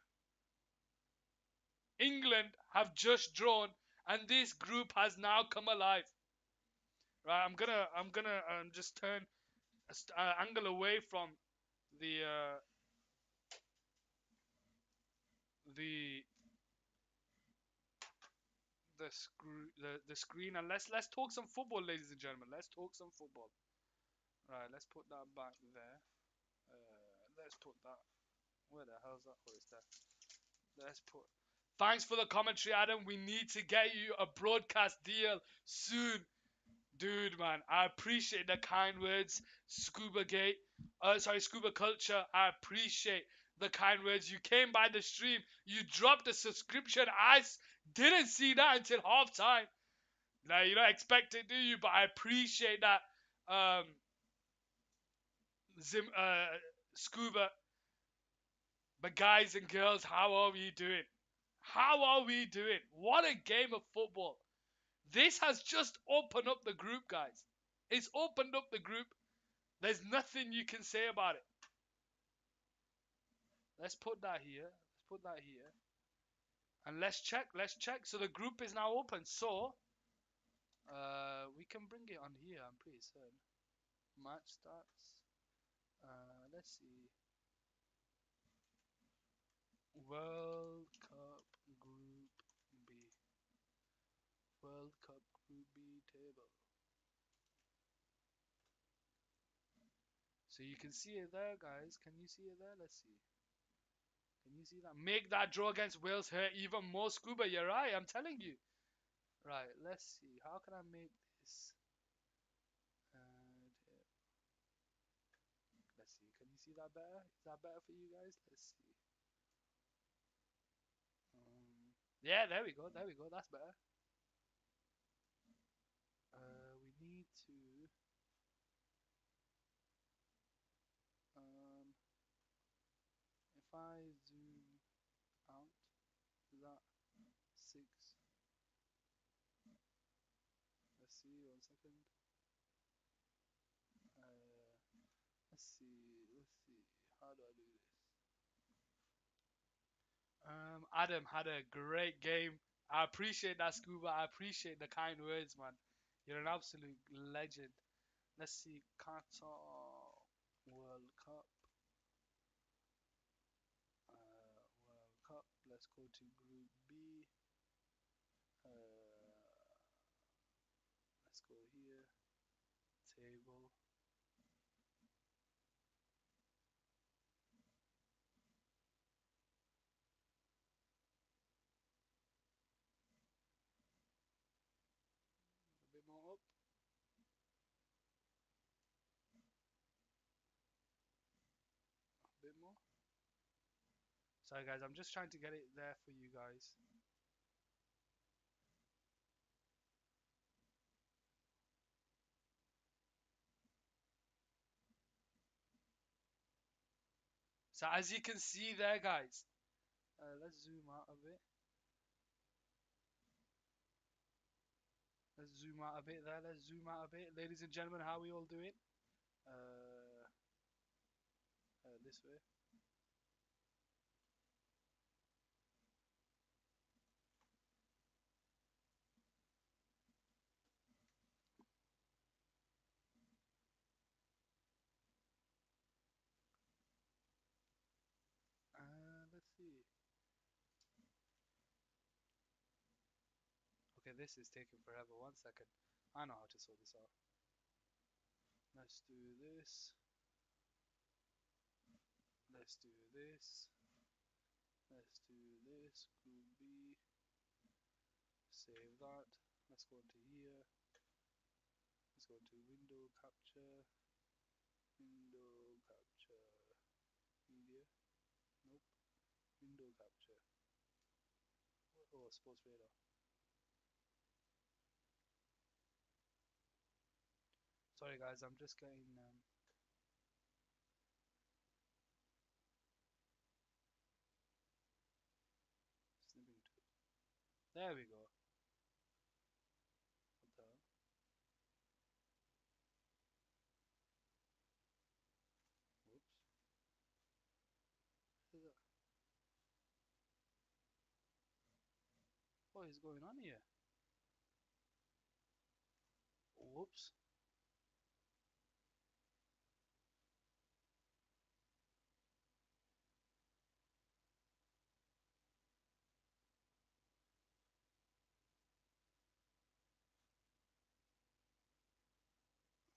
England have just drawn, and this group has now come alive. Right, I'm gonna just turn angle away from the the the screen, and let's talk some football, ladies and gentlemen. Let's talk some football. Right, let's put that back there. Let's put that. Where the hell's that? Oh, it's there. Let's put. Thanks for the commentary, Adam. We need to get you a broadcast deal soon. Dude, man, I appreciate the kind words, Scuba Gate. Scuba Culture. I appreciate the kind words. You came by the stream. You dropped a subscription. Didn't see that until half time. Now you don't expect it, do you? But I appreciate that, um, Scuba. But guys and girls, how are we doing? How are we doing? What a game of football! This has just opened up the group, guys. It's opened up the group. There's nothing you can say about it. Let's put that here. Let's put that here. And let's check. Let's check. So the group is now open. So we can bring it on here. I'm pretty certain. Match starts. Let's see. World Cup Group B. World Cup Group B table. So you can see it there, guys. Can you see it there? Let's see. Can you see that? Make that draw against Wales hurt even more, Scuba. You're right. I'm telling you. Right. Let's see. How can I make this? And let's see. Can you see that better? Is that better for you guys? Let's see. Yeah, there we go. There we go. That's better. We need to. Um, if I zoom out, is that 6? Let's see. 1 second. Let's see. Let's see. How do I do this? Adam had a great game. I appreciate that, Scuba. I appreciate the kind words, man. You're an absolute legend. Let's see, Qatar World Cup. World Cup. Let's go to Group B. Let's go here. Table. A bit more up. A bit more. Sorry, guys. I'm just trying to get it there for you guys. So as you can see there, guys. Let's zoom out a bit. Let's zoom out a bit there. Let's zoom out a bit. Ladies and gentlemen, how are we all doing? Uh, this way. Let's see. Okay, this is taking forever. 1 second. I know how to sort this out. Let's do this. Let's do this. Let's do this. Group B. Save that. Let's go into here. Let's go into window capture. Window capture. Media. Nope. Window capture. Oh, sports radar. Sorry, guys. I'm just getting snipping to it. There we go. What the hell? Whoops. What is that? What is going on here? Whoops.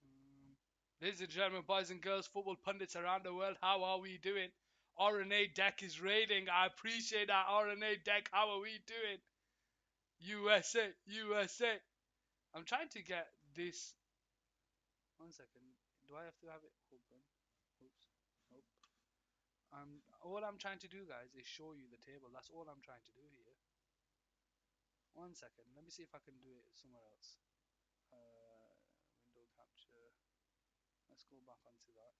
Um, Ladies and gentlemen, boys and girls, football pundits around the world, how are we doing? RNA deck is raiding. I appreciate that RNA deck. How are we doing? USA, USA. I'm trying to get this. 1 second. Do I have to have it open? Oops. Nope. All I'm trying to do, guys, is show you the table. That's all I'm trying to do here. 1 second. Let me see if I can do it somewhere else. Window capture. Let's go back onto that.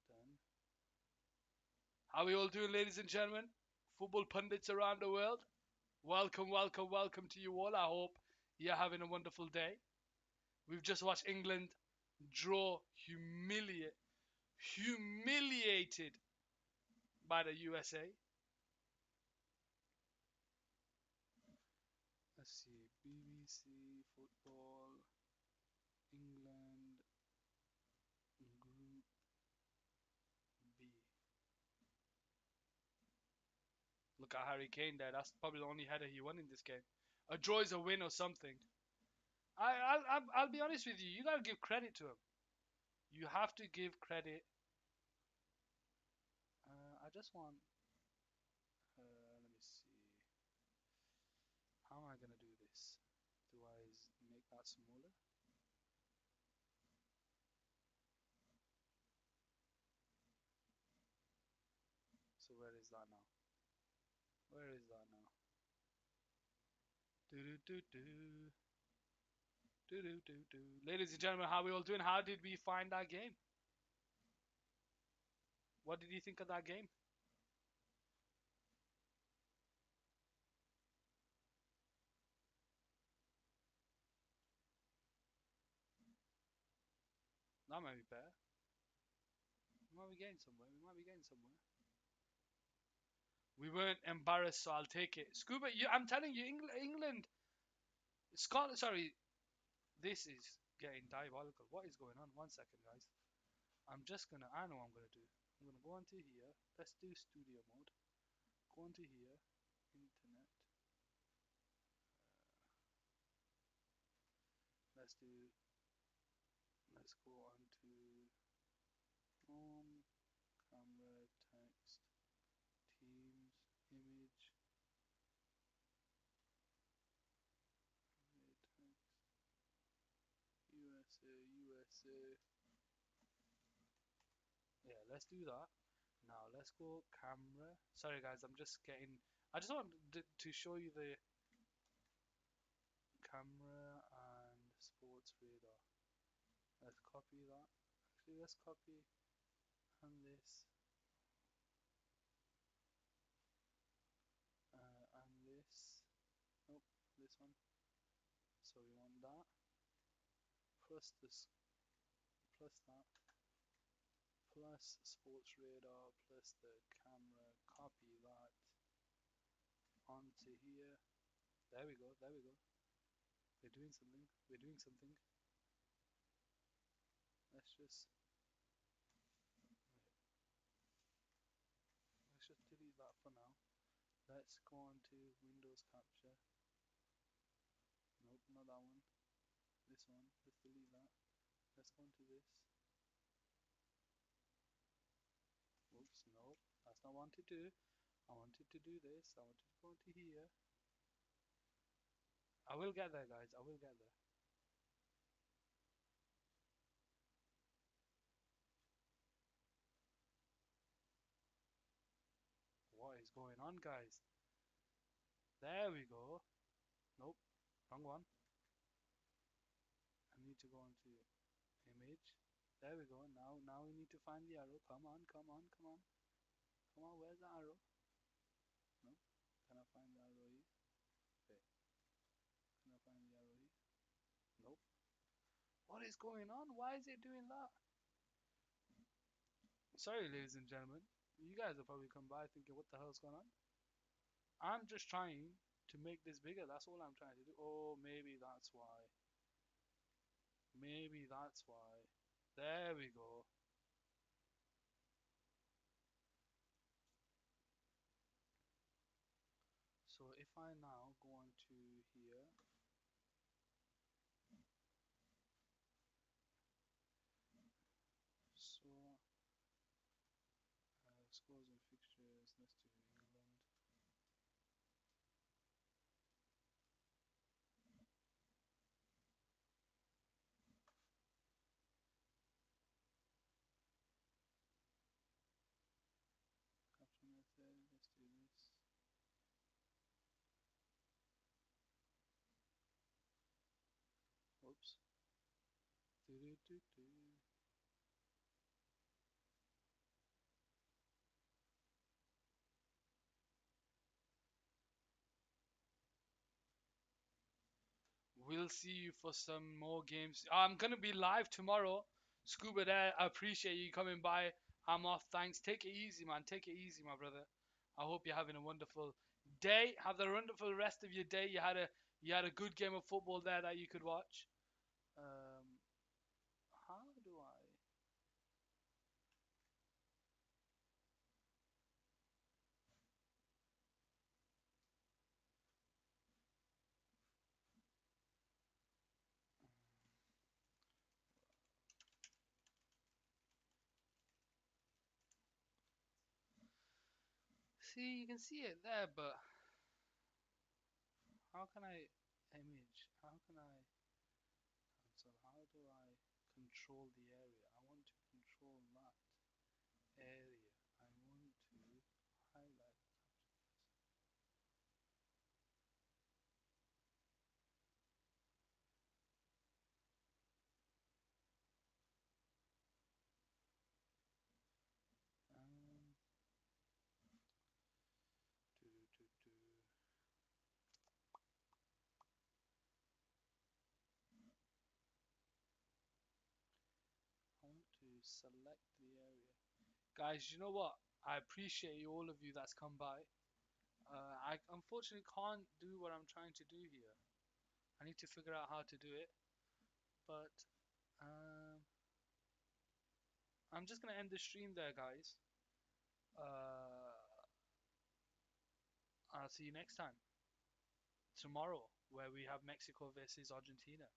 Done. How are we all doing, ladies and gentlemen? Football pundits around the world. Welcome, welcome, welcome to you all. I hope you're having a wonderful day. We've just watched England draw humiliated by the USA. Let's see, BBC football, England, Group B. Look at Harry Kane there. That's probably the only header he won in this game. A draw is a win or something. I'll be honest with you. You gotta give credit to him. You have to give credit. I just want. Let me see. How am I gonna do this? Do I make that smaller? So where is that now? Where is that now? Do-do-do-do. Do-do-do-do. Ladies and gentlemen, how are we all doing? How did we find that game? What did you think of that game? That might be better. We might be getting somewhere. We might be getting somewhere. We weren't embarrassed, so I'll take it. Scuba, I'm telling you, England, Scotland. Sorry, this is getting diabolical. What is going on? 1 second, guys. I'm just gonna. I know what I'm gonna do. I'm gonna go onto here. Let's do studio mode. Go onto here. Internet. Let's do. Let's go onto home, camera, text, Teams, image, text, USA, USA. Yeah, let's do that. Now let's go camera. Sorry guys, I'm just getting. I just want to show you the camera and sports radar. Let's copy that. Actually, let's copy and this and this. Nope, this one. So we want that plus this plus that plus sports radar plus the camera. Copy that onto here. There we go. There we go. We're doing something. We're doing something. Let's just let's just delete that for now. Let's go on to Windows Capture. Nope, not that one. This one. Let's delete that. Let's go into this. Oops, nope. That's not what I wanted to do. I wanted to do this. I wanted to go into here. I will get there, guys. I will get there. What is going on, guys? There we go. Nope, wrong one. I need to go into image. There we go. Now we need to find the arrow. Come on, come on, come on. Come on, where's the arrow? No? Can I find the arrow here? Wait, can I find the arrow here? Nope. What is going on? Why is it doing that? Sorry, ladies and gentlemen. You guys will probably come by thinking, what the hell's going on? I'm just trying to make this bigger. That's all I'm trying to do. Oh, maybe that's why. Maybe that's why. There we go. So if I now go on to here, so scores and fixtures, let's do England. Capture method, let's do this. Whoops. Do do do do. We'll see you for some more games. I'm gonna be live tomorrow. Scuba there, I appreciate you coming by. I'm off. Thanks. Take it easy, man. Take it easy, my brother. I hope you're having a wonderful day. Have the wonderful rest of your day. You had a good game of football there that you could watch. Um, how do I? See, you can see it there, but how can I image? How can I cancel? How do I control the area? I want to control that area. I want to highlight. select the area. Guys, you know what? I appreciate all of you that's come by. I unfortunately can't do what I'm trying to do here. I need to figure out how to do it. But um, I'm just gonna end the stream there, guys. Uh, I'll see you next time. Tomorrow, where we have Mexico versus Argentina.